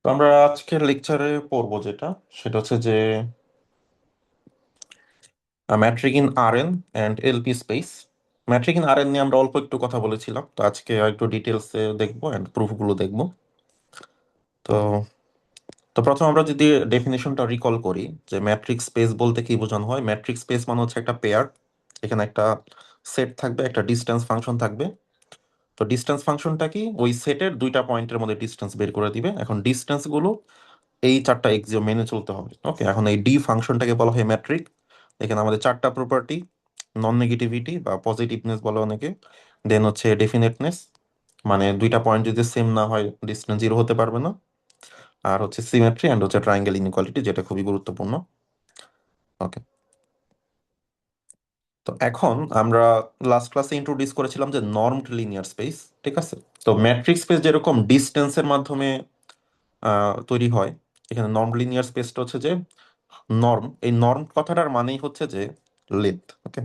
তো আমরা আজকের লেকচারে পড়বো যেটা সেটা হচ্ছে যে metric in R N and LP space. Metric in R N নিয়ে আমরা অল্প একটু কথা বলেছিলাম, তো আজকে একটু ডিটেলসে দেখবো অ্যান্ড প্রুফগুলো দেখবো। তো তো প্রথম আমরা যদি ডেফিনেশনটা রিকল করি যে ম্যাট্রিক স্পেস বলতে কি বোঝানো হয়। ম্যাট্রিক স্পেস মানে হচ্ছে একটা পেয়ার, এখানে একটা সেট থাকবে, একটা ডিস্টেন্স ফাংশন থাকবে। তো ডিস্টেন্স ফাংশনটা কি, ওই সেটের দুইটা পয়েন্টের মধ্যে ডিস্টেন্স বের করে দিবে। এখন ডিস্টেন্স গুলো এই চারটা এক্সিও মেনে চলতে হবে। ওকে, এখন এই ডি ফাংশনটাকে বলা হয় ম্যাট্রিক। এখানে আমাদের চারটা প্রপার্টি: নন নেগেটিভিটি বা পজিটিভনেস বলে অনেকে, দেন হচ্ছে ডেফিনেটনেস, মানে দুইটা পয়েন্ট যদি সেম না হয় ডিস্টেন্স জিরো হতে পারবে না, আর হচ্ছে সিমেট্রি অ্যান্ড হচ্ছে ট্রায়াঙ্গেল ইনইকুয়ালিটি, যেটা খুবই গুরুত্বপূর্ণ। ওকে, তো এখন আমরা লাস্ট ক্লাসে ইন্ট্রোডিউস করেছিলাম যে নর্মড লিনিয়ার স্পেস। ঠিক আছে, তো ম্যাট্রিক স্পেস যেরকম ডিস্টেন্সের মাধ্যমে তৈরি হয়, এখানে নর্ম লিনিয়ার স্পেসটা হচ্ছে যে নর্ম। এই নর্ম কথাটার মানেই হচ্ছে যে লেন্থ। ওকে,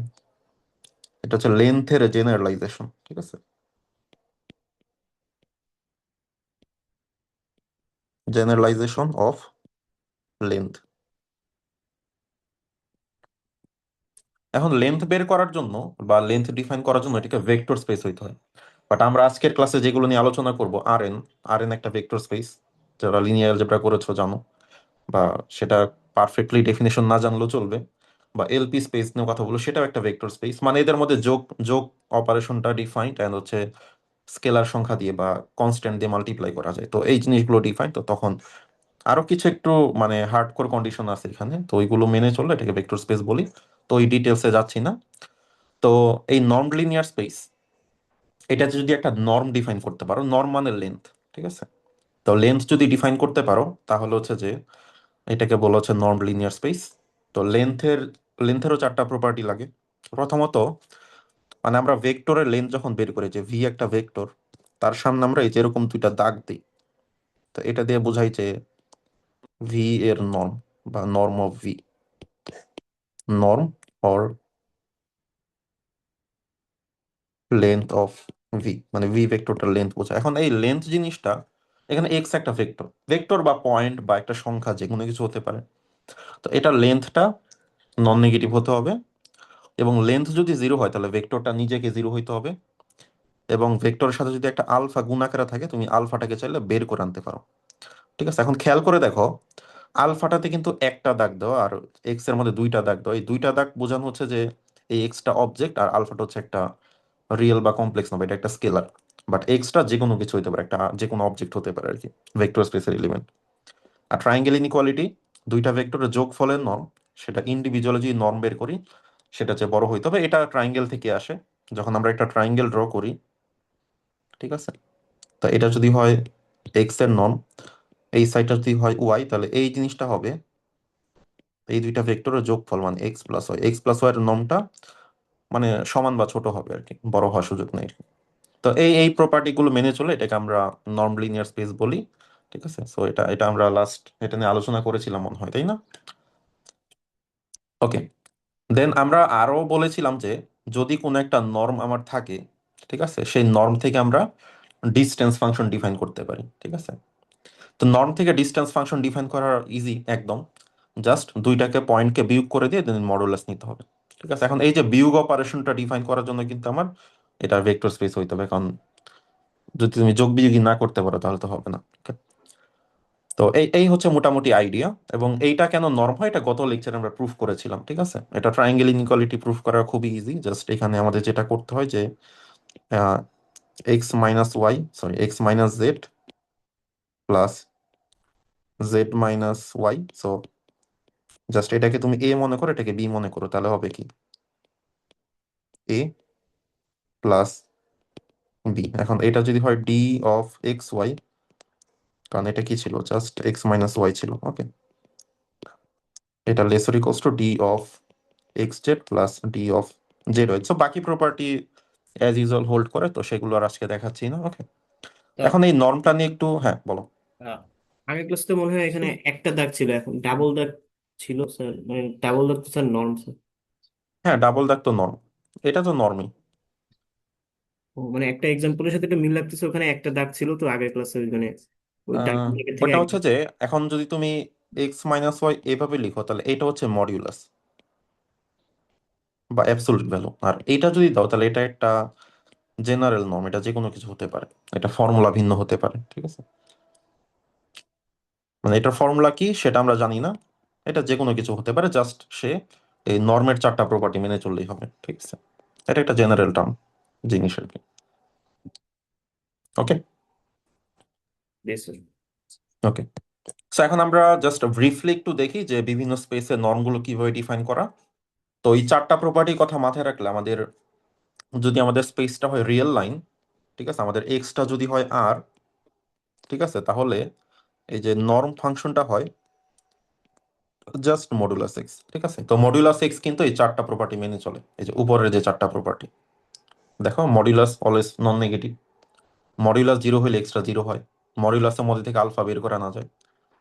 এটা হচ্ছে লেন্থের জেনারেলাইজেশন। ঠিক আছে, জেনারেলাইজেশন অফ লেন্থ। এখন লেন্থ বের করার জন্য বা লেন্থ ডিফাইন করার জন্য এটাকে ভেক্টর স্পেস হইতে হয়। বাট আমরা আজকের ক্লাসে যেগুলো নিয়ে আলোচনা করব, আর এন, আর এন একটা ভেক্টর স্পেস। যারা লিনিয়ার অ্যালজেব্রা করেছো জানো, বা সেটা পারফেক্টলি ডেফিনেশন না জানলেও চলবে। বা এলপি স্পেস নিয়ে কথা বলবো, সেটাও একটা ভেক্টর স্পেস, মানে এদের মধ্যে যোগ যোগ অপারেশনটা ডিফাইন্ড অ্যান্ড হচ্ছে স্কেলার সংখ্যা দিয়ে বা কনস্ট্যান্ট দিয়ে মাল্টিপ্লাই করা যায়। তো এই জিনিসগুলো ডিফাইন। তো তখন আরো কিছু একটু মানে হার্ডকোর কন্ডিশন আছে এখানে, তো ওইগুলো মেনে চললে এটাকে ভেক্টর স্পেস বলি। তো ওই ডিটেলসে যাচ্ছি না। তো এই নর্ম লিনিয়ার স্পেস, এটা যদি একটা নর্ম ডিফাইন করতে পারো, নর্ম মানে লেন্থ। ঠিক আছে, তো লেন্থ যদি ডিফাইন করতে পারো তাহলে হচ্ছে যে এটাকে বলা হচ্ছে নর্ম লিনিয়ার স্পেস। তো লেন্থেরও চারটা প্রপার্টি লাগে। প্রথমত, মানে আমরা ভেক্টরের লেন্থ যখন বের করি, যে ভি একটা ভেক্টর, তার সামনে আমরা এই যে এরকম দুইটা দাগ দিই, তো এটা দিয়ে বোঝাই যে ভি এর নর্ম বা norm of V, norm or length of V, মানে ভি ভেক্টরটার লেন্থ বোঝায়। এখন এই লেন্থ জিনিসটা, এখানে এক্স একটা ভেক্টর, ভেক্টর বা পয়েন্ট বা একটা সংখ্যা যে কোনো কিছু হতে পারে। তো এটা লেন্থটা নন নেগেটিভ হতে হবে, এবং লেন্থ যদি জিরো হয় তাহলে ভেক্টরটা নিজেকে জিরো হইতে হবে, এবং ভেক্টরের সাথে যদি একটা আলফা গুণ আকারে থাকে, তুমি আলফাটাকে চাইলে বের করে আনতে পারো। ঠিক আছে, এখন খেয়াল করে দেখো, আলফাটাতে কিন্তু একটা দাগ দেওয়া আর এক্স এর মধ্যে দুইটা দাগ দেওয়া। এই দুইটা দাগ বোঝানো হচ্ছে যে এই এক্সটা অবজেক্ট আর আলফাটা হচ্ছে একটা রিয়েল বা কমপ্লেক্স নাম্বার, এটা একটা স্কেলার। বাট এক্সটা যে কোনো কিছু হতে পারে, একটা যে কোনো অবজেক্ট হতে পারে আর কি, ভেক্টর স্পেসের এলিমেন্ট। আর ট্রায়াঙ্গেল ইনইকুয়ালিটি, দুইটা ভেক্টরের যোগফলের নর্ম, সেটা ইন্ডিভিজুয়ালি যদি নর্ম বের করি সেটা চেয়ে বড় হইতে হবে। এটা ট্রায়াঙ্গেল থেকে আসে, যখন আমরা একটা ট্রায়াঙ্গেল ড্র করি। ঠিক আছে, তো এটা যদি হয় এক্স এর নর্ম, এই সাইডটা যদি হয় ওয়াই, তাহলে এই জিনিসটা হবে এই দুইটা ভেক্টরের যোগফল, মানে X plus Y. X plus Y এর নর্মটা মানে সমান বা ছোট হবে আর কি, বড় হওয়ার সুযোগ নেই। তো এই এই প্রপার্টি গুলো মেনে চলে এটাকে আমরা নর্ম লিনিয়ার স্পেস বলি। ঠিক আছে, সো এটা এটা আমরা লাস্ট এটা নিয়ে আলোচনা করেছিলাম মনে হয়, তাই না? ওকে, দেন আমরা আরো বলেছিলাম যে যদি কোনো একটা নর্ম আমার থাকে, ঠিক আছে, সেই নর্ম থেকে আমরা ডিস্টেন্স ফাংশন ডিফাইন করতে পারি। ঠিক আছে, তো নর্ম থেকে ডিস্টেন্স ফাংশন ডিফাইন করা ইজি একদম। জাস্ট দুইটাকে পয়েন্টকে বিয়োগ করে দিয়ে দেন মডুলাস নিতে হবে। ঠিক আছে, এখন এই যে বিয়োগ অপারেশনটা ডিফাইন করার জন্য কিন্তু আমার এটা ভেক্টর স্পেস হইতে হবে, কারণ যদি তুমি যোগ বিয়োগই না করতে পারো তাহলে তো হবে না। Okay? তো এই এই হচ্ছে মোটামুটি আইডিয়া। এবং এইটা কেন নর্ম হয় এটা গত লেকচারে আমরা প্রুফ করেছিলাম। ঠিক আছে, এটা ট্রায়াঙ্গেল ইনইকুয়ালিটি প্রুফ করা খুবই ইজি। জাস্ট এখানে আমাদের যেটা করতে হয় যে X minus Y, sorry X minus Z plus Z minus Y. So just এটাকে তুমি এ মনে করো, এটাকে বি মনে করো, তাহলে হবে কি এ প্লাস বি। এখন এটা যদি হয় ডি অফ এক্স ওয়াই, কারণ এটা কি ছিল, জাস্ট এক্স মাইনাস ওয়াই ছিল। ওকে, এটা lesser equals to D of X Z plus D of Z Y. So বাকি প্রপার্টি অ্যাজ ইউজুয়াল হোল্ড করে, তো সেগুলো আর আজকে দেখাচ্ছি না। ওকে, তা এখন এই নর্মটা নিয়ে একটু, হ্যাঁ বলো। আগের ক্লাসে মনে হয় এখানে একটা দাগ ছিল, এখন ডাবল দাগ ছিল স্যার, মানে ডাবল দাগ তো স্যার নর্ম স্যার। হ্যাঁ, ডাবল দাগ তো নর্ম, এটা তো নর্মই। ও মানে একটা এক্সাম্পলের সাথে একটা মিল লাগতেছে, ওখানে একটা দাগ ছিল তো আগের ক্লাসে ওইখানে। ওই ডাবল ব্র্যাকেট থেকে ওটা একদম। হচ্ছে যে এখন যদি তুমি এক্স মাইনাস ওয়াই এভাবে লিখো তাহলে এটা হচ্ছে মডিউলাস বা অ্যাবসলিউট ভ্যালু, আর এটা যদি দাও তাহলে এটা একটা জেনারেল নর্ম, এটা যে কোনো কিছু হতে পারে, এটা ফর্মুলা ভিন্ন হতে পারে, ঠিক আছে? মানে এটার ফর্মুলা কি সেটা আমরা জানি না, এটা যে কোনো কিছু হতে পারে, জাস্ট সে এই নর্মের চারটা প্রপার্টি মেনে চললেই হবে, ঠিক আছে? এটা একটা জেনারেল টার্ম জিনিস আর কি। ওকে। Yes, sir. ওকে, সো এখন আমরা জাস্ট ব্রিফলি একটু দেখি যে বিভিন্ন স্পেসের নর্মগুলো কিভাবে ডিফাইন করা। তো এই চারটা প্রপার্টির কথা মাথায় রাখলে আমাদের, যদি আমাদের স্পেসটা হয় রিয়েল লাইন, ঠিক আছে, আমাদের এক্সটা যদি হয় আর, ঠিক আছে, তাহলে এই যে নর্ম ফাংশনটা হয় জাস্ট মডুলাস এক্স, ঠিক আছে? তো মডুলাস এক্স কিন্তু এই চারটা প্রপার্টি মেনে চলে, এই যে উপরের যে চারটা প্রপার্টি দেখো, modulus always non negative, modulus zero হলে এক্সট্রা জিরো হয়, মডুলাসের মধ্যে থেকে আলফা বের করা না যায়,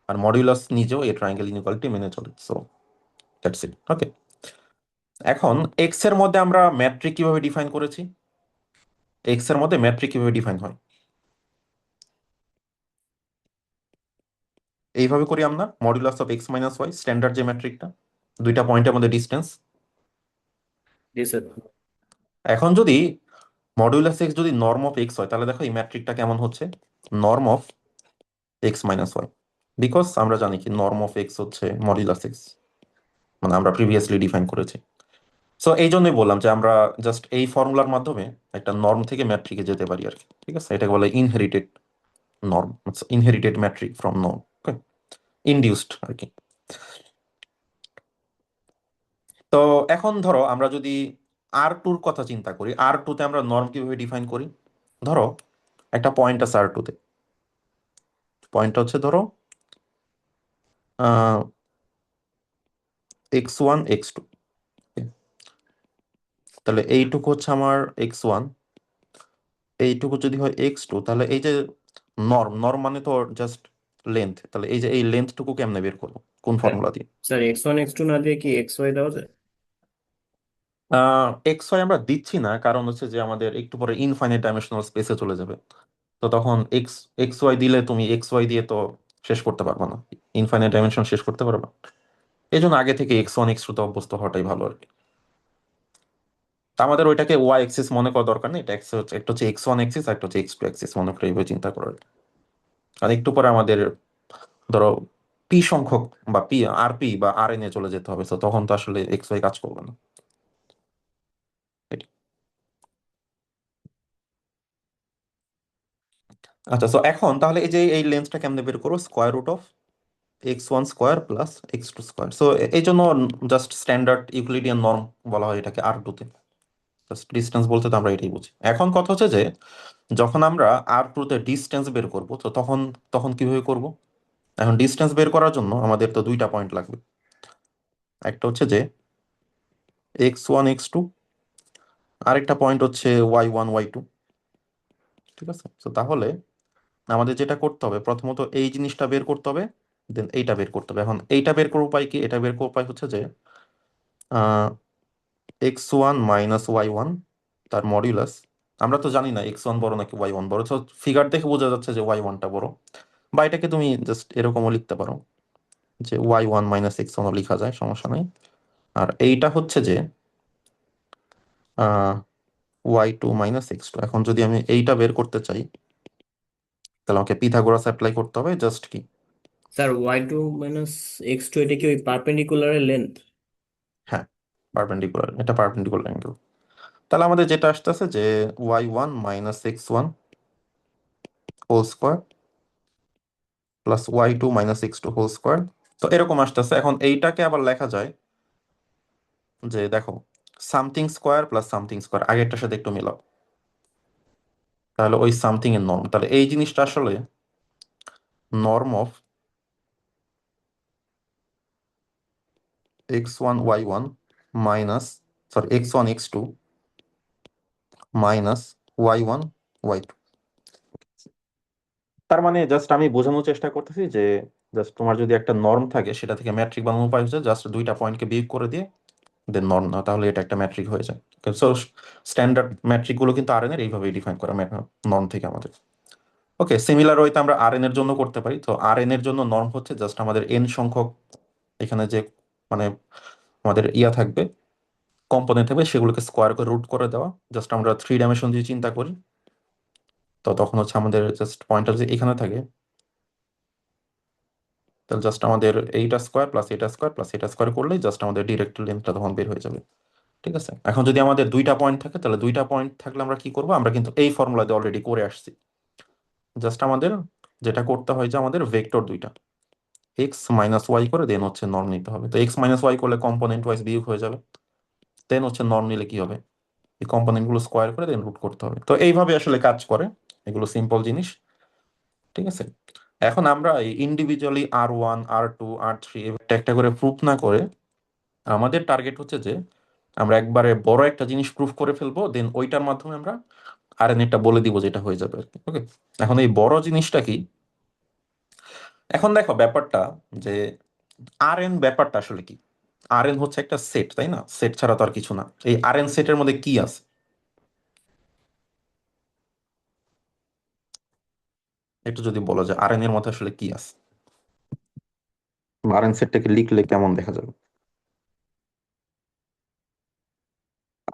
আর মডুলাস নিজেও এই ট্রায়াঙ্গেল ইনইকুয়ালিটি মেনে চলে। So that's it. ওকে, এখন এক্স এর মধ্যে আমরা ম্যাট্রিক কিভাবে ডিফাইন করেছি, এক্স এর মধ্যে ম্যাট্রিক কিভাবে ডিফাইন হয়, এইভাবে করি আমরা, modulus of X minus Y, standard যে ম্যাট্রিকটা, দুইটা পয়েন্টের মধ্যে ডিস্টেন্স। Yes, sir. এখন যদি মডুলাস এক্স যদি নর্ম অফ এক্স হয় তাহলে দেখো এই ম্যাট্রিকটা কেমন হচ্ছে, norm of X minus Y, because আমরা জানি কি নর্ম অফ এক্স হচ্ছে মডুলাস এক্স, মানে আমরা প্রিভিয়াসলি ডিফাইন করেছি। সো এই জন্যই বললাম যে আমরা জাস্ট এই ফর্মুলার মাধ্যমে একটা নর্ম থেকে ম্যাট্রিকে যেতে পারি আর কি, ঠিক আছে? এটাকে বলে inherited norm, inherited matrix from norm, induced আর কি। তো এখন ধরো আমরা যদি আর টুর কথা চিন্তা করি, আর টুতে আমরা নর্ম কিভাবে ডিফাইন করি, ধরো একটা পয়েন্ট আছে আর টুতে, পয়েন্টটা হচ্ছে ধরো এক্স ওয়ান এক্স টু, তাহলে এইটুকু হচ্ছে আমার এক্স ওয়ান, এইটুকু যদি হয় এক্স টু, তাহলে এই যে নর্ম, নর্ম মানে তো জাস্ট লেন্থ, তাহলে এই যে এই লেন্থটুকু কেমনে বের করবো, কোন স্যার, ফর্মুলা দিয়ে? স্যার X1 X2 না দিয়ে কি XY দেওয়া যায়? এক্স ওয়াই আমরা দিচ্ছি না, কারণ হচ্ছে যে আমাদের একটু পরে ইনফাইনাইট ডাইমেনশনাল স্পেসে চলে যাবে, তো তখন এক্স এক্স ওয়াই দিলে তুমি এক্স ওয়াই দিয়ে তো শেষ করতে পারবে না, ইনফাইনাইট ডাইমেনশন শেষ করতে পারবে না। এই জন্য আগে থেকে এক্স ওয়ান এক্স টু তে অভ্যস্ত হওয়াটাই ভালো আর কি। তা আমাদের ওইটাকে ওয়াই এক্সিস মনে করা দরকার নেই, এটা একটা হচ্ছে এক্স ওয়ান এক্সিস, আর একটা হচ্ছে এক্স টু এক্সিস মনে করে এইভাবে চিন্তা করার। আর একটু পরে আমাদের ধরো পি সংখ্যক বা পি আর পি বা আর এন এ চলে যেতে হবে, তো তখন তো আসলে এক্স ওয়াই কাজ করবে না। এটাই। আচ্ছা, তো এখন তাহলে এই যে এই লেন্সটা কেমনে বের করবো, square root of X one square plus X two square. So এই জন্য জাস্ট স্ট্যান্ডার্ড ইউক্লিডিয়ান নর্ম বলা হয় এটাকে আর টুতে, জাস্ট ডিস্টেন্স বলতে তো আমরা এটাই বুঝি। এখন কথা হচ্ছে যে যখন আমরা আর টুতে ডিস্টেন্স বের করব, তো তখন তখন কিভাবে করব? এখন ডিস্টেন্স বের করার জন্য আমাদের তো দুইটা পয়েন্ট লাগবে, একটা হচ্ছে যে এক্স ওয়ান এক্স টু, আরেকটা পয়েন্ট হচ্ছে ওয়াই ওয়ান ওয়াই টু, ঠিক আছে? তো তাহলে আমাদের যেটা করতে হবে, প্রথমত এই জিনিসটা বের করতে হবে, দেন এইটা বের করতে হবে। এখন এইটা বের করার উপায় কি, এটা বের করার উপায় হচ্ছে যে X one minus Y one তার মডিউলাস, আমরা তো জানি না এক্স ওয়ান বড় নাকি ওয়াই ওয়ান বড়, তো ফিগার দেখে বোঝা যাচ্ছে যে ওয়াই ওয়ানটা বড়, বা এটাকে তুমি জাস্ট এরকমও লিখতে পারো যে ওয়াই ওয়ান মাইনাস এক্স ওয়ানও লেখা যায়, সমস্যা নেই। আর এইটা হচ্ছে যে Y two minus X two. এখন যদি আমি এইটা বের করতে চাই তাহলে আমাকে পিথাগোরাস অ্যাপ্লাই করতে হবে, জাস্ট কি, স্যার Y2 - X2 এটা কি ওই পারপেন্ডিকুলারের লেন্থ? হ্যাঁ, পারপেন্ডিকুলার, এটা পারপেন্ডিকুলার অ্যাঙ্গেল। তাহলে আমাদের যেটা আসতেছে যে Y one minus X one whole square plus Y two minus X two whole square, তো এরকম আসতেছে। এখন এইটাকে আবার লেখা যায় যে দেখো, something square plus something square, আগেরটার সাথে একটু মিলাও, তাহলে ওই সামথিং এর নর্ম, তাহলে এই জিনিসটা আসলে norm of X one Y one minus, sorry X one X two minus Y one Y two. তার মানে জাস্ট আমি বোঝানোর চেষ্টা করতেছি যে জাস্ট তোমার যদি একটা নর্ম থাকে সেটা থেকে ম্যাট্রিক বানানোর উপায় হচ্ছে জাস্ট দুইটা পয়েন্টকে বিয়োগ করে দিয়ে দেন নর্ম না, তাহলে এটা একটা ম্যাট্রিক হয়ে যায়। সো স্ট্যান্ডার্ড ম্যাট্রিক গুলো কিন্তু আর এন এর এইভাবেই ডিফাইন করা নর্ম থেকে আমাদের। ওকে, সিমিলার ওয়েতে আমরা আর এন এর জন্য করতে পারি। তো আর এন এর জন্য নর্ম হচ্ছে জাস্ট আমাদের এন সংখ্যক এখানে যে মানে আমাদের ইয়া থাকবে, কম্পোনেন্ট থাকবে, সেগুলোকে স্কোয়ার করে রুট করে দেওয়া। জাস্ট আমরা 3 ডাইমেনশন দিয়ে চিন্তা করি, তো তখন হচ্ছে আমাদের জাস্ট পয়েন্টার যে এখানে থাকে, তাহলে জাস্ট আমাদের এইটা স্কোয়ার প্লাস এটা স্কোয়ার প্লাস এটা স্কোয়ার করলেই জাস্ট আমাদের ডিরেক্ট লেন্থটা তখন বের হয়ে যাবে। ঠিক আছে, এখন যদি আমাদের 2টা পয়েন্ট থাকে, তাহলে 2টা পয়েন্ট থাকলে আমরা কি করবো, আমরা কিন্তু এই ফর্মুলা দিয়ে অলরেডি করে আসছি। জাস্ট আমাদের যেটা করতে হয় যে আমাদের ভেক্টর দুইটা এক্স মাইনাস ওয়াই করে দেন হচ্ছে নর্ম নিতে হবে। তো এক্স মাইনাস ওয়াই করলে কম্পোনেন্ট ওয়াইজ বিয়োগ হয়ে যাবে, দেন হচ্ছে নর্ম নিলে কি হবে, এই কম্পোনেন্ট গুলো স্কোয়ার করে দেন রুট করতে হবে। তো এইভাবে আসলে কাজ করে, এগুলো সিম্পল জিনিস। ঠিক আছে, এখন আমরা এই ইন্ডিভিজুয়ালি R1 R2 R3 একটা একটা করে প্রুফ না করে, আমাদের টার্গেট হচ্ছে যে আমরা একবারে বড় একটা জিনিস প্রুফ করে ফেলবো, দেন ওইটার মাধ্যমে আমরা আর এন এটা বলে দিব, যেটা হয়ে যাবে আর কি। ওকে, এখন এই বড় জিনিসটা কি, এখন দেখো ব্যাপারটা যে আর এন ব্যাপারটা আসলে কি। আর এন হচ্ছে একটা সেট, তাই না? সেট ছাড়া তো আর কিছু না। এই আর এন সেটের মধ্যে কি আছে, একটু যদি বলো যে আর এন এর মধ্যে আসলে কি আছে, আর এন সেটটাকে লিখলে কেমন দেখা যাবে।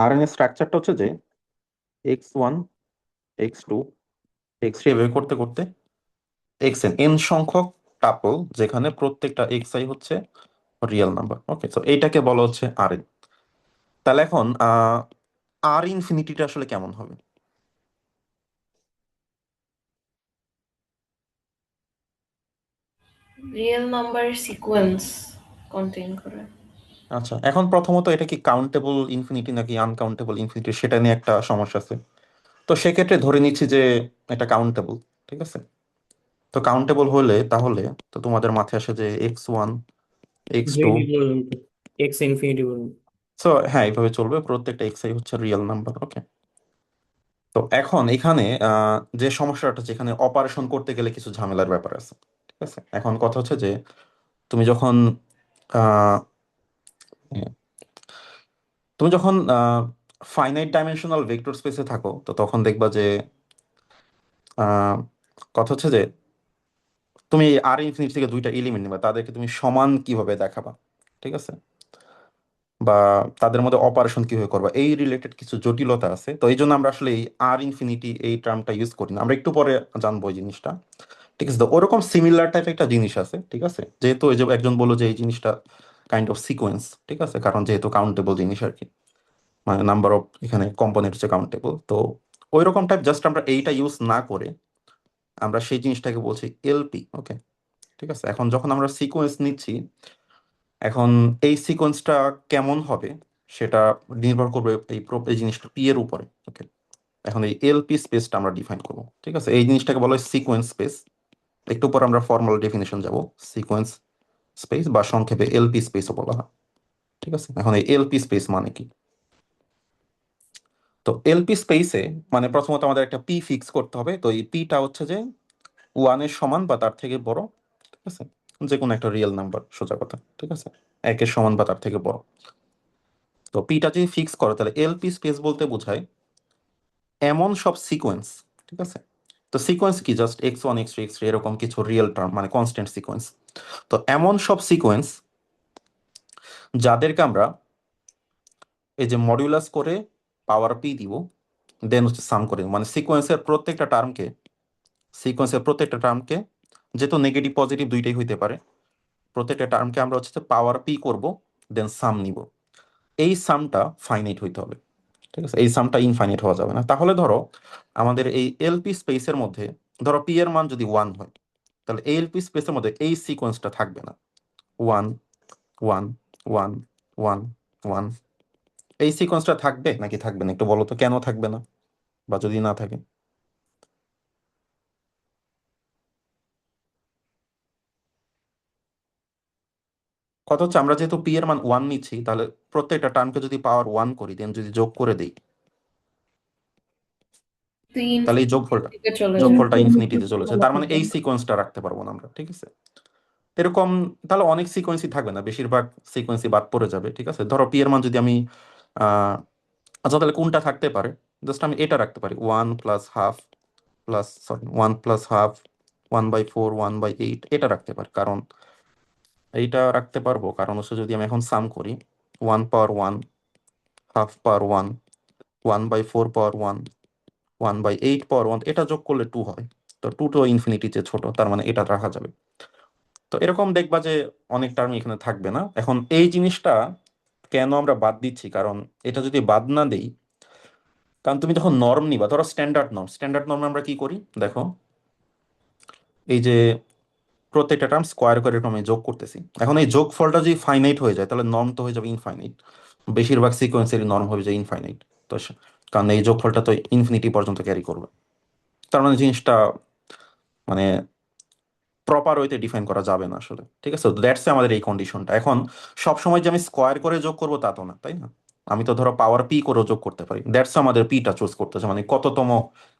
আর এন এর স্ট্রাকচারটা হচ্ছে যে x1 x2 x3 এভাবে করতে করতে xn n সংখ্যক টাপল, যেখানে প্রত্যেকটা xi হচ্ছে রিয়েল নাম্বার। ওকে, তো এইটাকে বলা হচ্ছে আর এন। তাহলে এখন আর ইনফিনিটিটা আসলে কেমন হবে? রিয়েল নাম্বারের সিকোয়েন্স কন্টেইন করে। আচ্ছা, এখন প্রথমত এটা কি কাউন্টেবল ইনফিনিটি নাকি আনকাউন্টেবল ইনফিনিটি, সেটা নিয়ে একটা সমস্যা আছে। তো সেক্ষেত্রে ধরে নিচ্ছি যে এটা কাউন্টেবল। ঠিক আছে, তো কাউন্টেবল হলে তাহলে তো তোমাদের মাথায় আসে যে x1 x2। ভেরি পর্যন্ত, এক্স ইনফিনিটি পর্যন্ত। সো হ্যাঁ, এইভাবে চলবে, প্রত্যেকটা xi হচ্ছে রিয়েল নাম্বার। ওকে, তো এখন এখানে যে সমস্যাটা হচ্ছে, এখানে অপারেশন করতে গেলে কিছু ঝামেলার ব্যাপার আছে। ঠিক আছে, এখন কথা হচ্ছে যে তুমি যখন আহ, তুমি যখন ফাইনাইট ডাইমেনশনাল ভেক্টর স্পেসে থাকো, তো তখন দেখবা যে আহ, কথা হচ্ছে যে তুমি আর ইনফিনিটি থেকে 2টা এলিমেন্ট নিবা, তাদেরকে তুমি সমান কিভাবে দেখাবা। ঠিক আছে, বা তাদের মধ্যে অপারেশন কিভাবে করবা, এই রিলেটেড কিছু জটিলতা আছে। তো এই জন্য আমরা আসলে এই আর ইনফিনিটি এই টার্মটা ইউজ করি না, আমরা একটু পরে জানবো এই জিনিসটা। ঠিক আছে, তো ওরকম সিমিলার টাইপ একটা জিনিস আছে। ঠিক আছে, যেহেতু এই যে একজন বললো যে এই জিনিসটা কাইন্ড অফ সিকোয়েন্স। ঠিক আছে, কারণ যেহেতু কাউন্টেবল জিনিস আর কি, মানে নাম্বার অফ এখানে কম্পোনেন্ট হচ্ছে কাউন্টেবল। তো ওই রকম টাইপ জাস্ট আমরা এইটা ইউজ না করে আমরা সেই জিনিসটাকে বলছি এলপি। ওকে, ঠিক আছে, এখন যখন আমরা সিকোয়েন্স নিচ্ছি, এখন এই সিকোয়েন্সটা কেমন হবে সেটা নির্ভর করবে এই জিনিসটা পি এর উপরে। ওকে, এখন এই এলপি স্পেসটা আমরা ডিফাইন করবো। ঠিক আছে, এই জিনিসটাকে বলা হয় সিকোয়েন্স স্পেস। একটু পর আমরা ফর্মাল ডেফিনেশন যাব। সিকোয়েন্স স্পেস বা সংক্ষেপে এলপি স্পেসও বলা হয়। ঠিক আছে, এখন এই এলপি স্পেস মানে কি? তো এলপি স্পেসে মানে প্রথমত আমাদের একটা পি ফিক্স করতে হবে। তো এই পিটা হচ্ছে যে 1-এর সমান বা তার থেকে বড়। ঠিক আছে, যে কোনো একটা রিয়েল নাম্বার, সোজা কথা। ঠিক আছে, 1-এর সমান বা তার থেকে বড়। তো পিটা যদি ফিক্স করো, তাহলে এলপি স্পেস বলতে বোঝায় এমন সব সিকোয়েন্স। ঠিক আছে, তো সিকোয়েন্স কি, জাস্ট x1 x2 x3 এরকম কিছু রিয়েল টার্ম, মানে কনস্ট্যান্ট সিকোয়েন্স। তো এমন সব সিকোয়েন্স যাদেরকে আমরা এই যে মডিউলাস করে পাওয়ার পি দিব, দেন হচ্ছে সাম করে দিব। মানে সিকোয়েন্সের প্রত্যেকটা টার্মকে যেহেতু নেগেটিভ পজিটিভ দুইটাই হইতে পারে, প্রত্যেকটা টার্মকে আমরা হচ্ছে পাওয়ার পি করব, দেন সাম নিব। এই সামটা ফাইনাইট হইতে হবে। ঠিক আছে, এই সামটা ইনফাইনাইট হওয়া যাবে না। তাহলে ধরো আমাদের এই এলপি স্পেসের মধ্যে, ধরো পি এর মান যদি 1 হয়, তাহলে এলপি স্পেসের মধ্যে এই সিকোয়েন্সটা থাকবে না। 1 1 1 1 1, এই সিকোয়েন্সটা থাকবে নাকি থাকবে না, একটু বলো তো কেন থাকবে না, বা যদি না থাকে। কথা হচ্ছে আমরা যেহেতু পি এর মান 1 নিচ্ছি, তাহলে প্রত্যেকটা টার্মকে যদি পাওয়ার 1 করি, দেন যদি যোগ করে দিই, তুই তাহলে এই ইনফিনিটির যোগফলটা দিকে চলে যাবে। যোগফলটা ইনফিনিটিতে চলেছে। তার মানে এই সিকোয়েন্সটা রাখতে পারবো না আমরা। ঠিক আছে, এরকম তাহলে অনেক সিকোয়েন্সই থাকবে না, বেশিরভাগ সিকোয়েন্সই বাদ পড়ে যাবে। ঠিক আছে, ধরো পি এর মান যদি আমি আহ আচ্ছা, তাহলে কোনটা থাকতে পারে, জাস্ট আমি এটা রাখতে পারি 1 প্লাস হাফ প্লাস সরি 1+12 1/4 1/8 এটা রাখতে পারি, কারণ এইটা রাখতে পারবো কারণ হচ্ছে যদি আমি এখন সাম করি 1 পাওয়ার 1, হাফ পাওয়ার 1, 1/4 পাওয়ার 1, 1/8 পাওয়ার 1, এটা যোগ করলে 2 হয়। তো 2 তো ইনফিনিটি যে ছোট, তার মানে এটা রাখা যাবে। তো এরকম দেখবা যে অনেক টার্ম এখানে থাকবে না। এখন এই জিনিসটা কেন আমরা বাদ দিচ্ছি, কারণ এটা যদি বাদ না দেই, কারণ তুমি যখন নর্ম নিবা, ধরো স্ট্যান্ডার্ড নর্ম আমরা কি করি দেখো, এই যে প্রত্যেকটা টার্ম স্কোয়ার করে এরকম আমি যোগ করতেছি। এখন এই যোগফলটা যদি ফাইনাইট হয়ে যায় তাহলে নর্ম তো হয়ে যাবে ইনফাইনাইট। বেশিরভাগ সিকোয়েন্সেরই নর্ম হবে যে ইনফাইনাইট। তো কারণ এই যোগফলটা তো ইনফিনিটি পর্যন্ত ক্যারি করবে, তার মানে জিনিসটা মানে প্রপার ওয়েতে ডিফাইন করা যাবে না আসলে। ঠিক আছে, দ্যাটস আমাদের এই কন্ডিশনটা। এখন সব সময় যে আমি স্কোয়ার করে যোগ করবো তা তো না, তাই না? আমি তো ধরো পাওয়ার পি করেও যোগ করতে পারি। দ্যাটস আমাদের পিটা চুজ করতেছে, মানে কততম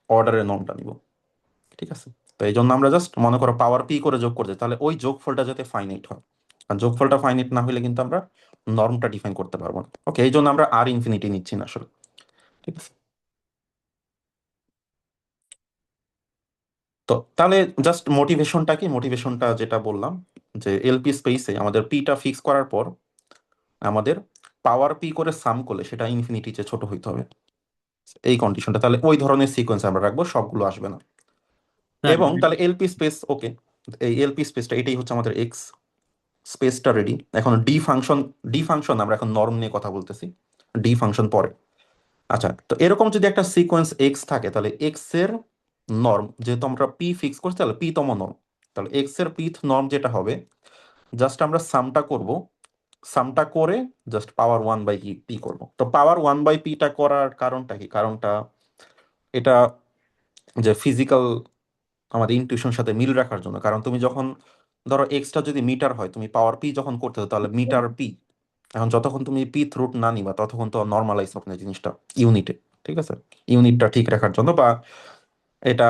অর্ডারের নর্মটা নিব। ঠিক আছে, তো এই জন্য আমরা জাস্ট মনে করো পাওয়ার পি করে যোগ করতে, তাহলে ওই যোগফলটা যাতে ফাইনাইট হয়। আর যোগফলটা ফাইনাইট না হলে কিন্তু আমরা নর্মটা ডিফাইন করতে পারবো না। ওকে, এই জন্য আমরা আর ইনফিনিটি নিচ্ছি না আসলে। ঠিক আছে, তো তাহলে জাস্ট মোটিভেশনটা কি, মোটিভেশনটা যেটা বললাম যে এলপি স্পেসে আমাদের পিটা ফিক্স করার পর আমাদের পাওয়ার পি করে সাম করলে সেটা ইনফিনিটি চেয়ে ছোট হইতে হবে, এই কন্ডিশনটা। তাহলে ওই ধরনের সিকোয়েন্স আমরা রাখবো, সবগুলো আসবে না। স্যার এবং তাহলে এলপি স্পেস ওকে, এই এলপি স্পেসটা এটাই হচ্ছে আমাদের এক্স স্পেসটা রেডি। এখন ডি ফাংশন আমরা এখন নর্ম নিয়ে কথা বলতেছি, ডি ফাংশন পরে। আচ্ছা, তো এরকম যদি একটা সিকোয়েন্স এক্স থাকে তাহলে এক্স এর নর্ম, যেহেতু আমরা পি ফিক্স করছি তাহলে পি তম নর্ম, তাহলে এক্স এর পিথ নর্ম যেটা হবে, জাস্ট আমরা সামটা করব, সামটা করে জাস্ট পাওয়ার 1/পি করব। তো পাওয়ার 1/পিটা করার কারণটা কি, কারণটা এটা যে ফিজিক্যাল আমাদের ইনটিউশনের সাথে মিল রাখার জন্য। কারণ তুমি যখন ধরো এক্সটা যদি মিটার হয়, তুমি পাওয়ার পি যখন করতে হবে তাহলে মিটার পি, এখন যতক্ষণ তুমি পিথ রুট না নিবা ততক্ষণ তো নর্মালাইজ হবে না জিনিসটা ইউনিটে। ঠিক আছে, ইউনিটটা ঠিক রাখার জন্য বা এটা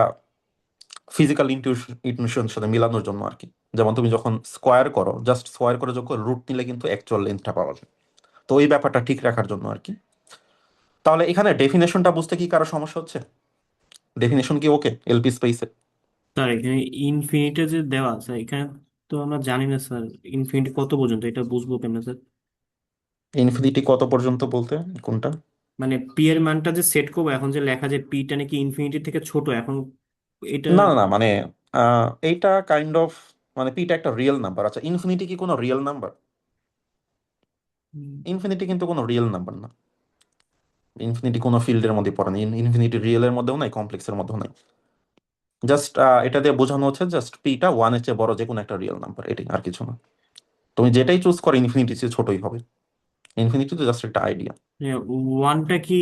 ফিজিক্যাল ইনটিউশনের সাথে মিলানোর জন্য আর কি। যেমন তুমি যখন স্কোয়ার করো, জাস্ট স্কোয়ার করে যখন রুট নিলে কিন্তু অ্যাকচুয়াল লেন্থটা পাওয়া যায়। তো ওই ব্যাপারটা ঠিক রাখার জন্য আর কি। তাহলে এখানে ডেফিনেশনটা বুঝতে কি কারো সমস্যা হচ্ছে? ডেফিনেশন কি ওকে এলপি স্পেসে? স্যার এখানে ইনফিনিটি যে দেওয়া আছে এখানে, তো আমরা জানি না স্যার ইনফিনিটি কত পর্যন্ত, এটা বুঝবো কেমন স্যার? ইনফিনিটি কত পর্যন্ত বলতে কোনটা? মানে পি এর মানটা যে সেট করবো, এখন যে লেখা যে পিটা নাকি ইনফিনিটি থেকে ছোট এখন, এটা না না না, মানে এইটা কাইন্ড অফ, মানে পিটা একটা রিয়েল নাম্বার। আচ্ছা, ইনফিনিটি কি কোনো রিয়েল নাম্বার? উম, ইনফিনিটি কিন্তু কোনো রিয়েল নাম্বার না। ইনফিনিটি কোনো ফিল্ডের মধ্যে পড়ে না, ইনফিনিটি রিয়েলের মধ্যেও নাই, কমপ্লেক্সের মধ্যেও নাই। জাস্ট এটা দিয়ে বোঝানো হচ্ছে জাস্ট পিটা ওয়ানের চেয়ে বড় যে কোনো একটা রিয়েল নাম্বার, এটাই, আর কিছু না। তুমি যেটাই চুজ করো ইনফিনিটি চেয়ে ছোটই হবে। ইনফিনিটি তো জাস্ট একটা আইডিয়া। ওয়ানটা কি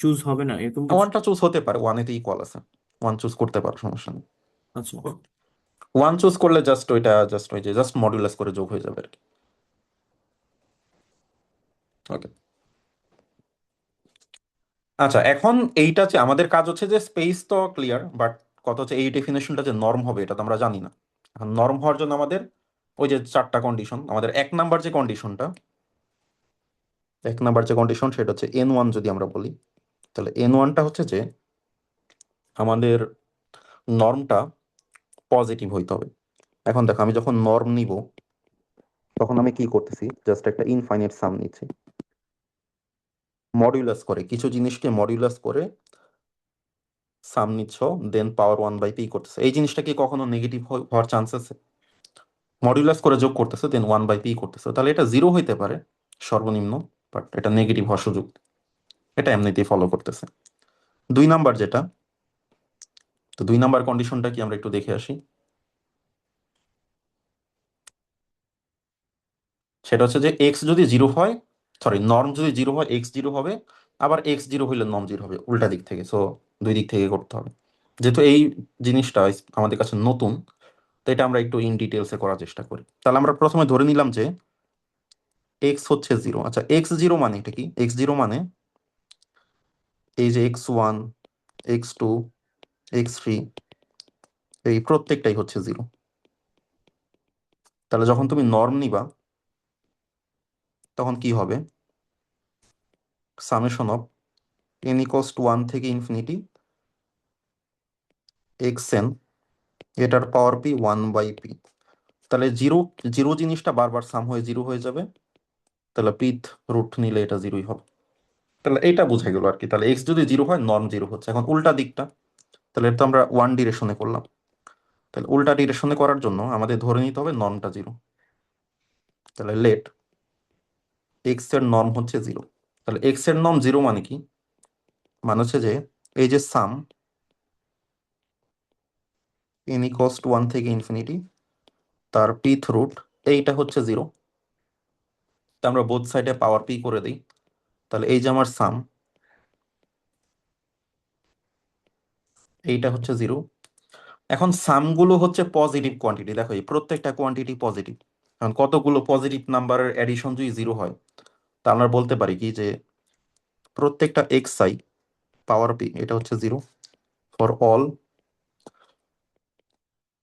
চুজ হবে না এরকম কিছু? ওয়ানটা চুজ হতে পারে, ওয়ানেতে ইকুয়াল আছে, ওয়ান চুজ করতে পারো, সমস্যা নেই। আচ্ছা। ওয়ান চুজ করলে জাস্ট ওইটা জাস্ট ওই যে জাস্ট মডুলাস করে যোগ হয়ে যাবে আর কি। ওকে, আচ্ছা, এখন এইটা যে আমাদের কাজ হচ্ছে যে স্পেস তো ক্লিয়ার, বাট কথা হচ্ছে এই ডেফিনেশনটা যে নর্ম হবে এটা তো আমরা জানি না। এখন নর্ম হওয়ার জন্য আমাদের ওই যে চারটা কন্ডিশন, আমাদের এক নাম্বার যে কন্ডিশন সেটা হচ্ছে N1 যদি আমরা বলি, তাহলে N1টা হচ্ছে যে আমাদের নর্মটা পজিটিভ হইতে হবে। এখন দেখো, আমি যখন নর্ম নিব তখন আমি কি করতেছি, জাস্ট একটা ইনফাইনাইট সাম নিচ্ছি, মডিউলাস করে কিছু জিনিসকে মডিউলাস করে সাম নিচ্ছ, দেন পাওয়ার 1/পি করতেছে। এই জিনিসটা কি কখনো নেগেটিভ হওয়ার চান্স আছে? মডিউলাস করে যোগ করতেছে দেন 1/পি করতেছে, তাহলে এটা জিরো হইতে পারে সর্বনিম্ন, বাট এটা নেগেটিভ হওয়ার সুযোগ, এটা এমনিতেই ফলো করতেছে। 2 নাম্বার যেটা, তো 2 নাম্বার কন্ডিশনটা কি আমরা একটু দেখে আসি। সেটা হচ্ছে যে এক্স যদি জিরো হয়, সরি নর্ম যদি জিরো হয় এক্স জিরো হবে, আবার এক্স জিরো হইলে নর্ম জিরো হবে, উল্টা দিক থেকে। সো দুই দিক থেকে করতে হবে। যেহেতু এই জিনিসটা আমাদের কাছে নতুন, তো এটা আমরা একটু ইন ডিটেলসে করার চেষ্টা করি। তাহলে আমরা প্রথমে ধরে নিলাম যে এক্স হচ্ছে জিরো। আচ্ছা, এক্স জিরো মানে এটা কি? এক্স জিরো মানে এই যে x1, x2, x3 এই প্রত্যেকটাই হচ্ছে জিরো। তাহলে যখন তুমি নর্ম নিবা তখন কি হবে, সামেশন অফ n = 1 থেকে ইনফিনিটি এক্স এন, এটার পাওয়ার পি 1/p। তাহলে জিরো, জিরো জিনিসটা বারবার সাম হয়ে জিরো হয়ে যাবে, তাহলে পিথ রুট নিলে এটা জিরোই হবে। তাহলে এইটা বুঝে গেল আর কি। তাহলে এক্স যদি জিরো হয় নর্ম জিরো হচ্ছে। এখন উল্টা দিকটা, তাহলে এটা তো আমরা ওয়ান ডিরেকশনে করলাম, তাহলে উল্টা ডিরেকশনে করার জন্য আমাদের ধরে নিতে হবে নর্মটা জিরো। তাহলে লেট এক্স এর নর্ম হচ্ছে জিরো। তাহলে এক্স এর নর্ম জিরো মানে কি? মানে হচ্ছে যে এই যে সাম এন ইকোয়ালস টু ওয়ান থেকে ইনফিনিটি, তার পিথ রুট এইটা হচ্ছে জিরো। তা আমরা বোথ সাইডে পাওয়ার পি করে দিই। তাহলে এই যে আমার সাম, এইটা হচ্ছে জিরো। এখন সামগুলো হচ্ছে পজিটিভ কোয়ান্টিটি, দেখো এই প্রত্যেকটা কোয়ান্টিটি পজিটিভ। এখন কতগুলো পজিটিভ নাম্বারের অ্যাডিশন যদি জিরো হয়, তা আমরা বলতে পারি কি যে প্রত্যেকটা এক্স আই পাওয়ার পি এটা হচ্ছে zero for all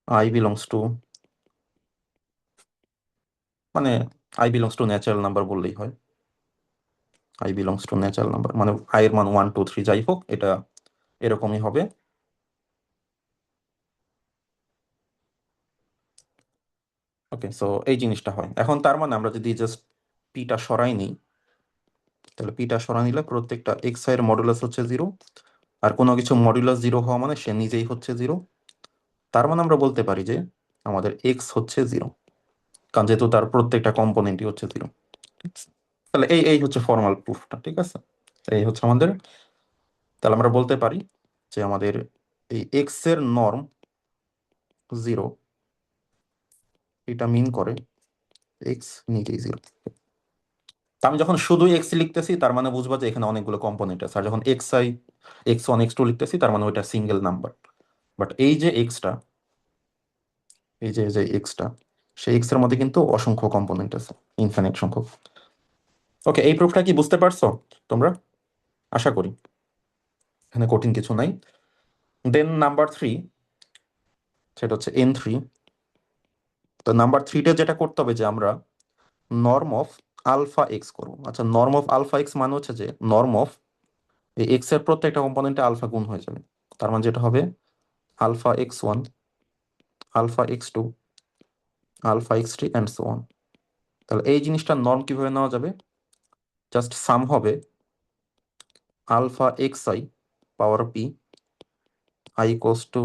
I belongs to, মানে I belongs to natural number বললেই হয়। I belongs to natural number মানে আই এর মান 1 2 3 যাই হোক, এটা এরকমই হবে। ওকে, সো এই জিনিসটা হয়। এখন তার মানে আমরা যদি জাস্ট পিটা সরাই নিই, তাহলে পিটা সরাই নিলে প্রত্যেকটা এক্স এর মডুলাস হচ্ছে জিরো, আর কোনো কিছু মডুলাস জিরো হওয়া মানে সে নিজেই হচ্ছে জিরো। তার মানে আমরা বলতে পারি যে আমাদের এক্স হচ্ছে জিরো, কারণ যেহেতু তার প্রত্যেকটা কম্পোনেন্টই হচ্ছে জিরো। তাহলে এই এই হচ্ছে ফর্মাল প্রুফটা, ঠিক আছে? এই হচ্ছে আমাদের, তাহলে আমরা বলতে পারি যে আমাদের এই এক্স এর নর্ম জিরো, এটা মিন করে এক্স নিজেই জিরো। আমি যখন শুধু এক্স লিখতেছি তার মানে বুঝবা যে এখানে অনেকগুলো কম্পোনেন্ট আছে, আর যখন এক্স আই x1 x2 লিখতেছি তার মানে ওইটা সিঙ্গেল নাম্বার। বাট এই যে এক্সটা, এই যে যে এক্সটা, সেই এক্স এর মধ্যে কিন্তু অসংখ্য কম্পোনেন্ট আছে, ইনফিনিট সংখ্যক। ওকে, এই প্রুফটা কি বুঝতে পারছো তোমরা? আশা করি এখানে কঠিন কিছু নাই। দেন নাম্বার 3, সেটা হচ্ছে n3। তো নাম্বার 3টে যেটা করতে হবে যে আমরা নর্ম অফ আলফা এক্স করবো। আচ্ছা, নর্ম অফ আলফা এক্স মানে হচ্ছে যে নর্ম অফ এই এক্স এর প্রত্যেকটা কম্পোনেন্টে আলফা গুণ হয়ে যাবে। তার মানে যেটা হবে alpha x1, alpha x2, alpha x3 and so on. তাহলে এই জিনিসটার নর্ম কিভাবে নেওয়া যাবে? জাস্ট সাম হবে alpha X I power P I equals to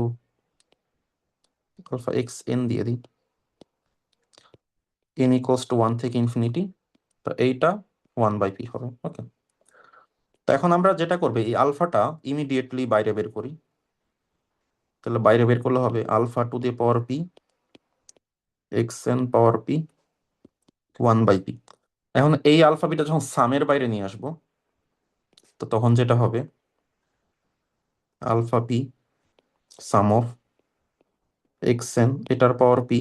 alpha X N দিয়ে দিই, এন ইকোয়ালস টু ওয়ান থেকে ইনফিনিটি, তো এইটা 1/p হবে। ওকে, তো এখন আমরা যেটা করবে এই আলফাটা ইমিডিয়েটলি বাইরে বের করি। তাহলে বাইরে বের করলে হবে alpha to the power P X N power P 1/p। এখন এই আলফাবিটা যখন সামের বাইরে নিয়ে আসবো, তো তখন যেটা হবে alpha P sum of X N এটার power P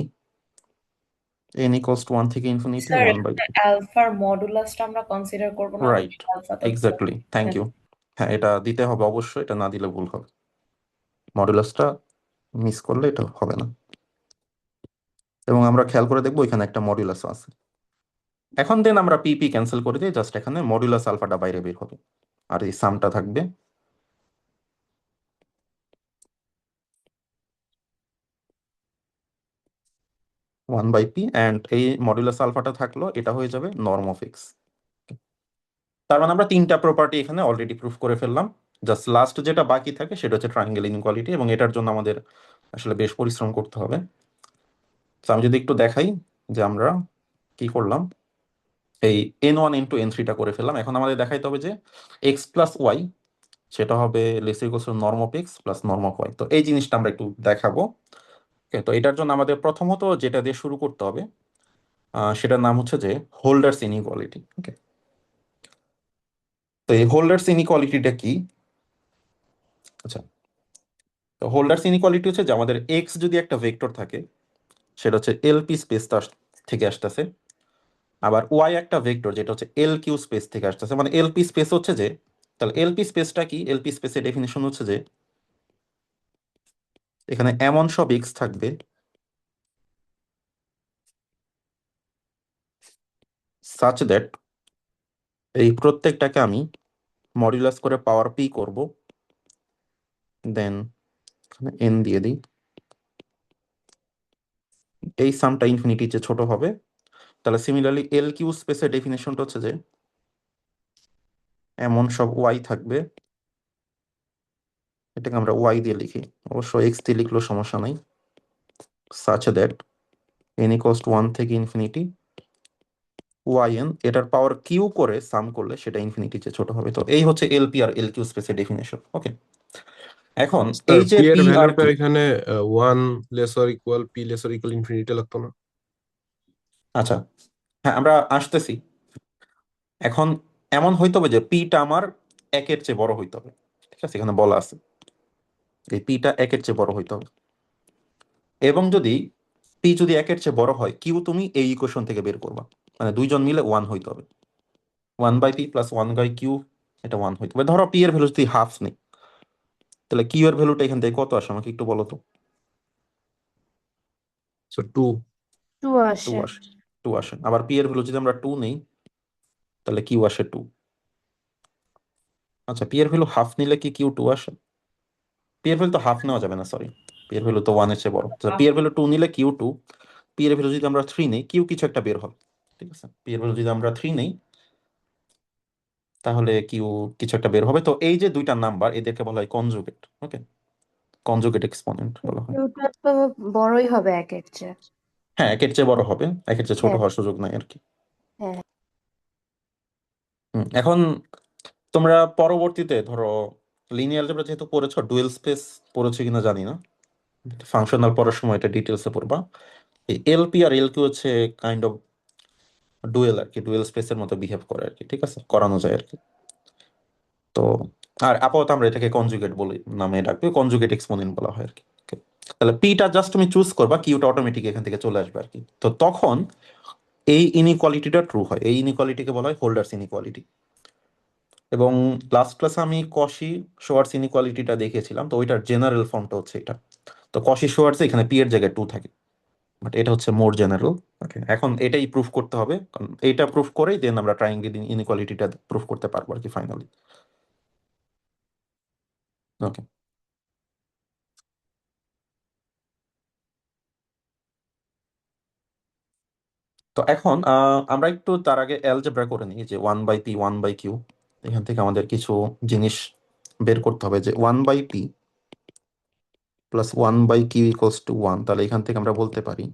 N equals to one থেকে ইনফিনিটি স্যার, ওয়ান বাই এখানে পি। আলফার মডুলাসটা আমরা কনসিডার করব না, রাইট, আমাদের আলফা তো এক্স্যাক্টলি, থ্যাংক ইউ। হ্যাঁ, এটা দিতে হবে অবশ্যই, এটা না দিলে ভুল হবে। মডুলাসটা মিস করলে এটা হবে না। এবং আমরা খেয়াল করে দেখবো এখানে একটা মডুলাস আছে। এখন দেন আমরা পি পি ক্যান্সেল করে দিই, জাস্ট এখানে মডুলাস আলফাটা বাইরে বের হবে, আর এই সামটা থাকবে 1/p, অ্যান্ড এই মডুলাস আলফাটা থাকলো, এটা হয়ে যাবে নর্ম অফ এক্স। তার মানে আমরা তিনটা প্রপার্টি এখানে অলরেডি প্রুফ করে ফেললাম। জাস্ট লাস্ট যেটা বাকি থাকে সেটা হচ্ছে ট্রায়াঙ্গেল ইনইকুয়ালিটি, এবং এটার জন্য আমাদের আসলে বেশ পরিশ্রম করতে হবে। তো আমি যদি একটু দেখাই যে আমরা কি করলাম, এই n1 n2 n3টা করে ফেললাম। এখন আমাদের দেখাইতে হবে যে এক্স প্লাস ওয়াই সেটা হবে less equals to norm of X plus norm of Y. তো এই জিনিসটা আমরা একটু দেখাবো। Okay, তো এটার জন্য আমাদের প্রথমত যেটা দিয়ে শুরু করতে হবে সেটার নাম হচ্ছে যে হোল্ডার্স ইনইকুয়ালিটি। ওকে, তো এই হোল্ডার্স ইনইকুয়ালিটিটা কি? আচ্ছা, তো হোল্ডার্স ইনইকুয়ালিটি হচ্ছে যে আমাদের এক্স যদি একটা ভেক্টর থাকে, সেটা হচ্ছে এলপি স্পেস থেকে আসতেছে, আবার ওয়াই একটা ভেক্টর যেটা হচ্ছে এল কিউ স্পেস থেকে আসতেছে। মানে এলপি স্পেস হচ্ছে যে, তাহলে এলপি স্পেসটা কি? এলপি স্পেসের ডেফিনিশন হচ্ছে যে এখানে এমন সব এক্স থাকবে সাচ দ্যাট এই প্রত্যেকটাকে আমি মডুলাস করে পাওয়ার পি করব, দেন এন দিয়ে দিই, এই সামটা ইনফিনিটির যে ছোট হবে। তাহলে সিমিলারলি এল কিউ স্পেসের ডেফিনেশনটা হচ্ছে যে এমন সব ওয়াই থাকবে, এটাকে আমরা ওয়াই দিয়ে লিখি, অবশ্য এক্স দিয়ে লিখলেও সমস্যা নাই, such that N equals to one থেকে ইনফিনিটি ওয়াই এন, এটার পাওয়ার কিউ করে সাম করলে সেটা ইনফিনিটির চেয়ে ছোট হবে। তো এই হচ্ছে এলপি আর এল কিউ স্পেসের ডেফিনেশন। ওকে, এখন স্যার এই যে পি এর পি আর ভ্যালুটা কিউ, এখানে one laser equal P laser equal infinity লাগতো না? আচ্ছা হ্যাঁ আমরা আসতেছি। এখন এমন হইতে হবে যে পিটা আমার একের চেয়ে বড় হইতে হবে, ঠিক আছে, এখানে বলা আছে এই পিটা একের চেয়ে বড় হইতে হবে। এবং যদি পি যদি একের চেয়ে বড় হয়, কিউ তুমি এই ইকুয়েশন থেকে বের করবা, মানে দুইজন মিলে ওয়ান হইতে হবে, one by P plus one by Q, এটা ওয়ান হইতে হবে। ধরো পি এর ভ্যালু যদি হাফ নেই, তাহলে কিউ এর ভ্যালুটা এখান থেকে কত আসে আমাকে একটু বলো তো। So two. 2 টু আসে। আসে, টু আসে। আবার পি এর ভ্যালু যদি আমরা টু নেই, তাহলে কিউ আসে টু। আচ্ছা পি এর ভ্যালু হাফ নিলে কি কিউ টু আসে? পি এর ভ্যালু তো হাফ নেওয়া যাবে না, সরি, পি এর ভ্যালু তো ওয়ানের চেয়ে বড়। পি এর ভ্যালু টু নিলে কিউ টু, পি এর ভ্যালু যদি আমরা থ্রি নেই, কিউ কিছু একটা বের হবে, ঠিক আছে, পি এর ভ্যালু যদি আমরা থ্রি নেই, তাহলে কিউ কিছু একটা বের হবে। তো এই যে দুইটা নাম্বার, এদেরকে বলা হয় কনজুগেট। ওকে, কনজুগেট এক্সপোনেন্ট বলা হয়। কিউটা তো বড়ই হবে একের চেয়ে। হ্যাঁ একের চেয়ে বড় হবে, একের চেয়ে ছোট হ্যাঁ হওয়ার সুযোগ নাই আর কি। হ্যাঁ। এখন তোমরা পরবর্তীতে ধরো লিনিয়ার অ্যালজেব্রা যেহেতু পড়েছো, ডুয়েল স্পেস পড়েছো কিনা জানি না, ফাংশনাল পড়ার সময় এটা ডিটেলসে পড়বা। এই এলপি আর এলকিউ হচ্ছে কাইন্ড অফ ডুয়েল আর কি, ডুয়েল স্পেসের মতো বিহেভ করে আর কি, ঠিক আছে, করানো যায় আর কি। তো আর আপাতত আমরা এটাকে কনজুগেট বলি, নামে ডাকবে, কনজুগেট এক্সপোনেন্ট বলা হয় আর কি। Okay? তাহলে পিটা জাস্ট তুমি চুজ করবা, কিউটা অটোমেটিক এখান থেকে চলে আসবে আর কি। তো তখন এই ইনইকুয়ালিটিটা ট্রু হয়, এই ইনইকুয়ালিটিকে বলা হয় হোল্ডার্স ইনইকুয়ালিটি। এবং লাস্ট ক্লাসে আমি কশি শোয়ার্টস ইনইকুয়ালিটিটা দেখিয়েছিলাম, তো ওইটার জেনারেল ফর্মটা হচ্ছে এটা। তো কশি শোয়ার্টস এখানে পি এর জায়গায় টু থাকে, বাট এটা হচ্ছে মোর জেনারেল। ওকে, এখন এটাই প্রুফ করতে হবে, কারণ এইটা প্রুফ করেই দেন আমরা ট্রায়াঙ্গেল ইনইকুয়ালিটিটা প্রুফ করতে পারবো আর কি ফাইনালি। ওকে, তো এখন আমরা একটু তার আগে অ্যালজেব্রা করে নিই, যে one by P one by Q, এখান থেকে আমাদের কিছু জিনিস বের করতে হবে। যে one by P plus one by Q equals to one, তাহলে এখান থেকে আমরা বলতে পারি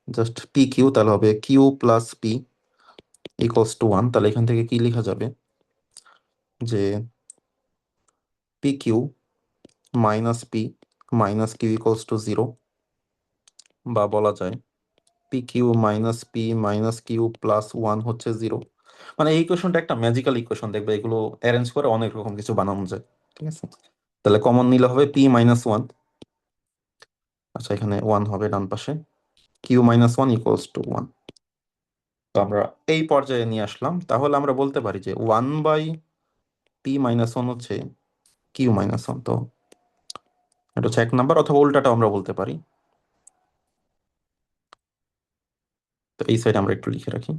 জাস্ট পি কিউ, তাহলে হবে Q plus P equals to one. তাহলে এখান থেকে কি লেখা যাবে, যে P Q minus P minus Q equals to zero, বা বলা যায় P Q minus P minus Q plus one হচ্ছে জিরো। মানে এই ইকুয়েশনটা একটা ম্যাজিক্যাল ইকুয়েশন, দেখবে এগুলো অ্যারেঞ্জ করে অনেক রকম কিছু বানানো যায়, ঠিক আছে। তাহলে কমন নিলে হবে পি মাইনাস ওয়ান, আচ্ছা এখানে ওয়ান হবে ডান পাশে, Q minus one equals to one. তো আমরা এই পর্যায়ে নিয়ে আসলাম, তাহলে আমরা বলতে পারি যে one by P minus one হচ্ছে কিউ মাইনাস ওয়ান। তো এটা হচ্ছে এক নাম্বার, অথবা উল্টাটাও আমরা বলতে পারি। তো এই সাইড আমরা একটু লিখে রাখি,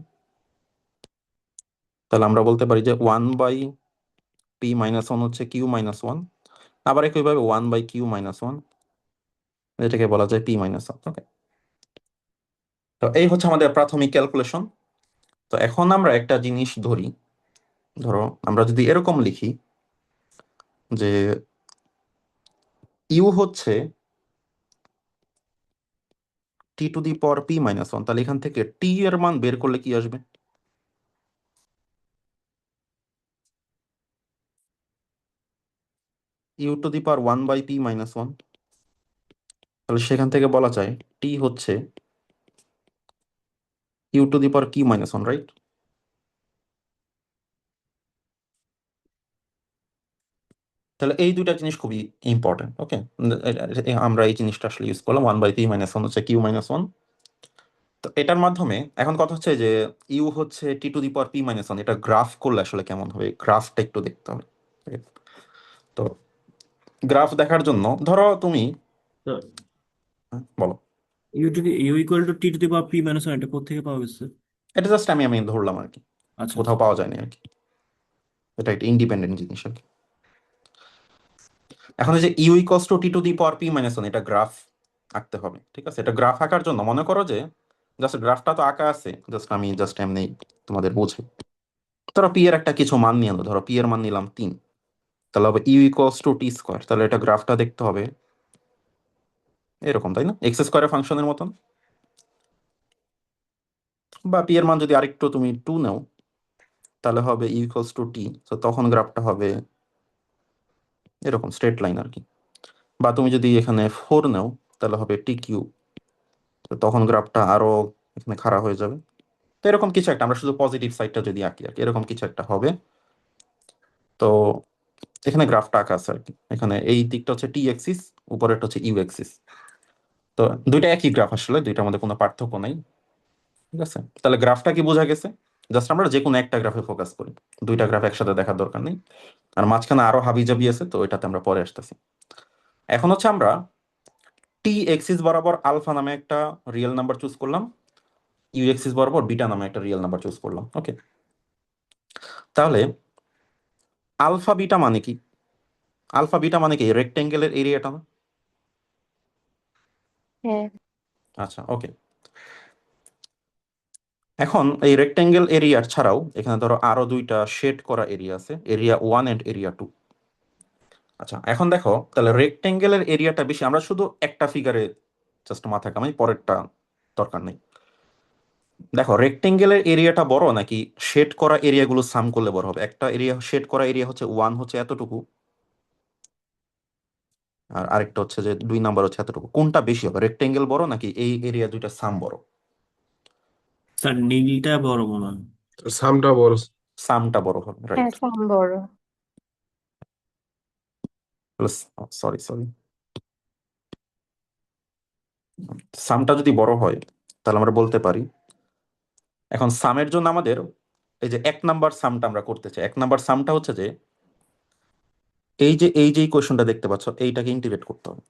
তাহলে আমরা বলতে পারি যে one by P minus one হচ্ছে কিউ মাইনাস ওয়ান, আবার একইভাবে one by Q minus one, এটাকে বলা যায় পি মাইনাস ওয়ান। ওকে, তো এই হচ্ছে আমাদের প্রাথমিক ক্যালকুলেশন। তো এখন আমরা একটা জিনিস ধরি, ধরো আমরা যদি এরকম লিখি যে ইউ হচ্ছে T to the power P minus one, তাহলে এখান থেকে টি এর মান বের করলে কি আসবে? U to the power one by P minus one, তাহলে সেখান থেকে বলা যায় টি হচ্ছে U to the power Q minus one, right? তাহলে এই দুইটা জিনিস খুবই ইম্পর্টেন্ট। ওকে, আমরা এই জিনিসটা আসলে ইউজ করলাম, one by P minus one হচ্ছে কিউ মাইনাস ওয়ান। তো এটার মাধ্যমে এখন কথা হচ্ছে যে ইউ হচ্ছে T to the power P minus one, এটা গ্রাফ করলে আসলে কেমন হবে, গ্রাফটা একটু দেখতে হবে। তো গ্রাফ দেখার জন্য ধরো তুমি, তো বলো। U equal to T to the power P minus one, এটা কোথেকে পাওয়া গেছে? এটা জাস্ট আমি আমি ধরলাম আর কি, আচ্ছা আচ্ছা। কোথাও পাওয়া যায়নি আর কি, এটা একটা ইন্ডিপেন্ডেন্ট জিনিস আর কি। এখন এই যে U equals to T to the power P minus one, এটা গ্রাফ আঁকতে হবে, ঠিক আছে? এটা গ্রাফ আঁকার জন্য মনে করো যে জাস্ট গ্রাফটা তো আঁকা আছে, জাস্ট আমি জাস্ট এমনি তোমাদের বুঝে, ধরো পি এর একটা কিছু মান নিয়ে আনো, ধরো পি এর মান নিলাম 3, তাহলে হবে U equals to T square, তাহলে এটা গ্রাফটা দেখতে হবে এরকম, তাই না? এক্স স্কোয়ারের ফাংশনের মতন। বা পি এর মান যদি আরেকটু তুমি 2 নাও, তাহলে হবে ইউ ইকস টু টি, তো তখন গ্রাফটা হবে এরকম স্ট্রেট লাইন আর কি। বা তুমি যদি এখানে 4 নাও, তাহলে হবে টি কিউ, তো তখন গ্রাফটা আরো এখানে খাড়া হয়ে যাবে। তো এরকম কিছু একটা, আমরা শুধু পজিটিভ সাইডটা যদি আঁকি আর কি, এরকম কিছু একটা হবে। তো এখানে গ্রাফটা আঁকা আছে আর কি, এখানে এই দিকটা হচ্ছে টি এক্সিস, উপরেরটা হচ্ছে ইউ এক্সিস। তো দুইটা একই গ্রাফ, আসলে দুইটার মধ্যে কোনো পার্থক্য নাই, ঠিক আছে? তাহলে গ্রাফটা কি বোঝা গেছে? জাস্ট আমরা যে কোনো একটা গ্রাফে ফোকাস করি, দুইটা গ্রাফ একসাথে দেখার দরকার নেই। আর মাঝখানে আরো হাবিজাবি আছে, তো ওইটাতে আমরা পরে আসতেছি। এখন হচ্ছে আমরা টি এক্সিস বরাবর আলফা নামে একটা রিয়েল নাম্বার চুজ করলাম, ইউ এক্সিস বরাবর বিটা নামে একটা রিয়েল নাম্বার চুজ করলাম, ওকে? তাহলে আলফা বিটা মানে কি? আলফা বিটা মানে কি রেক্টেঙ্গেলের এরিয়াটা না? হ্যাঁ। আচ্ছা, ওকে। এখন এই রেক্টেঙ্গেল এরিয়া ছাড়াও এখানে ধরো আরো দুইটা শেড করা এরিয়া আছে, এরিয়া 1 এন্ড এরিয়া 2। আচ্ছা, এখন দেখো তাহলে রেক্টেঙ্গেলের এরিয়াটা বেশি, আমরা শুধু একটা ফিগারে জাস্ট মাথা কামাই, পরেরটা দরকার নেই। দেখো রেক্টেঙ্গেলের এরিয়াটা বড় নাকি শেড করা এরিয়াগুলো সাম করলে বড় হবে? একটা এরিয়া শেড করা এরিয়া হচ্ছে 1 হচ্ছে এতটুকু, আর আরেকটা হচ্ছে যে 2 নাম্বার হচ্ছে এতটুকু, কোনটা বেশি হবে? রেক্টেঙ্গেল বড় নাকি এই এরিয়া দুইটা সাম বড়? স্যার নীলটা বড় মনে হয়। সামটা বড়। সামটা বড় হবে, হ্যাঁ, রাইট? সাম বড়। সরি সরি, সামটা যদি বড় হয় তাহলে আমরা বলতে পারি, এখন সামের জন্য আমাদের এই যে 1 নাম্বার সামটা আমরা করতে চাই, 1 নাম্বার সামটা হচ্ছে যে এই যে কোয়েশনটা দেখতে পাচ্ছ, এইটাকে ইন্টিগ্রেট করতে হবে,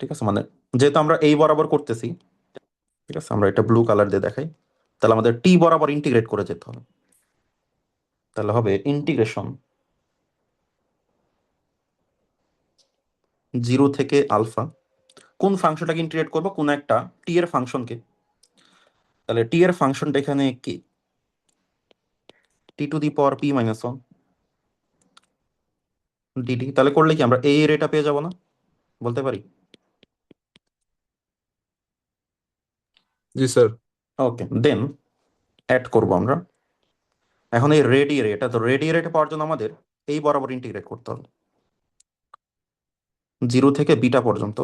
ঠিক আছে? মানে যেহেতু আমরা এই বরাবর করতেছি, ঠিক আছে, আমরা এটা ব্লু কালার দিয়ে দেখাই, তাহলে আমাদের টি বরাবর ইন্টিগ্রেট করে যেতে হবে। তাহলে হবে ইন্টিগ্রেশন 0 থেকে আলফা, কোন ফাংশনটাকে ইন্টিগ্রেট করবো? কোন একটা টি এর ফাংশনকে। তাহলে টি এর ফাংশনটা এখানে কি? T to the power P minus one DT. তাহলে করলে কি আমরা এই এরিয়াটা পেয়ে যাবো না? বলতে পারি। জি স্যার। ওকে, দেন অ্যাড করবো আমরা। এখন এই রেড এরিয়াটা, তো রেড এরিয়াটা পাওয়ার জন্য আমাদের এই বরাবর ইন্টিগ্রেট করতে হবে 0 থেকে বিটা পর্যন্ত।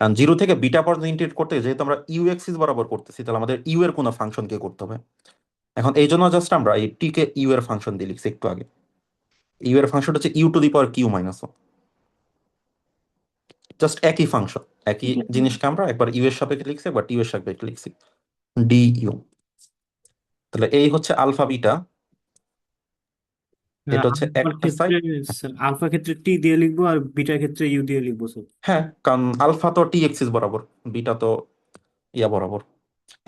0 থেকে বিটা পর্যন্ত ইন্টিগ্রেট করতে যেহেতু আমরা ইউ এক্সিস বরাবর করতেছি, তাহলে আমাদের ইউ এর কোনো ফাংশনকে করতে হবে। এখন এই জন্য জাস্ট আমরা এই টি কে ইউ এর ফাংশন দিয়ে লিখছি একটু আগে। ইউ এর ফাংশন হচ্ছে U to the power Q minus one, just একই ফাংশন, একই জিনিসকে আমরা একবার ইউ এর সাপেক্ষে লিখছি, একবার টি এর সাপেক্ষে লিখছি, ডি ইউ। তাহলে এই হচ্ছে আলফা বিটা, এটা হচ্ছে আলফার একটা ক্ষেত্রে সাইড। স্যার, আলফার ক্ষেত্রে টি দিয়ে লিখবো আর বিটার ক্ষেত্রে ইউ দিয়ে লিখবো স্যার। হ্যাঁ, কারণ আলফা তো টি এক্সিস বরাবর, বিটা তো ইয়া বরাবর।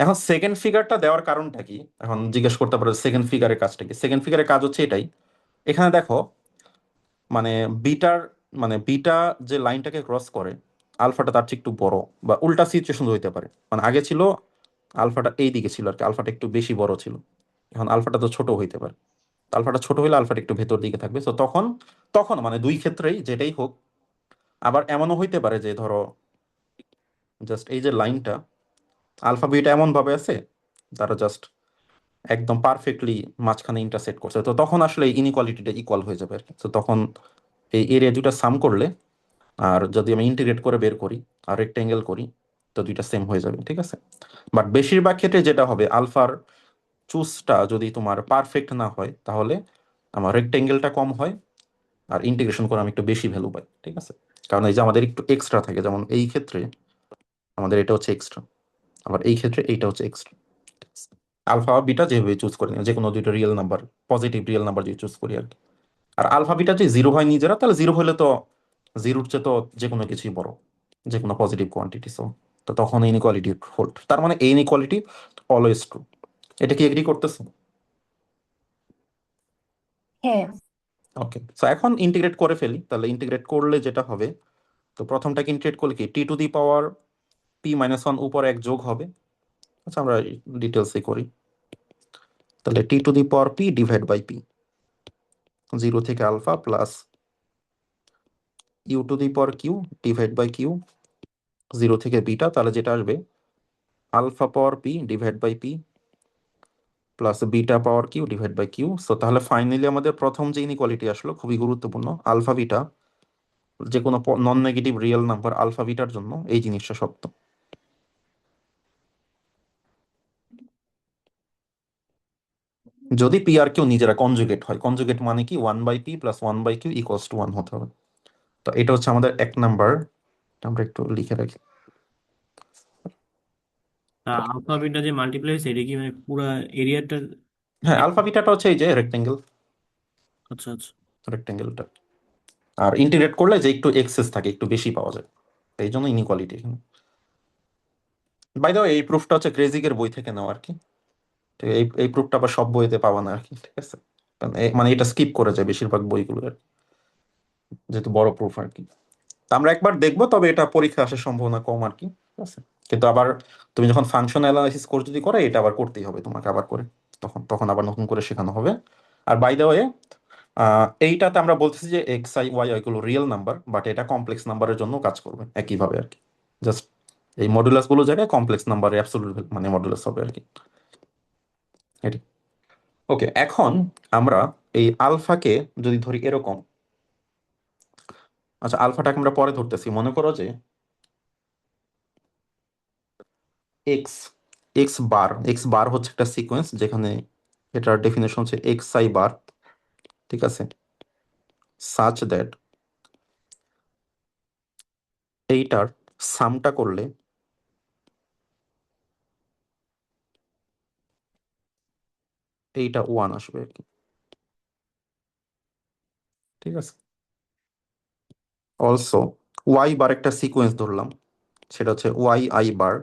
এখন সেকেন্ড ফিগারটা দেওয়ার কারণটা কি? এখন জিজ্ঞেস করতে পারো সেকেন্ড ফিগারের কাজটা কি? সেকেন্ড ফিগারের কাজ হচ্ছে এটাই, এখানে দেখো মানে বিটার, মানে বিটা যে লাইনটাকে ক্রস করে, আলফাটা তার চেয়ে একটু বড়, বা উল্টা সিচুয়েশন হইতে পারে। মানে আগে ছিল আলফাটা এই দিকে ছিল আর কি, আলফাটা একটু বেশি বড় ছিল, এখন আলফাটা তো ছোট হইতে পারে। আলফাটা ছোট হইলে আলফাটা একটু ভেতর দিকে থাকবে, তো তখন তখন মানে দুই ক্ষেত্রেই যেটাই হোক। আবার এমনও হইতে পারে যে ধরো জাস্ট এই যে লাইনটা আলফা বিটা এমন ভাবে আছে, তারা জাস্ট একদম পারফেক্টলি মাঝখানে ইন্টারসেক্ট করছে, তো তখন আসলে ইনইকুয়ালিটিটা ইকুয়াল হয়ে যাবে আর কি। তো তখন এই এরিয়া দুটা সাম করলে, আর যদি আমি ইন্টিগ্রেট করে বের করি আর রেক্টেঙ্গেল করি, তো দুইটা সেম হয়ে যাবে, ঠিক আছে? বাট বেশিরভাগ ক্ষেত্রে যেটা হবে, আলফার চুজটা যদি তোমার পারফেক্ট না হয়, তাহলে আমার রেক্টেঙ্গেলটা কম হয়, আর ইন্টিগ্রেশন করে আমি একটু বেশি ভ্যালু পাই, ঠিক আছে? কারণ এই যে আমাদের একটু এক্সট্রা থাকে, যেমন এই ক্ষেত্রে আমাদের এটা হচ্ছে এক্সট্রা, আবার এই ক্ষেত্রে এইটা হচ্ছে এক্সট্রা। আলফা বিটা যেভাবে চুজ করি না, যে কোনো দুইটা real number, positive real number যদি চুজ করি আর কি। আর আলফা বিটা যে জিরো হয় নিজেরা, তাহলে জিরো হলে তো জিরোর চেয়ে তো যে কোনো কিছুই বড়, যে কোনো পজিটিভ কোয়ান্টিটি, সো তো তখন ইনইকুয়ালিটি হোল্ড, তার মানে এই ইনইকুয়ালিটি অলওয়েজ ট্রু। এটা কি এগ্রি করতেছো? হ্যাঁ। ওকে, সো এখন ইন্টিগ্রেট করে ফেলি। তাহলে ইন্টিগ্রেট করলে যেটা হবে, তো প্রথমটাকে ইন্টিগ্রেট করলে কি t⁻p−1 উপর 1 যোগ হবে। আচ্ছা, আমরা ডিটেলসে করি। তাহলে t⁻p ডিভাইড বাই পি, 0 থেকে alpha plus u⁻q divide by Q, 0 থেকে বিটা। তাহলে যেটা আসবে alpha power p divide by P plus beta power Q divide by Q. So তাহলে ফাইনালি আমাদের প্রথম যে ইনইকুয়ালিটি আসলো খুবই গুরুত্বপূর্ণ, আলফা বিটা, যে কোনো non negative real number alpha বিটার জন্য এই জিনিসটা সত্য। যদি পি আর কিউ নিজেরা কনজুগেট হয়, কনজুগেট মানে কি 1/p plus 1/q equals to 1 হতে হবে। তো এটা হচ্ছে আমাদের 1 নাম্বার, আমরা একটু লিখে রাখি। আলফা বিটা যে মাল্টিপ্লাই হয়েছে এটা কি মানে পুরা এরিয়াটা? হ্যাঁ, আলফা বিটাটা হচ্ছে এই যে রেক্টেঙ্গেল, আচ্ছা আচ্ছা। রেক্টেঙ্গেলটা। আর ইন্টিগ্রেট করলে যে একটু এক্সেস থাকে, একটু বেশি পাওয়া যায়, এই জন্য ইনইকুয়ালিটি এখানে। বাই দ্য ওয়ে, এই প্রুফটা হচ্ছে ক্রেজিকের বই থেকে নেওয়া আর কি। ঠিক, এই প্রুফটা আবার সব বইতে পাওয়া না আর কি, ঠিক আছে। কারণ মানে এটা স্কিপ করে যায় বেশিরভাগ বইগুলো আর কি, যেহেতু বড় প্রুফ আর কি। তা আমরা একবার দেখবো, তবে এটা পরীক্ষা আসার সম্ভাবনা কম আর কি, ঠিক আছে। কিন্তু আবার তুমি যখন ফাংশন অ্যানালাইসিস কোর্স যদি করে, এটা আবার করতেই হবে তোমাকে আবার করে, তখন তখন আবার নতুন করে শেখানো হবে। আর বাই দ্য ওয়ে, এইটাতে আমরা বলতেছি যে এক্স আই ওয়াই এগুলো রিয়েল নাম্বার, বাট এটা কমপ্লেক্স নাম্বারের জন্য কাজ করবে একইভাবে আর কি। জাস্ট এই মডুলাস গুলো জায়গায় কমপ্লেক্স নাম্বারের অ্যাবসলিউট মানে মডুলাস হবে আর কি, এটি। ওকে, এখন আমরা এই আলফাকে যদি ধরি এরকম, আচ্ছা আলফাটাকে আমরা পরে ধরতেছি, মনে করো যে এক্স এক্স বার হচ্ছে একটা সিকোয়েন্স, যেখানে এটার ডেফিনেশন হচ্ছে এক্স আই বার, ঠিক আছে, সাচ দ্যাট এইটার সামটা করলে এইটা 1 আসবে আর কি, ঠিক আছে। অলসো ওয়াই বার একটা সিকোয়েন্স ধরলাম, সেটা হচ্ছে Y I bar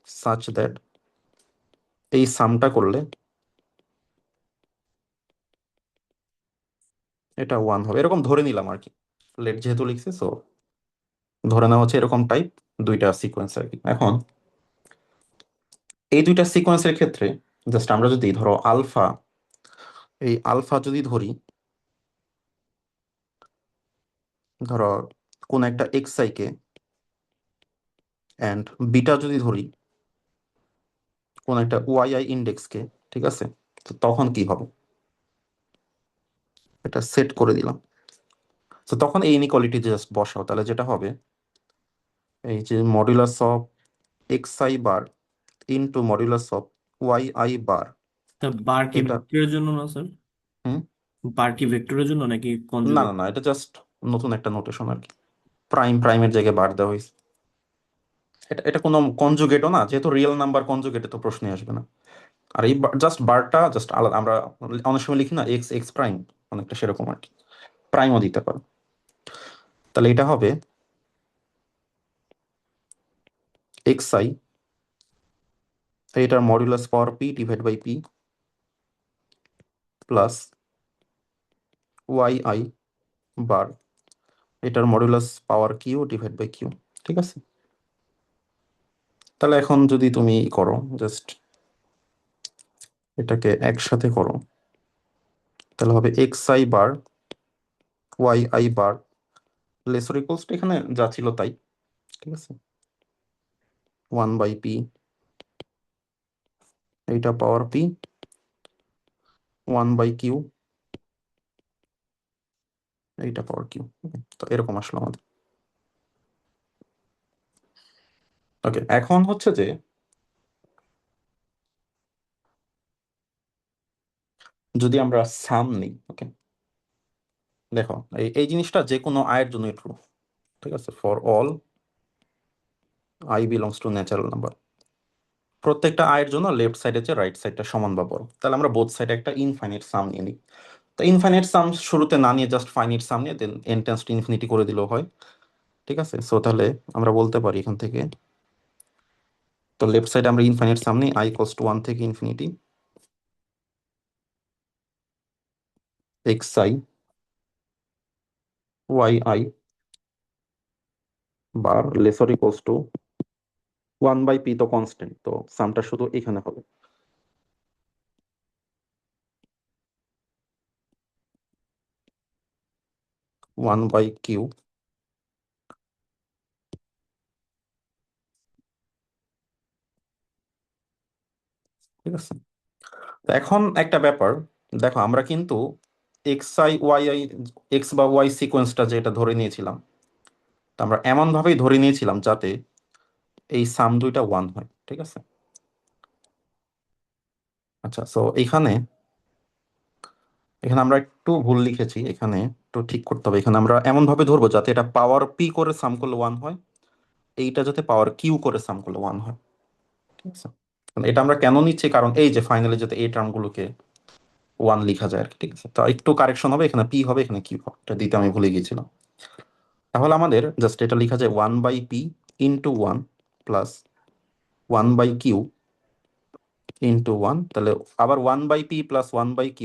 such that এই সামটা করলে এটা 1 হবে, এরকম ধরে নিলাম আর কি। লেট যেহেতু লিখছি, সো ধরে নেওয়া হচ্ছে এরকম টাইপ দুইটা সিকোয়েন্স আর কি। এখন এই দুইটা সিকোয়েন্সের ক্ষেত্রে জাস্ট আমরা যদি ধরো আলফা, এই আলফা যদি ধরি, ধরো কোন একটা x I K, and beta যদি ধরি কোন একটা ওয়াই আই ইন্ডেক্স কে, ঠিক আছে, তো তখন কি হবে, এটা সেট করে দিলাম। তো তখন এই ইনইকুয়ালিটি জাস্ট বসাও, তাহলে যেটা হবে এই যে modulus of x I bar into modulus of Y I bar, তা বার কি এটা ভেক্টরের জন্য না স্যার? হুম, বার কি ভেক্টরের জন্য নাকি না না কনজুগেট? না, এটা জাস্ট নতুন একটা নোটেশন আর কি, প্রাইমের জায়গায় বার দেওয়া হয়েছে। এটা এটা কোনো কনজুগেটও না, যেহেতু রিয়েল নাম্বার কনজুগেটে তো প্রশ্নই আসবে না। আর এই জাস্ট বারটা জাস্ট আলাদা, আমরা অনেক সময় লিখি না এক্স এক্স প্রাইম, অনেকটা সেরকম আর কি, প্রাইমও দিতে পারো। তাহলে এটা হবে এক্স আই, এটার modulus power P divide by P plus Y I bar, এটার modulus power Q divide by Q, ঠিক আছে। তাহলে এখন যদি তুমি করো, জাস্ট এটাকে একসাথে করো, তাহলে হবে x I bar Y I bar lesser equals to এখানে যা ছিল তাই, ঠিক আছে, 1/p, এইটা পাওয়ার পি 1/q, এইটা পাওয়ার কিউ। তো এরকম আসলো আমাদের। ওকে, এখন হচ্ছে যে যদি আমরা সাম নিই, ওকে, দেখো এই জিনিসটা যে কোনো আয়ের জন্য ট্রু, ঠিক আছে, for all I belongs to natural number, প্রত্যেকটা আয়ের জন্য লেফট সাইডে যে রাইট সাইডটা সমান বা বড়। তাহলে আমরা বোথ সাইডে একটা ইনফাইনাইট সাম নিয়ে নিই। তো ইনফাইনাইট সাম শুরুতে না নিয়ে জাস্ট ফাইনাইট সাম নিয়ে than n tends to infinity করে দিলেও হয়, ঠিক আছে। সো তাহলে আমরা বলতে পারি এখান থেকে, তো লেফট সাইডে আমরা ইনফাইনাইট সাম নিই, আই ইকুয়ালস টু 1 থেকে infinity, X I Y I bar lesser equals to 1/p, তো কনস্ট্যান্ট, তো সামটা শুধু এখানে হবে। ওয়ান বাই কিউ, ঠিক আছে। তো এখন একটা ব্যাপার, দেখো আমরা কিন্তু X I Y I, X বা ওয়াই সিকোয়েন্সটা যেটা ধরে নিয়েছিলাম, তো আমরা এমন ভাবেই ধরে নিয়েছিলাম যাতে এই সাম দুইটা ওয়ান হয়, ঠিক আছে। আচ্ছা, সো এখানে এখানে আমরা একটু ভুল লিখেছি, এখানে একটু ঠিক করতে হবে। এখানে আমরা এমন ভাবে ধরবো যাতে এটা পাওয়ার পি করে সাম করলে ওয়ান হয়, এইটা যাতে পাওয়ার কিউ করে সাম করলে ওয়ান হয়, ঠিক আছে। কারণ এটা আমরা কেন নিচ্ছি, কারণ এই যে ফাইনালি যাতে এই টার্মগুলোকে ওয়ান লিখা যায় আর কি, ঠিক আছে। তো একটু কারেকশন হবে, এখানে পি হবে, এখানে কিউ হবে, এটা দিতে আমি ভুলে গিয়েছিলাম। তাহলে আমাদের জাস্ট এটা লেখা যায় 1/p into 1 plus 1/q into 1, তাহলে আবার 1/p প্লাস 1/q,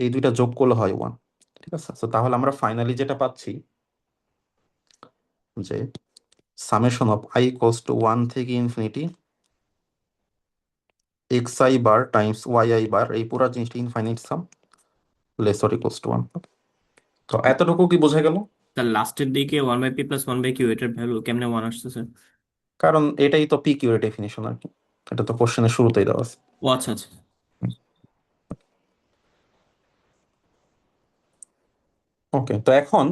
এই দুইটা যোগ করলে হয় 1, ঠিক আছে। তো তাহলে আমরা ফাইনালি যেটা পাচ্ছি যে summation of i equals to 1 থেকে infinity X I bar times Y I bar, এই পুরো জিনিসটা infinite sum lesser equals to 1। তো এতটুকু কি বোঝা গেল? তার লাস্টের দিকে 1/p প্লাস 1/q, এটার ভ্যালু কেমনে 1 আসতেছে? কারণ এটাই তো পি কিউ এর ডেফিনিশন আর কি, এটা তো কোশ্চেনের শুরুতেই দেওয়া আছে। ও আচ্ছা আচ্ছা। ওকে, তো এখন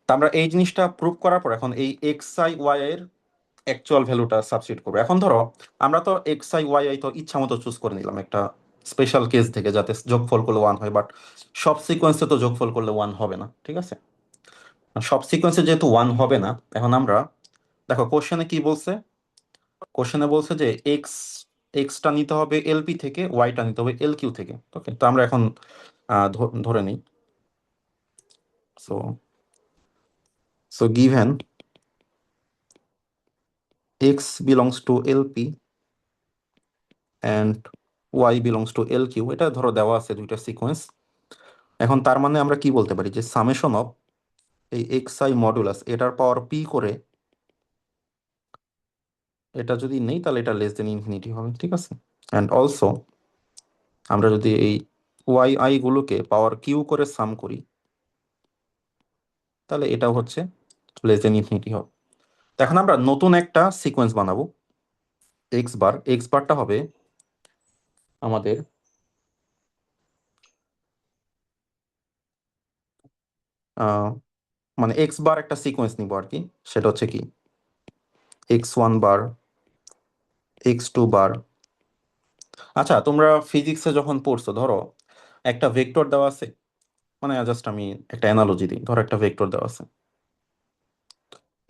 তো আমরা এই জিনিসটা প্রুভ করার পর এখন এই এক্স আই ওয়াই এর অ্যাকচুয়াল ভ্যালুটা সাবস্টিটিউট করবো। এখন ধরো আমরা তো এক্স আই ওয়াই আই তো ইচ্ছা মতো চুজ করে নিলাম একটা স্পেশাল কেস থেকে, যাতে যোগফল করলে ওয়ান হয়, বাট সব সিকোয়েন্সে তো যোগফল করলে ওয়ান হবে না, ঠিক আছে। সব সিকোয়েন্সে যেহেতু ওয়ান হবে না, এখন আমরা দেখো কোশ্চেনে কি বলছে, কোশ্চেনে বলছে যে এক্স এক্সটা নিতে হবে এলপি থেকে, ওয়াইটা নিতে হবে এল কিউ থেকে। ওকে, তো আমরা এখন ধরে নিই। So so given X belongs to LP and Y belongs to L Q, এটা ধরো দেওয়া আছে দুইটা সিকোয়েন্স। এখন তার মানে আমরা কি বলতে পারি যে সামেশন অফ এই এক্স আই মডুলাস এটার পাওয়ার পি করে এটা যদি নেই, তাহলে এটা লেস দেন ইনফিনিটি হবে, ঠিক আছে। অ্যান্ড অলসো আমরা যদি এই ওয়াই আই গুলোকে পাওয়ার কিউ করে সাম করি, তাহলে এটাও হচ্ছে লেস দেন ইনফিনিটি হবে। তো এখন আমরা নতুন একটা সিকোয়েন্স বানাবো, এক্স বারটা হবে আমাদের আহ, মানে এক্স বার একটা সিকোয়েন্স নিব আর কি, সেটা হচ্ছে কি x1 বার, x2 বার। আচ্ছা, তোমরা ফিজিক্সে যখন পড়ছো, ধরো একটা ভেক্টর দেওয়া আছে, মানে জাস্ট আমি একটা অ্যানালজি দিই, ধরো একটা ভেক্টর দেওয়া আছে,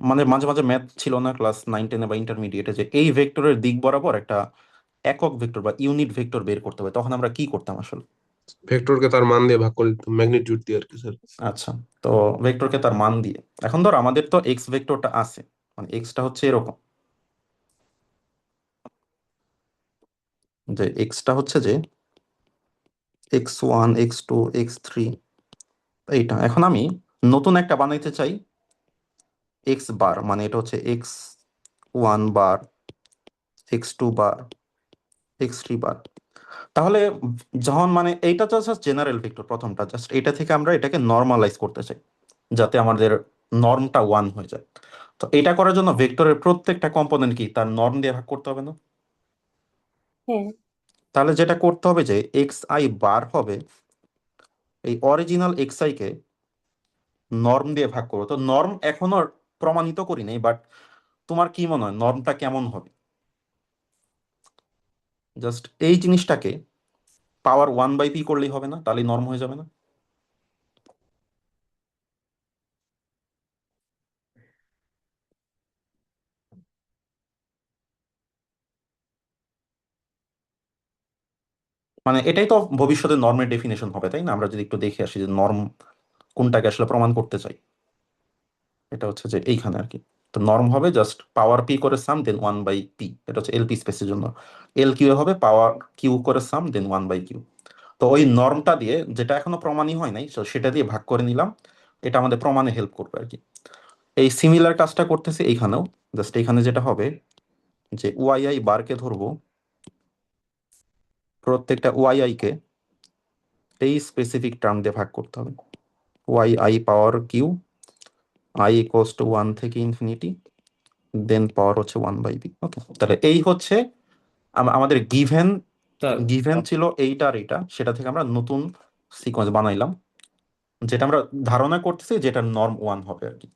মানে মাঝে মাঝে ম্যাথ ছিল না ক্লাস 9-10 বা ইন্টারমিডিয়েটে, যে এই ভেক্টরের দিক বরাবর একটা একক ভেক্টর বা ইউনিট ভেক্টর বের করতে হবে, তখন আমরা কি করতাম আসলে? ভেক্টরকে তার মান দিয়ে ভাগ করে দিতাম, ম্যাগনিটিউড দিয়ে আর কি স্যার। আচ্ছা, তো ভেক্টরকে তার মান দিয়ে, এখন ধরো আমাদের তো এক্স ভেক্টরটা আছে, মানে এক্সটা হচ্ছে এরকম, যে এক্সটা হচ্ছে যে x1 x2 x3, এইটা এখন আমি নতুন একটা বানাইতে চাই এক্স বার, মানে এটা হচ্ছে x1 বার, x2 বার, x3 বার। তাহলে যখন মানে এইটা তো জাস্ট জেনারেল ভেক্টর, প্রথমটা জাস্ট এটা থেকে আমরা এটাকে নর্মালাইজ করতে চাই যাতে আমাদের নর্মটা ওয়ান হয়ে যায়। তো এটা করার জন্য ভেক্টরের প্রত্যেকটা কম্পোনেন্ট কি তার নর্ম দিয়ে ভাগ করতে হবে না? হ্যাঁ। তাহলে যেটা করতে হবে যে এক্স আই বার হবে এই original x I K norm দিয়ে ভাগ করো। তো নর্ম এখনো প্রমাণিত করি নাই, বাট তোমার কি মনে হয় নর্মটা কেমন হবে? জাস্ট এই জিনিসটাকে পাওয়ার 1/p করলেই হবে না? তাহলে নর্ম হয়ে যাবে না? মানে এটাই তো ভবিষ্যতে নর্মের ডেফিনেশন হবে, তাই না? আমরা যদি একটু দেখে আসি যে নর্ম কোনটাকে আসলে প্রমাণ করতে চাই, এটা হচ্ছে যে এইখানে আর কি। তো নর্ম হবে জাস্ট পাওয়ার পি করে সাম দেন 1/p, এটা হচ্ছে এলপি স্পেসের জন্য। এল কিউ হবে পাওয়ার কিউ করে সাম দেন 1/q। তো তো ওই নর্মটা দিয়ে, যেটা এখনো প্রমাণই হয় নাই, তো সেটা দিয়ে ভাগ করে নিলাম। এটা আমাদের প্রমাণে হেল্প করবে আর কি। এই সিমিলার কাজটা করতেছি এইখানেও। জাস্ট এখানে যেটা হবে যে ওয়াই আই বারকে ধরবো, প্রত্যেকটা ওয়াই আই কে এই স্পেসিফিক টার্ম দিয়ে ভাগ করতে হবে। Y I power Q, I equals to 1 থেকে ইনফিনিটি, দেন পাওয়ার হচ্ছে 1/b। ওকে, তাহলে এই হচ্ছে আমাদের গিভেন। স্যার গিভেন ছিল এইটা আর এইটা, সেটা থেকে আমরা নতুন সিকোয়েন্স বানাইলাম, যেটা আমরা ধারণা করতেছি যেটা নর্ম 1 হবে আর কি।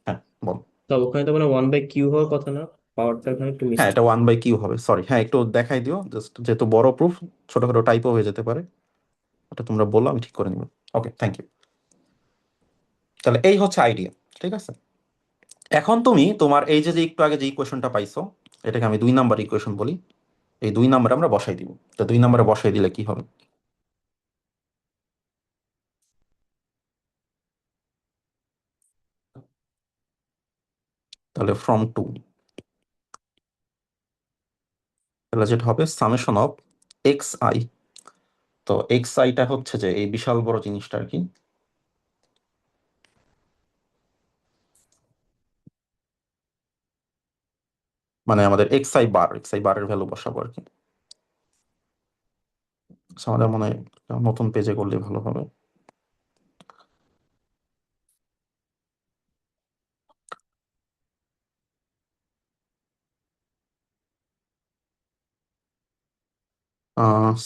হ্যাঁ, বল। তো ওখানে তো মানে 1/q হওয়ার কথা না, পাওয়ারটা ওখানে একটু হ্যাঁ, মিস্টেক। এটা 1/q হবে, সরি। হ্যাঁ, একটু দেখাই দিও, জাস্ট যেহেতু বড় প্রুফ, ছোটখাটো টাইপও হয়ে যেতে পারে। ওটা তোমরা বললো, আমি ঠিক করে নিব। ওকে, থ্যাংক ইউ। তাহলে এই হচ্ছে আইডিয়া, ঠিক আছে। এখন তুমি তোমার এই যে যে একটু আগে যে ইকুয়েশনটা পাইছো, এটাকে আমি 2 নাম্বার ইকুয়েশন বলি। এই 2 নাম্বারে আমরা বসাই দিব। তো 2 নাম্বারে বসাই দিলে কি হবে? তাহলে ফ্রম টু, তাহলে যেটা হবে সামেশন অফ এক্স আই। তো এক্স আইটা হচ্ছে যে এই বিশাল বড় জিনিসটা আর কি, মানে আমাদের এক্স আই বারের ভ্যালু বসাবো আর কি। So, আমাদের মনে হয় নতুন পেজে করলে ভালো হবে।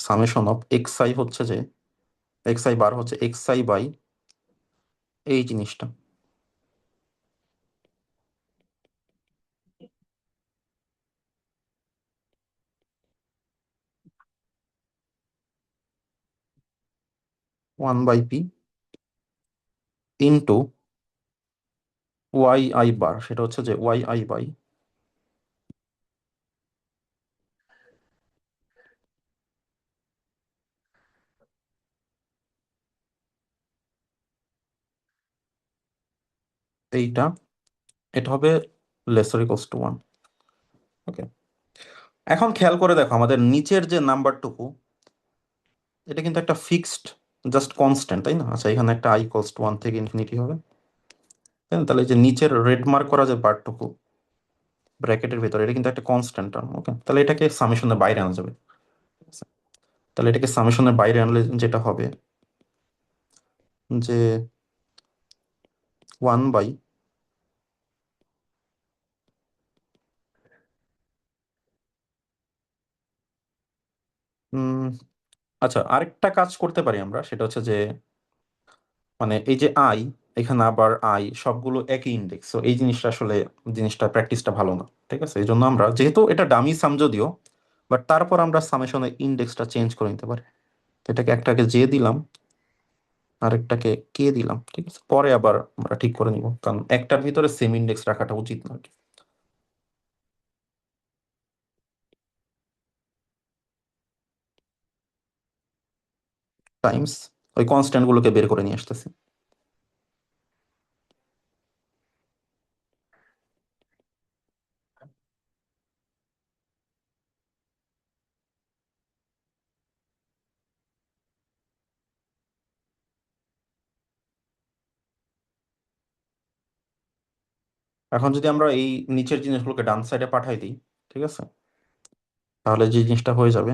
সামেশন অফ এক্স আই হচ্ছে যে, এক্স আই বার হচ্ছে এক্স আই বাই এই জিনিসটা, 1/p ইন্টু ওয়াই আই বার, সেটা হচ্ছে যে ওয়াই আই বাই এইটা। এটা হবে লেসার ইকুয়ালস টু 1। ওকে, এখন খেয়াল করে দেখো আমাদের নিচের যে নাম্বারটুকু, এটা কিন্তু একটা ফিক্সড জাস্ট কনস্ট্যান্ট, তাই না? আচ্ছা, এখানে একটা আই ইকুয়ালস টু 1 থেকে ইনফিনিটি হবে, তাই না? তাহলে এই যে নিচের রেড মার্ক করা যে পার্টটুকু ব্র্যাকেটের ভিতরে, এটা কিন্তু একটা কনস্ট্যান্ট টার্ম। ওকে, তাহলে এটাকে সামেশনের বাইরে আনা যাবে। তাহলে এটাকে সামেশনের বাইরে আনলে যেটা হবে যে 1 বাই, আচ্ছা, আরেকটা কাজ করতে পারি আমরা, সেটা হচ্ছে যে মানে এই যে আই, এখানে আবার আই সবগুলো একই ইন্ডেক্স, তো এই জিনিসটা আসলে জিনিসটা প্র্যাকটিসটা ভালো না, ঠিক আছে। এই জন্য আমরা, যেহেতু এটা ডামি সাম যদিও, বাট তারপর আমরা সামেশনের ইন্ডেক্সটা চেঞ্জ করে নিতে পারি। তো এটাকে একটাকে জে দিলাম, আরেকটাকে কে দিলাম, ঠিক আছে। পরে আবার আমরা ঠিক করে নিব, কারণ একটার ভিতরে সেম ইন্ডেক্স রাখাটা উচিত না আর কি। টাইমস ওই কনস্ট্যান্ট গুলোকে বের করে নিয়ে আসতেছি। এখন যদি আমরা এই নিচের জিনিসগুলোকে ডান সাইডে পাঠাই দিই, ঠিক আছে, তাহলে যে জিনিসটা হয়ে যাবে,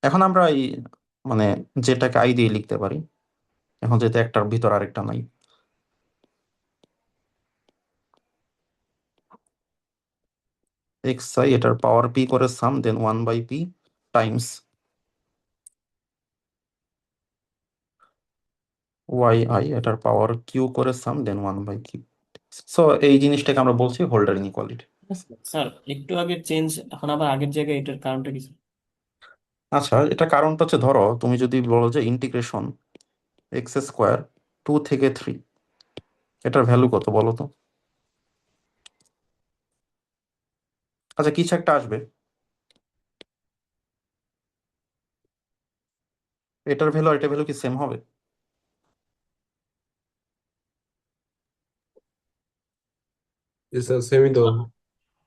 এখন আমরা এই মানে যেটাকে আই দিয়ে লিখতে পারি, এখন যেহেতু একটার ভিতর আরেকটা নাই, এক্স আই এটার পাওয়ার পি করে সাম, দেন 1/p টাইমস ওয়াই আই এটার পাওয়ার কিউ করে সাম, দেন 1/q। সো এই জিনিসটাকে আমরা বলছি হোল্ডার ইনইকুয়ালিটি। স্যার একটু আগে চেঞ্জ, এখন আবার আগের জায়গায়, এটার কারণটা কি স্যার? আচ্ছা, এটা কারণটা হচ্ছে, ধরো তুমি যদি বলো যে ইন্টিগ্রেশন এক্স স্কোয়ার 2 থেকে 3, এটার ভ্যালু কত বলো তো? আচ্ছা, কিছু একটা আসবে, এটার ভ্যালু আর এটার ভ্যালু কি সেম হবে? It's the same though.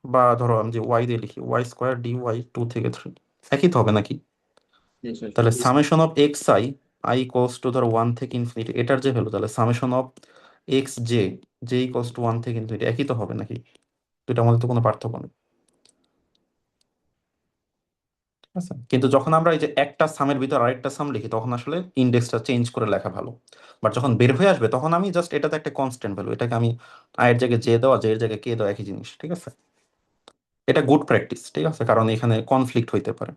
বা ধরো আমি যে ওয়াই দিয়ে লিখি ওয়াই স্কোয়ার ডি ওয়াই 2 থেকে 3, একই তো হবে নাকি? তাহলে summation of x I I equals two ধরো 1 থেকে ইনফিনিটি, এটার যে ভ্যালু, তাহলে summation of x J J equals to 1 থেকে ইনফিনিটি, একই তো হবে নাকি? দুটার মধ্যে তো কোনো পার্থক্য নেই, ঠিক আছে? কিন্তু যখন আমরা এই যে একটা সামের ভিতর আরেকটা সাম লিখি তখন আসলে ইন্ডেক্সটা চেঞ্জ করে লেখা ভালো। বাট যখন বের হয়ে আসবে তখন আমি জাস্ট এটাতে একটা কনস্ট্যান্ট ভ্যালু, এটাকে আমি আয়ের জায়গায় জে দেওয়া, জে এর জায়গায় কে দেওয়া, একই জিনিস, ঠিক আছে? এটা গুড প্র্যাকটিস, ঠিক আছে, কারণ এখানে কনফ্লিক্ট হইতে পারে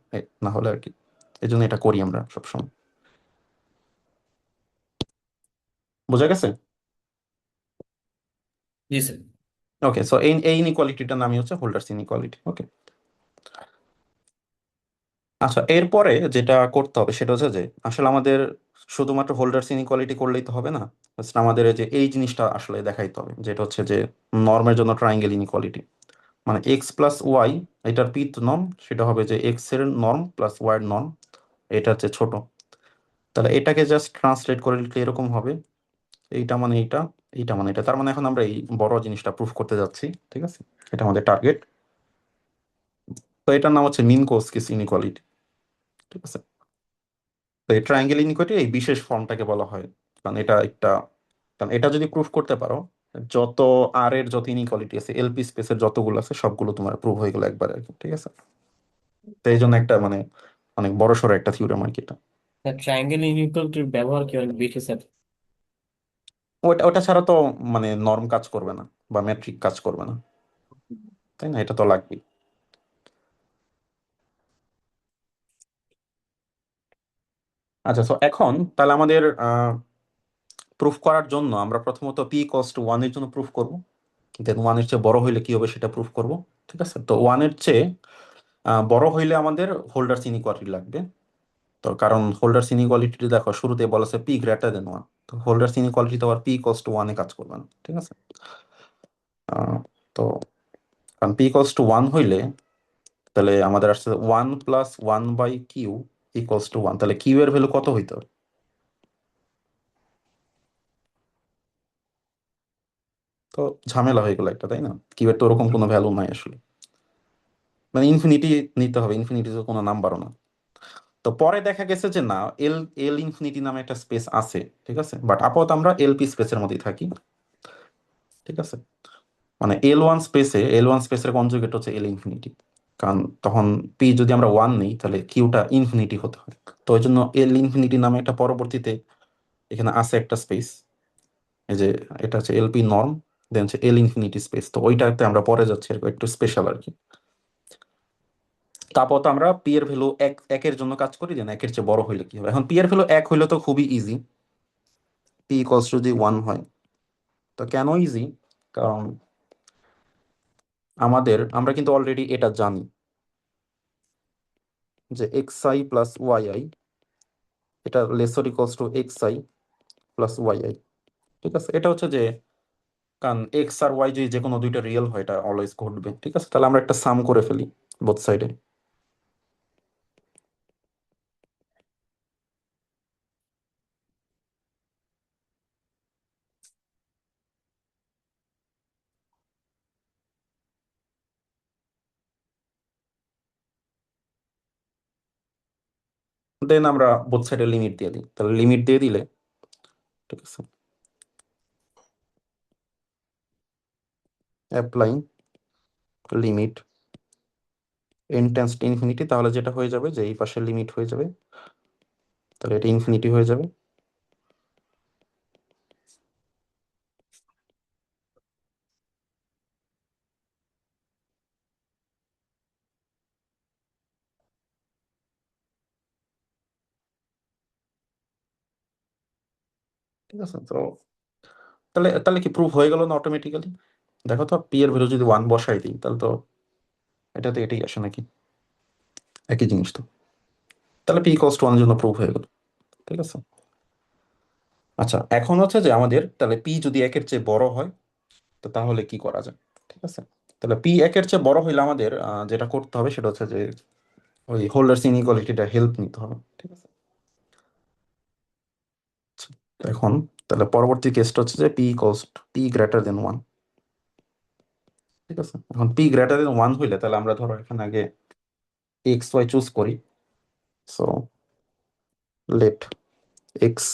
না হলে আর কি, এই জন্য এটা করি আমরা সবসময়। বোঝা গেছে? জি স্যার। ওকে, সো এই এই ইনইকুয়ালিটিটার নামই হচ্ছে হোল্ডার্স ইনইকুয়ালিটি। ওকে, আচ্ছা, এরপরে যেটা করতে হবে সেটা হচ্ছে যে আসলে আমাদের শুধুমাত্র হোল্ডার্স ইনইকুয়ালিটি করলেই তো হবে না, Just আমাদের এই যে এই জিনিসটা আসলে দেখাইতে হবে, যেটা হচ্ছে যে নর্মের জন্য ট্রায়াঙ্গেল ইনইকুয়ালিটি, মানে এক্স প্লাস ওয়াই, এটার পিথ নর্ম সেটা হবে যে এক্স এর নর্ম প্লাস ওয়াই এর নর্ম, এটা হচ্ছে ছোট। তাহলে এটাকে জাস্ট ট্রান্সলেট করে লিখলে এরকম হবে, এইটা মানে এইটা, এইটা মানে এটা। তার মানে এখন আমরা এই বড় জিনিসটা প্রুফ করতে যাচ্ছি, ঠিক আছে? এটা আমাদের টার্গেট। তো এটার নাম হচ্ছে মিন কোসকিস ইনইকুয়ালিটি, ঠিক আছে? তো এই ট্রায়াঙ্গেল ইনইকুয়ালিটি এই বিশেষ ফর্মটাকে বলা হয়, কারণ এটা একটা, কারণ এটা যদি প্রুফ করতে পারো, যত আর এর যত ইনইকুয়ালিটি আছে, এলপি স্পেসের যতগুলো আছে সবগুলো তোমার প্রুফ হয়ে গেল একবারে আর কি, ঠিক আছে? তো এই জন্য একটা মানে অনেক বড় সড়ো একটা থিওরেম আর কি এটা। ট্রায়াঙ্গেল ইনইকুয়ালিটির ব্যবহার কি অনেক বেশি স্যার। ওটা ওটা ছাড়া তো মানে নর্ম কাজ করবে না বা ম্যাট্রিক কাজ করবে না, তাই না? এটা তো লাগবেই। আচ্ছা, তো এখন তাহলে আমাদের প্রুফ করার জন্য আমরা প্রথমত পি কস্ট ওয়ানের জন্য প্রুফ করব, দেন ওয়ানের চেয়ে বড় হইলে কি হবে সেটা প্রুফ করব, ঠিক আছে? তো ওয়ানের চেয়ে বড় হইলে আমাদের হোল্ডার্স ইনইকুয়ালিটি লাগবে। তো কারণ হোল্ডার্স ইনইকুয়ালিটি দেখো শুরুতে বলা আছে পি গ্রেটার দেন ওয়ান, তো হোল্ডার্স ইনইকুয়ালিটি তো আবার পি কস্ট ওয়ানে কাজ করবে না, ঠিক আছে? আহ, তো কারণ পি কস্ট ওয়ান হইলে তাহলে আমাদের আসছে 1 + 1/কিউ ইকুয়ালস টু 1, তাহলে কিউ এর ভ্যালু কত হইতে হবে? তো ঝামেলা হয়ে গেল একটা, তাই না? কিউ এর তো ওরকম কোনো ভ্যালু নাই আসলে, মানে ইনফিনিটি নিতে হবে, ইনফিনিটি তো কোনো নাম্বারও না। তো পরে দেখা গেছে যে না, এল এল ইনফিনিটি নামে একটা স্পেস আছে, ঠিক আছে? বাট আপাতত আমরা এলপি স্পেসের মধ্যেই থাকি, ঠিক আছে? মানে এল ওয়ান স্পেসের কনজুগেট হচ্ছে এল ইনফিনিটি, কারণ তখন পি যদি আমরা ওয়ান নেই তাহলে কিউটা ইনফিনিটি হতে হয়। তো ওই জন্য এল ইনফিনিটি নামে একটা পরবর্তীতে এখানে আছে একটা স্পেস, এই যে এটা হচ্ছে এলপি নর্ম, দেন হচ্ছে এল ইনফিনিটি স্পেস, তো ওইটাতে আমরা পরে যাচ্ছি এরকম একটু স্পেশাল আর কি। তারপর তো আমরা পি এর ভ্যালু একের জন্য কাজ করি, দেন একের চেয়ে বড় হইলে কি হবে? এখন পি এর ভ্যালু 1 হইলে তো খুবই ইজি, পি ইকুয়ালস যদি 1 হয়। তো কেন ইজি? কারণ আমরা কিন্তু অলরেডি এটা জানি যে x I plus Y I, এটা lesser equals to x I plus Y I, ঠিক আছে? এটা হচ্ছে যে কারণ এক্স আর ওয়াই যদি যে কোনো দুইটা রিয়েল হয় এটা অলওয়েজ ঘটবে, ঠিক আছে? তাহলে আমরা একটা সাম করে ফেলি বোথ সাইডে। দেন আমরা বোথ সাইডে লিমিট দিয়ে দিই, তাহলে লিমিট দিয়ে দিলে, ঠিক আছে, applying limit N tends to infinity, তাহলে যেটা হয়ে যাবে যে এই পাশের লিমিট হয়ে যাবে, তাহলে এটা ইনফিনিটি হয়ে যাবে। ঠিক আছে, তো তাহলে তাহলে কি প্রুফ হয়ে গেল না অটোমেটিক্যালি? দেখো তো পি এর ভ্যালু যদি 1 বসাই দিই তাহলে তো এটাতে এটাই আসে নাকি, একই জিনিস তো। তাহলে পি কস্ট 1 এর জন্য প্রুফ হয়ে গেল, ঠিক আছে? আচ্ছা, এখন হচ্ছে যে আমাদের তাহলে পি যদি একের চেয়ে বড় হয় তো তাহলে কি করা যায়, ঠিক আছে? তাহলে পি একের চেয়ে বড় হইলে আমাদের যেটা করতে হবে সেটা হচ্ছে যে ওই হোল্ডার্স ইনইকুয়ালিটিটা হেল্প নিতে হবে, ঠিক আছে? আচ্ছা, তো এখন তাহলে পরবর্তী কেসটা হচ্ছে যে পি গ্রেটার দেন ওয়ান, ঠিক আছে, এখন পি গ্রেটার দেন 1 হইলে তাহলে আমরা ধরো এখানে আগে এক্স ওয়াই চুজ করি। So let X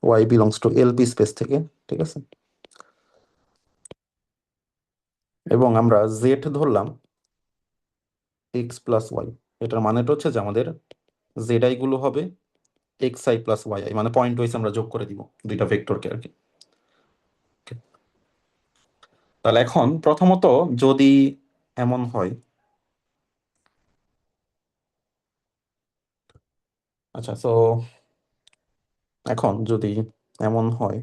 Y belongs to LP space থেকে, ঠিক আছে, এবং আমরা জেড ধরলাম এক্স প্লাস ওয়াই। এটার মানেটা হচ্ছে যে আমাদের জেড আই গুলো হবে x I plus Y I, মানে পয়েন্ট ওয়াইজ আমরা যোগ করে দিব দুইটা ভেক্টরকে আর কি। তাহলে এখন প্রথমত যদি এমন হয়, আচ্ছা, সো এখন যদি এমন হয়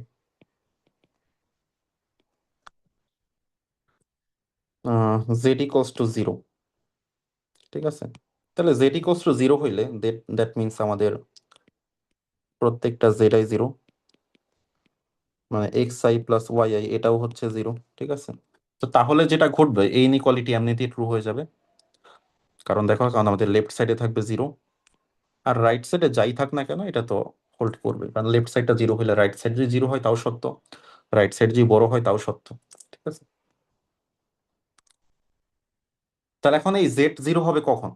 জেড ইকোয়ালস টু জিরো, ঠিক আছে, তাহলে জেড ইকোয়ালস টু জিরো হইলে দ্যাট মিনস আমাদের প্রত্যেকটা জেড আই জিরো, মানে x I plus Y I এটাও হচ্ছে জিরো, ঠিক আছে। তো তাহলে যেটা ঘটবে এই ইনইকুয়ালিটি এমনিতেই ট্রু হয়ে যাবে, কারণ দেখো, কারণ আমাদের লেফট সাইডে থাকবে জিরো, আর রাইট সাইডে যাই থাক না কেন এটা তো হোল্ড করবে, কারণ লেফট সাইডটা জিরো হলে রাইট সাইড যদি জিরো হয় তাও সত্য, রাইট সাইড যদি বড় হয় তাও সত্য, ঠিক আছে। তাহলে এখন এই জেড জিরো হবে কখন?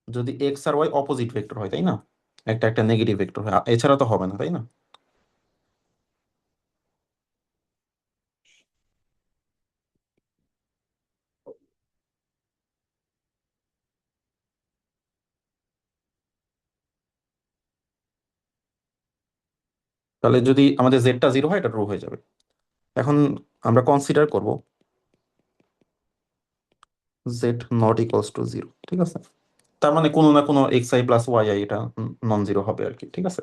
যদি এক্স আর ওয়াই অপোজিট ভেক্টর হয়, তাই না, একটা একটা নেগেটিভ ভেক্টর হয়, এছাড়া তো হবে না, তাই না। তাহলে যদি আমাদের জেডটা জিরো হয় এটা ট্রু হয়ে যাবে। এখন আমরা কনসিডার করব Z not equals to zero, ঠিক আছে, তার মানে কোনো না কোনো X I plus Y I এটা নন জিরো হবে আর কি, ঠিক আছে।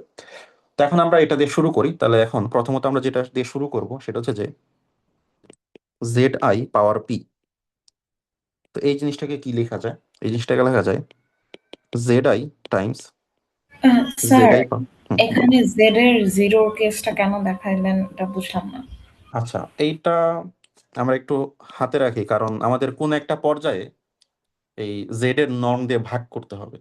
তো এখন আমরা এটা দিয়ে শুরু করি। তাহলে এখন প্রথমত আমরা যেটা দিয়ে শুরু করব সেটা হচ্ছে যে জেড আই পাওয়ার পি। তো এই জিনিসটাকে কি লেখা যায়? এই জিনিসটাকে লেখা যায় Z I times Z sir, I. বলো। এখানে জেড এর জিরোর কেসটা কেন দেখাইলেন এটা বুঝলাম না। আচ্ছা, এইটা আমরা একটু হাতে রাখি, কারণ আমাদের কোন একটা পর্যায়ে এই জেড এর নর্ম দিয়ে ভাগ করতে হবে।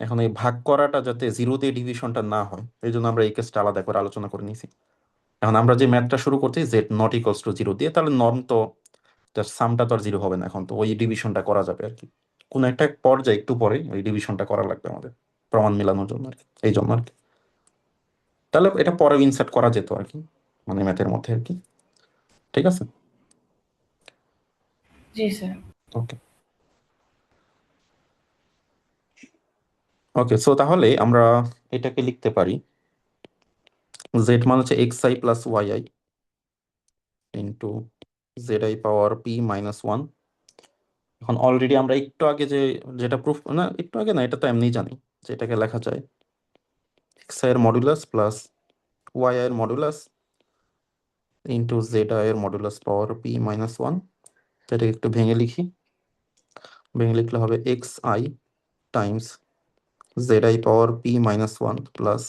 এখন এই ভাগ করাটা যাতে জিরো দিয়ে ডিভিশনটা না হয়, এই জন্য আমরা এই কেসটা আলাদা করে আলোচনা করে নিয়েছি। এখন আমরা যে ম্যাথটা শুরু করছি Z not equals to zero দিয়ে, তাহলে নর্ম তো সামটা তো আর জিরো হবে না, এখন তো ওই ডিভিশনটা করা যাবে আর কি। কোন একটা পর্যায়ে একটু পরে ওই ডিভিশনটা করা লাগবে আমাদের প্রমাণ মেলানোর জন্য আর কি, এই জন্য আর কি। তাহলে এটা পরে ইনসার্ট করা যেত আর কি, মানে ম্যাথের মধ্যে আর কি, ঠিক আছে। জি স্যার। ওকে, ওকে, সো তাহলে আমরা এটাকে লিখতে পারি জেড মানে হচ্ছে x I plus Y i into z i power P minus one. এখন অলরেডি আমরা একটু আগে যেটা প্রুফ, না একটু আগে না, এটা তো এমনি জানি যে এটাকে লেখা যায় এক্স আই এর মডুলাস প্লাস ওয়াই আই এর মডুলাস ইন্টু জেড আই এর modulus power P minus one. এটাকে একটু ভেঙে লিখি, ভেঙে লিখলে হবে x i times z i power P minus one plus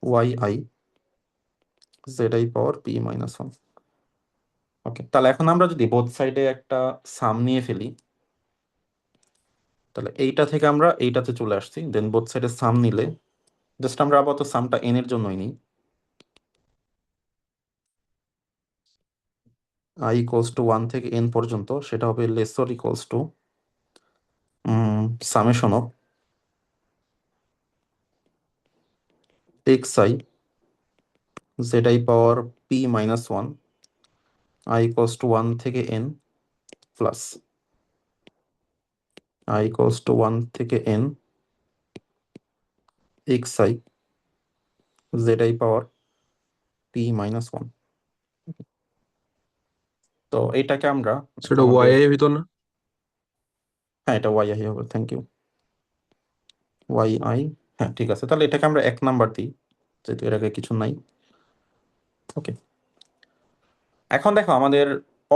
Y i z i power P minus one. Okay, তাহলে এখন আমরা যদি বোথ সাইডে একটা সাম নিয়ে ফেলি, তাহলে এইটা থেকে আমরা এইটাতে চলে আসছি, দেন বোথ সাইডে সাম নিলে জাস্ট আমরা আপাতত সামটা এন এর জন্যই নিই, আই ইকুয়ালস টু ওয়ান থেকে এন পর্যন্ত, সেটা হবে lesser equals to summation of x i z i power P minus one i equals to one থেকে n plus i equals to one থেকে n x i z i power P minus one. তো এইটাকে আমরা সেটা Y আমাদের, এর ভিতর না? হ্যাঁ এটা ওয়াই আই হবে, থ্যাংক ইউ, ওয়াই আই। হ্যাঁ ঠিক আছে, তাহলে এটাকে আমরা 1 নাম্বার দিই যেহেতু এর আগে কিছু নাই। ওকে, এখন দেখো আমাদের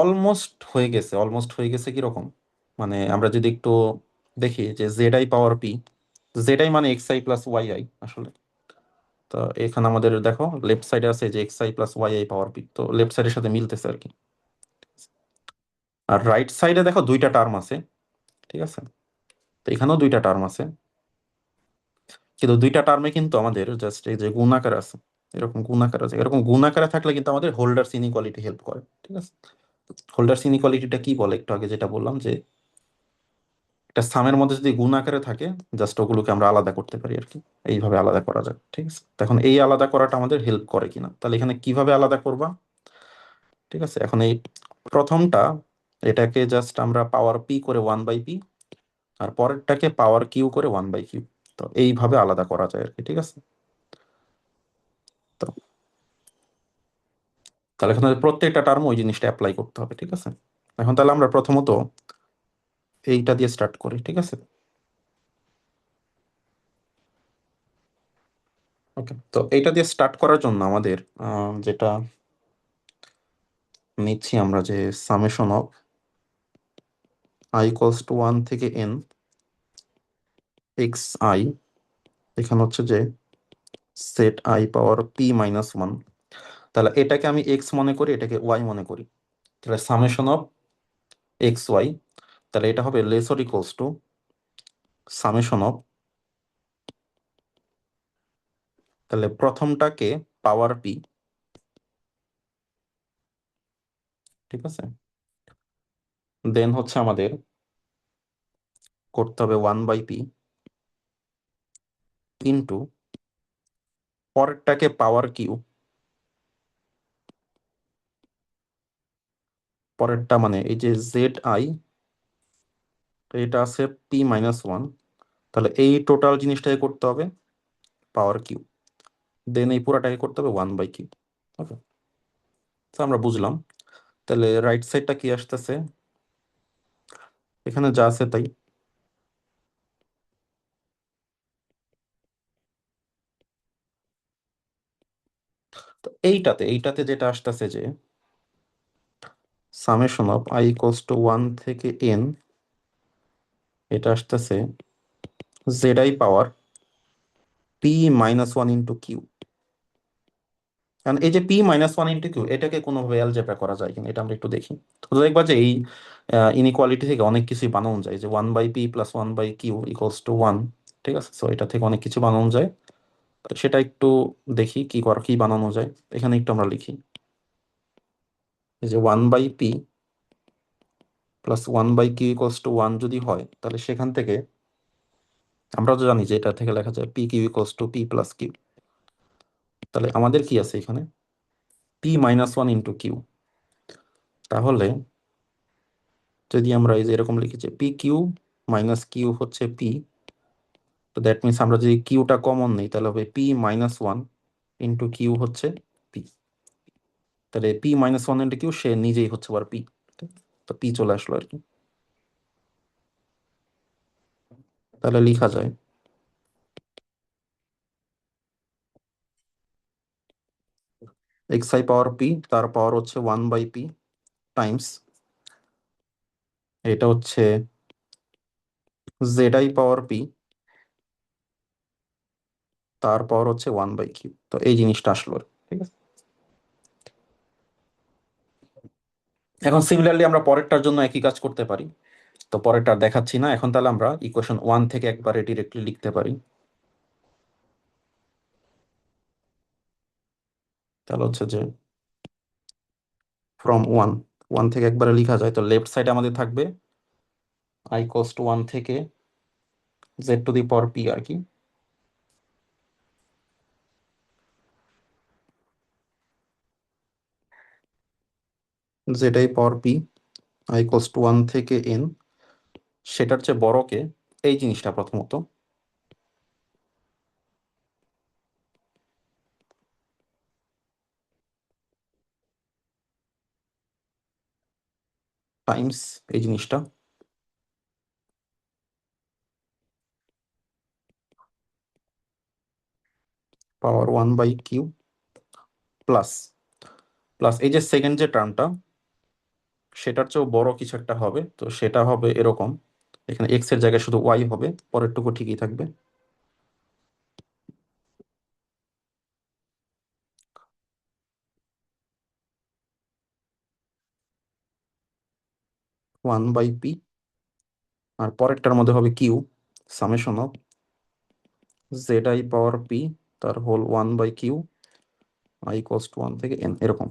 অলমোস্ট হয়ে গেছে, অলমোস্ট হয়ে গেছে কিরকম, মানে আমরা যদি একটু দেখি যে z i power p, z i মানে x I plus Y i আসলে। তো এখানে আমাদের দেখো লেফট সাইডে আছে যে x I plus Y I power p, তো লেফট সাইডের সাথে মিলতেছে আর কি। আর রাইট সাইডে দেখো দুইটা টার্ম আছে, ঠিক আছে, তো এখানেও দুইটা টার্ম আছে, কিন্তু দুইটা টার্মে কিন্তু আমাদের জাস্ট এই যে গুণাকার আছে, এরকম গুণ আকারে আছে, এরকম গুণ আকারে থাকলে কিন্তু আমাদের হোল্ডার্স ইনইকুয়ালিটি হেল্প করে, ঠিক আছে। হোল্ডার্স ইনইকুয়ালিটিটা কি বলে, একটু আগে যেটা বললাম যে একটা সামের মধ্যে যদি গুণ আকারে থাকে, জাস্ট ওগুলোকে আমরা আলাদা করতে পারি আর কি, এইভাবে আলাদা করা যায়, ঠিক আছে। তো এখন এই আলাদা করাটা আমাদের হেল্প করে কিনা, তাহলে এখানে কিভাবে আলাদা করবা, ঠিক আছে। এখন এই প্রথমটা, এটাকে জাস্ট আমরা পাওয়ার পি করে 1/p, আর পরেরটাকে পাওয়ার কিউ করে 1/q। তো এইভাবে আলাদা করা যায় আর কি, ঠিক আছে। তো তাহলে এখানে প্রত্যেকটা টার্ম ওই জিনিসটা অ্যাপ্লাই করতে হবে, ঠিক আছে। এখন তাহলে আমরা প্রথমত এইটা দিয়ে স্টার্ট করি, ঠিক আছে। ওকে, তো এইটা দিয়ে স্টার্ট করার জন্য আমাদের যেটা নিচ্ছি আমরা, যে সামেশন অফ i = 1 থেকে n xi, এখানে হচ্ছে যে সেট i পাওয়ার p-1, তাহলে এটাকে আমি x মনে করি, এটাকে y মনে করি, তাহলে সামেশন অফ xy, তাহলে এটা হবে less or equals to summation of, তাহলে প্রথমটাকে পাওয়ার p, ঠিক আছে, দেন হচ্ছে আমাদের করতে হবে 1/p ইন্টু পরেরটাকে পাওয়ার কিউ, পরেরটা মানে এই যে জেড আই, এটা আছে p-1, তাহলে এই টোটাল জিনিসটাকে করতে হবে পাওয়ার কিউ, দেন এই পুরাটাকে করতে হবে 1/কিউ। ওকে, তো আমরা বুঝলাম। তাহলে রাইট সাইডটা কি আসতেছে, এখানে যা আছে তাই। তো এইটাতে যেটা আসতেছে যে সামেশন অফ i = 1 থেকে n, এটা আসতেছে z i power p-1 into q. কারণ এই যে p-1 ইন্টু কিউ, এটাকে কোনোভাবে অ্যালজেব্রা করা যায় কিনা এটা আমরা একটু দেখি। তো দেখবা যে এই ইনইকুয়ালিটি থেকে অনেক কিছুই বানানো যায়, যে 1/p + 1/q = 1, ঠিক আছে। সো এটা থেকে অনেক কিছু বানানো যায়, তো সেটা একটু দেখি কি বানানো যায়। এখানে একটু আমরা লিখি, এই যে 1/p + 1/q = 1 যদি হয়, তাহলে সেখান থেকে আমরা তো জানি যে এটা থেকে লেখা যায় pq = p + q। তাহলে আমাদের কি আছে এখানে p-1 ইন্টু কিউ, তাহলে যদি আমরা এই যে এরকম লিখি যে পি কিউ মাইনাস কিউ হচ্ছে পি, তো দ্যাট মিনস আমরা যদি কিউটা কমন নেই, তাহলে হবে p-1 ইন্টু কিউ হচ্ছে পি, তাহলে p-1 ইন্টু কিউ সে নিজেই হচ্ছে আবার পি, তো পি চলে আসলো আর কি। তাহলে লেখা যায় xi পাওয়ার পি, তার পাওয়ার হচ্ছে 1/p টাইমস, এটা হচ্ছে zi পাওয়ার পি, তার পাওয়ার হচ্ছে 1/কিউ। তো এই জিনিসটা আসলো আর কি, ঠিক আছে। এখন সিমিলারলি আমরা পরেরটার জন্য একই কাজ করতে পারি, তো পরেরটা আর দেখাচ্ছি না। এখন তাহলে আমরা ইকুয়েশন 1 থেকে একবারে ডিরেক্টলি লিখতে পারি। তাহলে হচ্ছে যে ফ্রম 1 থেকে একবারে লেখা যায়, তো লেফট সাইডে আমাদের থাকবে i = 1 থেকে z⁻p আর কি, zi পাওয়ার p i = 1 থেকে n, সেটার চেয়ে বড়কে এই জিনিসটা প্রথমত টাইমস এই জিনিসটা পাওয়ার 1/কিউ প্লাস প্লাস এই যে সেকেন্ড যে টার্মটা, সেটার চেয়েও বড় কিছু একটা হবে, তো সেটা হবে এরকম, এখানে এক্স এর জায়গায় শুধু ওয়াই হবে, পরেরটুকু ঠিকই থাকবে, 1/p, আর পরেরটার মধ্যে হবে q summation of zi power p তার হোল 1/কিউ আই ইকুয়ালস টু 1 থেকে n এরকম।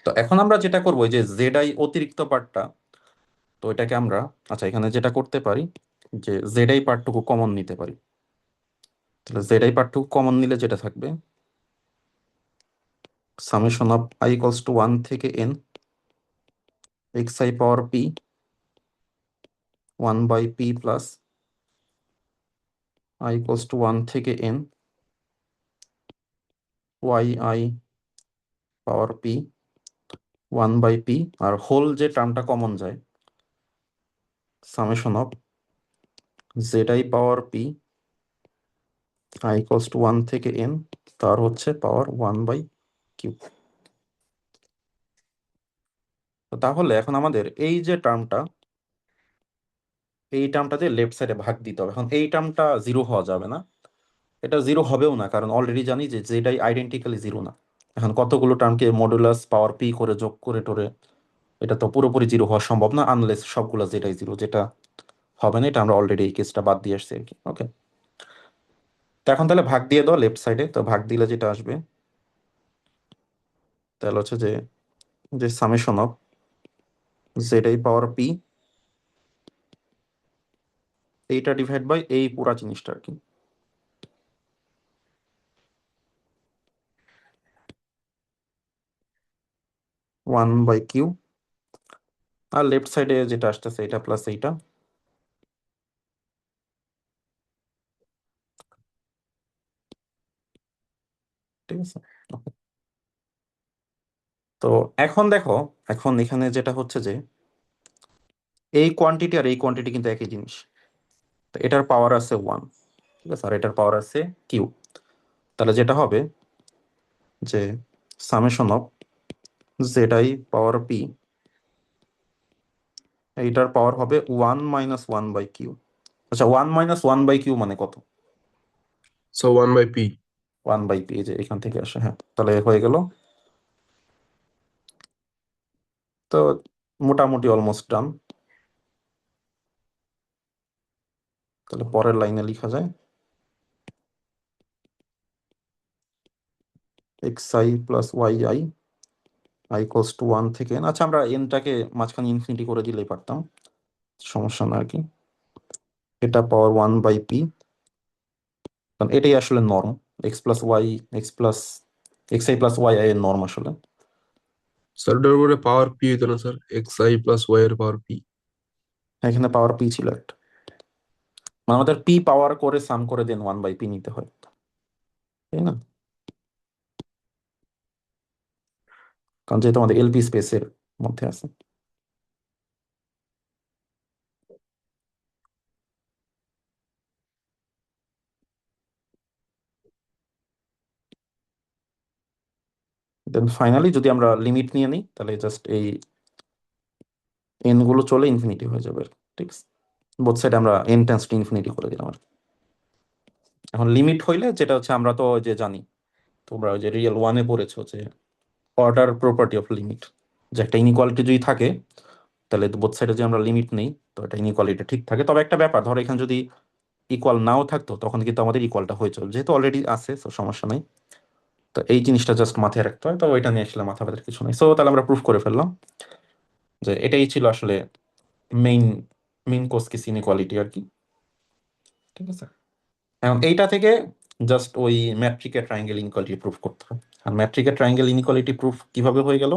তো এখন আমরা যেটা করবো, এই যে জেড আই অতিরিক্ত পার্টটা, তো এটাকে আমরা, আচ্ছা এখানে যেটা করতে পারি যে জেড আই পার্টটুকু কমন নিতে পারি। তাহলে জেড আই পার্টটুকু কমন নিলে যেটা থাকবে, summation of i equals to 1 থেকে n x I power p 1 by p plus i equals to 1 থেকে n y I power p 1 by p, আর হোল যে টার্মটা কমন যায়, summation of z i power p i equals to 1 থেকে n, তার হচ্ছে পাওয়ার 1 by cube. তো তাহলে এখন আমাদের এই যে টার্মটা, এই টার্মটা দিয়ে লেফট সাইডে ভাগ দিতে হবে। এখন এই টার্মটা জিরো হওয়া যাবে না, এটা জিরো হবেও না, কারণ অলরেডি জানি যে যেটাই আইডেন্টিক্যালি জিরো না। এখন কতগুলো টার্মকে মডুলাস পাওয়ার পি করে যোগ করে টোরে, এটা তো পুরোপুরি জিরো হওয়া সম্ভব না, আনলেস সবগুলো যেটাই জিরো, যেটা হবে না, এটা আমরা অলরেডি এই কেসটা বাদ দিয়ে আসছি আর কি। ওকে, তো এখন তাহলে ভাগ দিয়ে দাও লেফট সাইডে। তো ভাগ দিলে যেটা আসবে তাহলে হচ্ছে যে যে summation of z i power P, এইটা ডিভাইড বাই এই পুরা জিনিসটা আর কি, 1 বাই কিউ। আর লেফট সাইডে যেটা আসতেছে এটা প্লাস এইটা, ঠিক আছে। Okay. তো এখন দেখো, এখন এখানে যেটা হচ্ছে যে এই কোয়ান্টিটি আর এই কোয়ান্টিটি কিন্তু একই জিনিস। তো এটার পাওয়ার আছে 1, ঠিক আছে, আর এটার পাওয়ার আছে কিউ। তাহলে যেটা হবে যে summation of z i power P, এইটার পাওয়ার হবে 1 মাইনাস 1 বাই কিউ। আচ্ছা 1 মাইনাস 1 বাই কিউ মানে কত? So 1 by p. 1 by P, যে এখান থেকে আসে। হ্যাঁ, তাহলে হয়ে গেল। তো মোটামুটি অলমোস্ট ডান। তাহলে পরের লাইনে লেখা যায় x I plus Y i i equals to 1 থেকে n। আচ্ছা আমরা এনটাকে মাঝখানে ইনফিনিটি করে দিলেই পারতাম, সমস্যা না আর কি। এটা পাওয়ার 1 বাই পি, কারণ এটাই আসলে norm, x plus Y, x plus x I plus Y i এর নর্ম আসলে। Sir, এটার উপরে পাওয়ার p হইতো না স্যার, xi plus y এর পাওয়ার p। এখানে পাওয়ার পি ছিল একটা, মানে আমাদের পি পাওয়ার করে সাম করে দেন 1 বাই পি নিতে হয়, তাই না? কারণ যেহেতু আমাদের এলপি স্পেসের মধ্যে আছে। দেন ফাইনালি যদি আমরা লিমিট নিয়ে নিই, তাহলে জাস্ট এই এন গুলো চলে ইনফিনিটি হয়ে যাবে, ঠিক আছে। বোথ সাইড আমরা এন টেন্স টু ইনফিনিটি করে দিলাম আর কি। এখন লিমিট হইলে যেটা হচ্ছে, আমরা তো ওই যে জানি, তোমরা ওই যে রিয়েল ওয়ানে পড়েছো যে অর্ডার প্রপার্টি অফ লিমিট, যে একটা ইনইকুয়ালিটি যদি থাকে তাহলে বোথ সাইডে যে আমরা লিমিট নেই, তো এটা ইনইকুয়ালিটি ঠিক থাকে। তবে একটা ব্যাপার, ধরো এখানে যদি ইকুয়াল নাও থাকতো তখন কিন্তু আমাদের ইকুয়ালটা হয়ে চল, যেহেতু অলরেডি আছে তো সমস্যা নেই। তো এই জিনিসটা জাস্ট মাথায় রাখতে হয়, তো ওইটা নিয়ে আসলে মাথা ব্যথার কিছু নেই। সো তাহলে আমরা প্রুফ করে ফেললাম যে এটাই ছিল আসলে মেইন মেইন কোসকিস ইনইকুয়ালিটি আর কি, ঠিক আছে। এখন এইটা থেকে জাস্ট ওই ম্যাট্রিকের ট্রায়াঙ্গেল ইনইকুয়ালিটি প্রুফ করতে হবে। আর ম্যাট্রিকের ট্রায়াঙ্গেল ইনইকুয়ালিটি প্রুফ কিভাবে হয়ে গেল?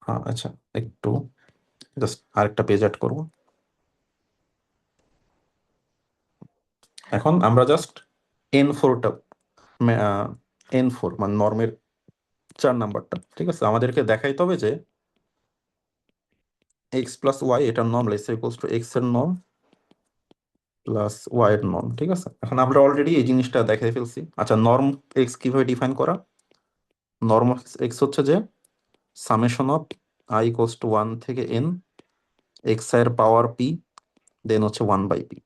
হ্যাঁ আচ্ছা, একটু জাস্ট আরেকটা পেজ অ্যাড করবো। এখন আমরা জাস্ট N4টা, N4 মানে নর্মের 4 নাম্বারটা, ঠিক আছে, আমাদেরকে দেখাইতে হবে যে এক্স প্লাস ওয়াই এটার norm less equals to x এর নর্ম প্লাস ওয়াই এর নর্ম, ঠিক আছে। এখন আমরা অলরেডি এই জিনিসটা দেখাই ফেলছি। আচ্ছা নর্ম এক্স কিভাবে ডিফাইন করা? নর্ম এক্স হচ্ছে যে summation of i equals to 1 থেকে n এক্স এর পাওয়ার পি, দেন হচ্ছে 1 বাই পি,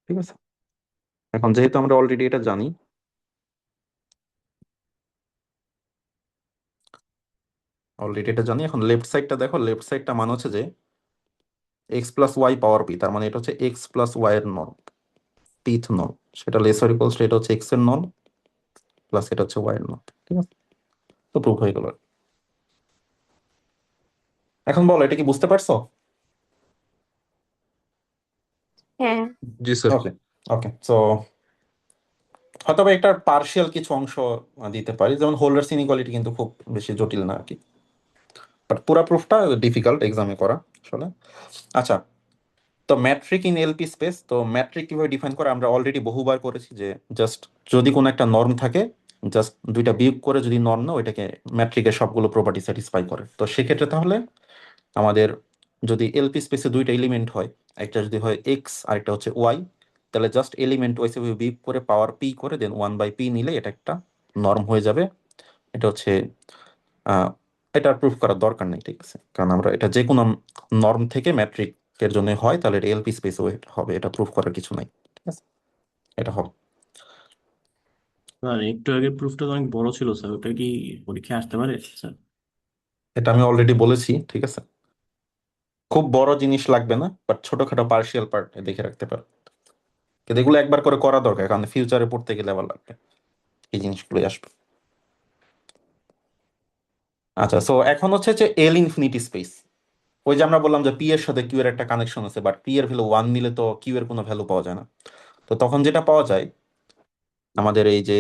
ঠিক আছে। এখন যেহেতু আমরা অলরেডি এটা জানি, এখন লেফট সাইডটা দেখো, লেফট সাইডটা মানে হচ্ছে যে এক্স প্লাস ওয়াই পাওয়ার পি, তার মানে এটা হচ্ছে এক্স প্লাস ওয়াই এর নর্ম, পিথ নর্ম, সেটা লেসার ইকুয়ালস টু এটা হচ্ছে এক্স এর নর্ম প্লাস এটা হচ্ছে ওয়াই এর নর্ম। ঠিক আছে, তো প্রুফ হয়ে গেল। এখন বলো, এটা কি বুঝতে পারছো? হ্যাঁ। জি স্যার। ওকে, ওকে। সো হয়তো বা এটার পার্শিয়াল কিছু অংশ দিতে পারি, যেমন হোল্ডার্স ইনইকুয়ালিটি কিন্তু খুব বেশি জটিল না আর কি, বাট পুরা প্রুফটা ডিফিকাল্ট এক্সামে করা আসলে। আচ্ছা, তো ম্যাট্রিক ইন এলপি স্পেস, তো ম্যাট্রিক কিভাবে ডিফাইন করে আমরা অলরেডি বহুবার করেছি, যে জাস্ট যদি কোনো একটা নর্ম থাকে, জাস্ট দুইটা বিয়োগ করে যদি নর্ম না, ওইটাকে ম্যাট্রিকের সবগুলো প্রপার্টি স্যাটিসফাই করে। তো সেক্ষেত্রে তাহলে আমাদের যদি এলপি স্পেসে দুইটা এলিমেন্ট হয়, একটা যদি হয় এক্স আর একটা হচ্ছে ওয়াই, তাহলে জাস্ট এলিমেন্ট ওয়াইসে বিয়োগ করে পাওয়ার পি করে দেন 1/p নিলে এটা একটা নর্ম হয়ে যাবে। এটা হচ্ছে আহ, এটা প্রুফ করার দরকার নেই, ঠিক আছে, কারণ আমরা এটা যে কোনো নর্ম থেকে ম্যাট্রিক এর জন্য হয়, তাহলে এটা এলপি স্পেস হবে, এটা প্রুফ করার কিছু নাই। ঠিক আছে, এটা হবে। স্যার একটু আগে প্রুফটা তো অনেক বড় ছিল স্যার, ওটা কি পরীক্ষায় আসতে পারে স্যার? এটা আমি অলরেডি বলেছি, ঠিক আছে, খুব বড় জিনিস লাগবে না, বাট ছোটখাটো পার্শিয়াল পার্ট দেখে রাখতে পারো, কিন্তু এগুলো একবার করে করা দরকার, কারণ ফিউচারে পড়তে গেলে আবার লাগবে, এই জিনিসগুলোই আসবে। আচ্ছা, সো এখন হচ্ছে যে এল ইনফিনিটি স্পেস, ওই যে আমরা বললাম যে পি এর সাথে কিউ এর একটা কানেকশন আছে, বাট পি এর ভ্যালু 1 নিলে তো কিউ এর কোনো ভ্যালু পাওয়া যায় না। তো তখন যেটা পাওয়া যায়, আমাদের এই যে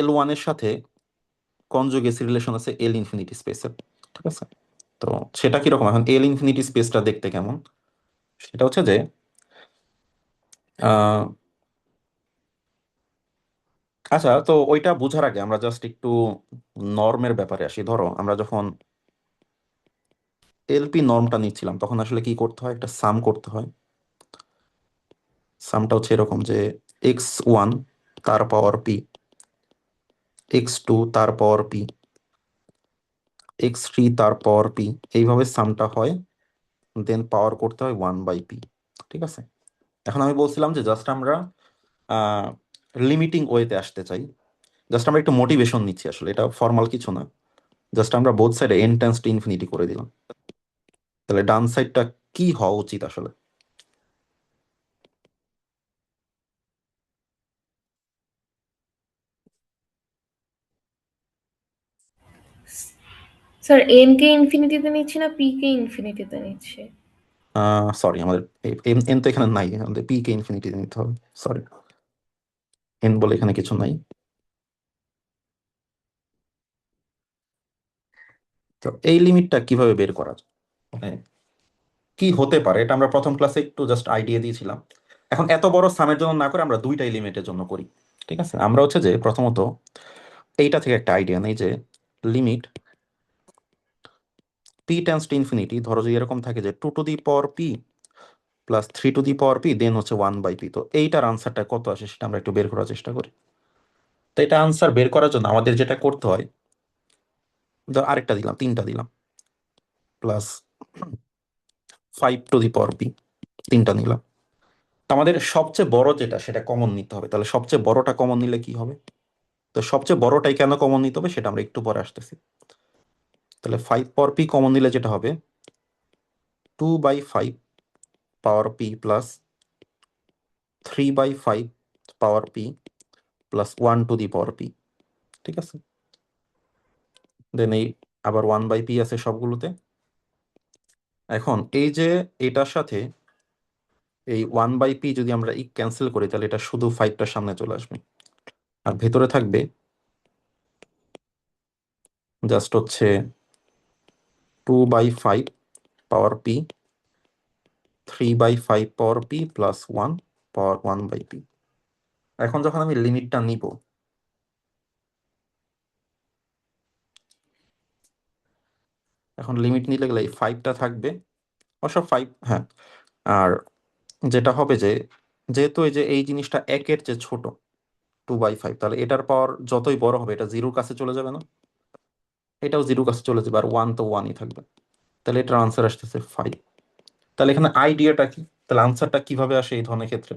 L1 এর সাথে কনজুগেসি রিলেশন আছে এল ইনফিনিটি স্পেসের। ঠিক আছে, তো সেটা কিরকম, এখন এল ইনফিনিটি স্পেসটা দেখতে কেমন, সেটা হচ্ছে যে আহ, আচ্ছা, তো ওইটা বোঝার আগে আমরা জাস্ট একটু নর্মের ব্যাপারে আসি। ধরো আমরা যখন এলপি নর্মটা নিচ্ছিলাম, তখন আসলে কি করতে হয়, একটা সাম করতে হয়। সামটা হচ্ছে এরকম যে x1 তার পাওয়ার পি, x2 তার পাওয়ার পি, x3 তার পাওয়ার পি, এইভাবে সামটা হয়, দেন পাওয়ার করতে হয় 1/p। ঠিক আছে, এখন আমি বলছিলাম যে জাস্ট আমরা লিমিটিং ওয়েতে আসতে চাই, জাস্ট আমরা একটু মোটিভেশন নিচ্ছি, আসলে এটা ফর্মাল কিছু না, জাস্ট আমরা বোথ সাইডে এন টেন্স টু ইনফিনিটি করে দিলাম, তাহলে ডান সাইডটা কি হওয়া উচিত আসলে? স্যার এন কে ইনফিনিটিতে নিচ্ছি না পি কে ইনফিনিটিতে নিচ্ছি? সরি, আমাদের এন তো এখানে নাই, আমাদের পি কে ইনফিনিটি নিতে হবে, সরি, এন বলে এখানে কিছু নাই। তো এই লিমিটটা কিভাবে বের করা যায়, মানে কি হতে পারে, এটা আমরা প্রথম ক্লাসে একটু জাস্ট আইডিয়া দিয়েছিলাম। এখন এত বড় সামের জন্য না করে আমরা দুইটা এলিমেন্টের জন্য করি। ঠিক আছে, আমরা হচ্ছে যে প্রথমত এইটা থেকে একটা আইডিয়া নেই, যে limit p tends to infinity, ধরো যে এরকম থাকে যে 2 to the power p plus 3 to the power p then হচ্ছে 1/p, তো এইটার আনসারটা কত আসে সেটা আমরা একটু বের করার চেষ্টা করি। তো এটা আনসার বের করার জন্য আমাদের যেটা করতে হয়, ধর আরেকটা দিলাম, তিনটা দিলাম, plus 5 two the power P, তিনটা নিলাম। তো আমাদের সবচেয়ে বড় যেটা সেটা কমন নিতে হবে, তাহলে সবচেয়ে বড়টা কমন নিলে কি হবে? তো সবচেয়ে বড়টাই কেন কমন নিতে হবে সেটা আমরা একটু পরে আসতেছি। তাহলে 5 পাওয়ার পি কমন নিলে যেটা হবে 2/5 power p plus 3/5 power p plus 1 to the power p. ঠিক আছে, দেন এই আবার 1/p আছে সবগুলোতে। এখন এই যে এটার সাথে এই 1/p যদি আমরা ক্যান্সেল করি, তাহলে এটা শুধু 5টার সামনে চলে আসবে, আর ভেতরে থাকবে জাস্ট হচ্ছে 2/5 power P, 3/5 power p plus 1/p। এখন যখন আমি লিমিটটা নিব, এখন লিমিট নিলে গেলে এই 5টা থাকবে, অবশ্য 5, হ্যাঁ, আর যেটা হবে যে যেহেতু এই যে এই জিনিসটা একের যে ছোট 2/5, তাহলে এটার পাওয়ার যতই বড় হবে এটা জিরোর কাছে চলে যাবে না, এটাও জিরোর কাছে চলে যাবে, আর 1 তো 1ই থাকবে, তাহলে এটার আনসার আসতেছে 5। তাহলে এখানে আইডিয়াটা কি, তাহলে আনসারটা কিভাবে আসে এই ধরনের ক্ষেত্রে?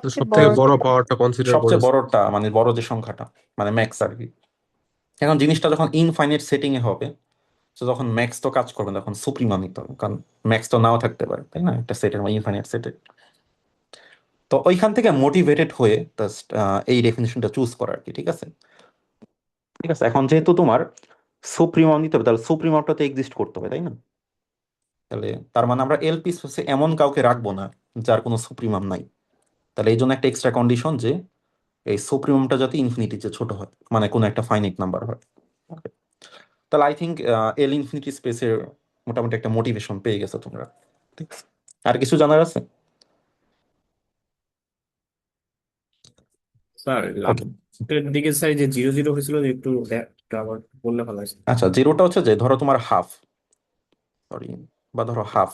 তো সবচেয়ে সব থেকে বড় বড়টা। পাওয়ারটা কনসিডার করে সবচেয়ে স্যার। বড়টা মানে বড় যে সংখ্যাটা, মানে ম্যাক্স আর কি। এখন জিনিসটা যখন ইনফাইনাইট সেটিং এ হবে, তো যখন ম্যাক্স তো কাজ করবে না, তখন সুপ্রিমা নিতে হবে, কারণ ম্যাক্স তো নাও থাকতে পারে, তাই না, একটা সেটের বা ইনফাইনাইট সেটের। তো ওইখান থেকে মোটিভেটেড হয়ে জাস্ট এই ডেফিনেশনটা চুজ করা আর কি। ঠিক আছে, ঠিক আছে। এখন যেহেতু তোমার সুপ্রিমাম নিতে হবে, তাহলে সুপ্রিমামটা তো এক্সিস্ট করতে হবে, তাই না? তাহলে তার মানে আমরা এলপি স্পেসে এমন কাউকে রাখবো না যার কোনো সুপ্রিমাম নাই। তাহলে এই জন্য একটা এক্সট্রা কন্ডিশন যে এই সুপ্রিমামটা যাতে ইনফিনিটির চেয়ে ছোট হয়, মানে কোনো একটা ফাইনাইট নাম্বার হয়। Okay. তাহলে আই থিঙ্ক এল ইনফিনিটি স্পেসের মোটামুটি একটা মোটিভেশন পেয়ে গেছো তোমরা। ঠিক আছে? আর কিছু জানার আছে? স্যার ওকে, লাস্টের দিকে স্যার যে 0 0 হয়েছিল যে একটু আবার বললে ভালো আছে। আচ্ছা, জিরোটা হচ্ছে যে ধরো তোমার হাফ, সরি, বা ধরো হাফ,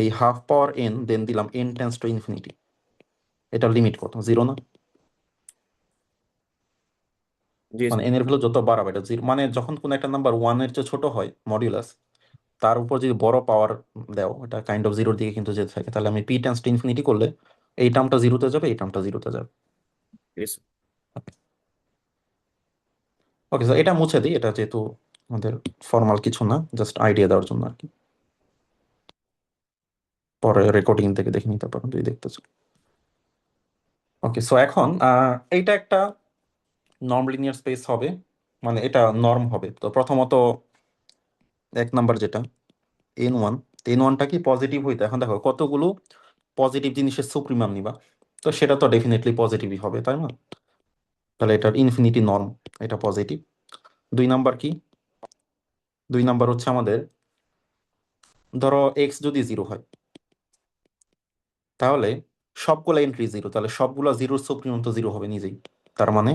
এই হাফ পাওয়ার এন দেন দিলাম এন টেন্স টু ইনফিনিটি, এটা লিমিট কত? জিরো না? জি মানে স্যার। এন এর ভ্যালু যত বাড়াবে এটা জিরো, মানে যখন কোনো একটা নাম্বার ওয়ানের চেয়ে ছোট হয় মডিউলাস, তার উপর যদি বড় পাওয়ার দাও, এটা কাইন্ড অফ জিরোর দিকে কিন্তু যেতে থাকে। তাহলে আমি পি টেন্স টু ইনফিনিটি করলে এই টার্মটা জিরোতে যাবে, এই টার্মটা জিরোতে যাবে। জি স্যার। ওকে স্যার, এটা মুছে দিই, এটা যেহেতু আমাদের ফর্মাল কিছু না, জাস্ট আইডিয়া দেওয়ার জন্য আর কি। পরে রেকর্ডিং থেকে দেখে নিতে পারো যদি দেখতে চাও। ওকে, সো এখন এইটা একটা নর্ম লিনিয়ার স্পেস হবে, মানে এটা নর্ম হবে। তো প্রথমত এক নাম্বার যেটা N1, N1টা কি পজিটিভ হইতো? এখন দেখো কতগুলো পজিটিভ জিনিসের সুপ্রিমাম নিবা, তো সেটা তো ডেফিনেটলি পজিটিভই হবে, তাই না? তাহলে এটার ইনফিনিটি নর্ম, এটা পজিটিভ। দুই নাম্বার কি? দুই নাম্বার হচ্ছে আমাদের, ধরো এক্স যদি জিরো হয়, তাহলে সবগুলো এন্ট্রি জিরো, তাহলে সবগুলো জিরোর সুপ্রিমাম তো জিরো হবে নিজেই, তার মানে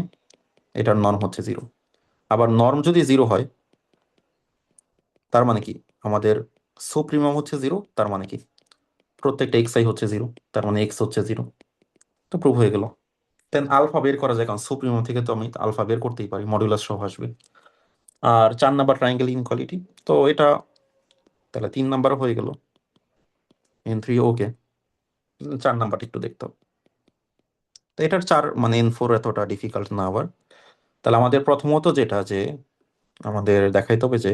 এটার নর্ম হচ্ছে জিরো। আবার নর্ম যদি জিরো হয়, তার মানে কি আমাদের সুপ্রিমাম হচ্ছে জিরো, তার মানে কি প্রত্যেকটা এক্স আই হচ্ছে জিরো, তার মানে এক্স হচ্ছে জিরো। তো প্রুভ হয়ে গেল। দেন আলফা বের করা যায়, কারণ সুপ্রিমাম থেকে তো আমি আলফা বের করতেই পারি, মডুলাস সহ আসবে। আর চার নাম্বার ট্রায়াঙ্গেল ইনকোয়ালিটি, তো এটা তাহলে তিন নাম্বার হয়ে গেল, N3 ওকে। চার নাম্বারটা একটু দেখতে হবে। তো এটার চার মানে N4 এতটা ডিফিকাল্ট না আবার। তাহলে আমাদের প্রথমত যেটা, যে আমাদের দেখাইতে হবে যে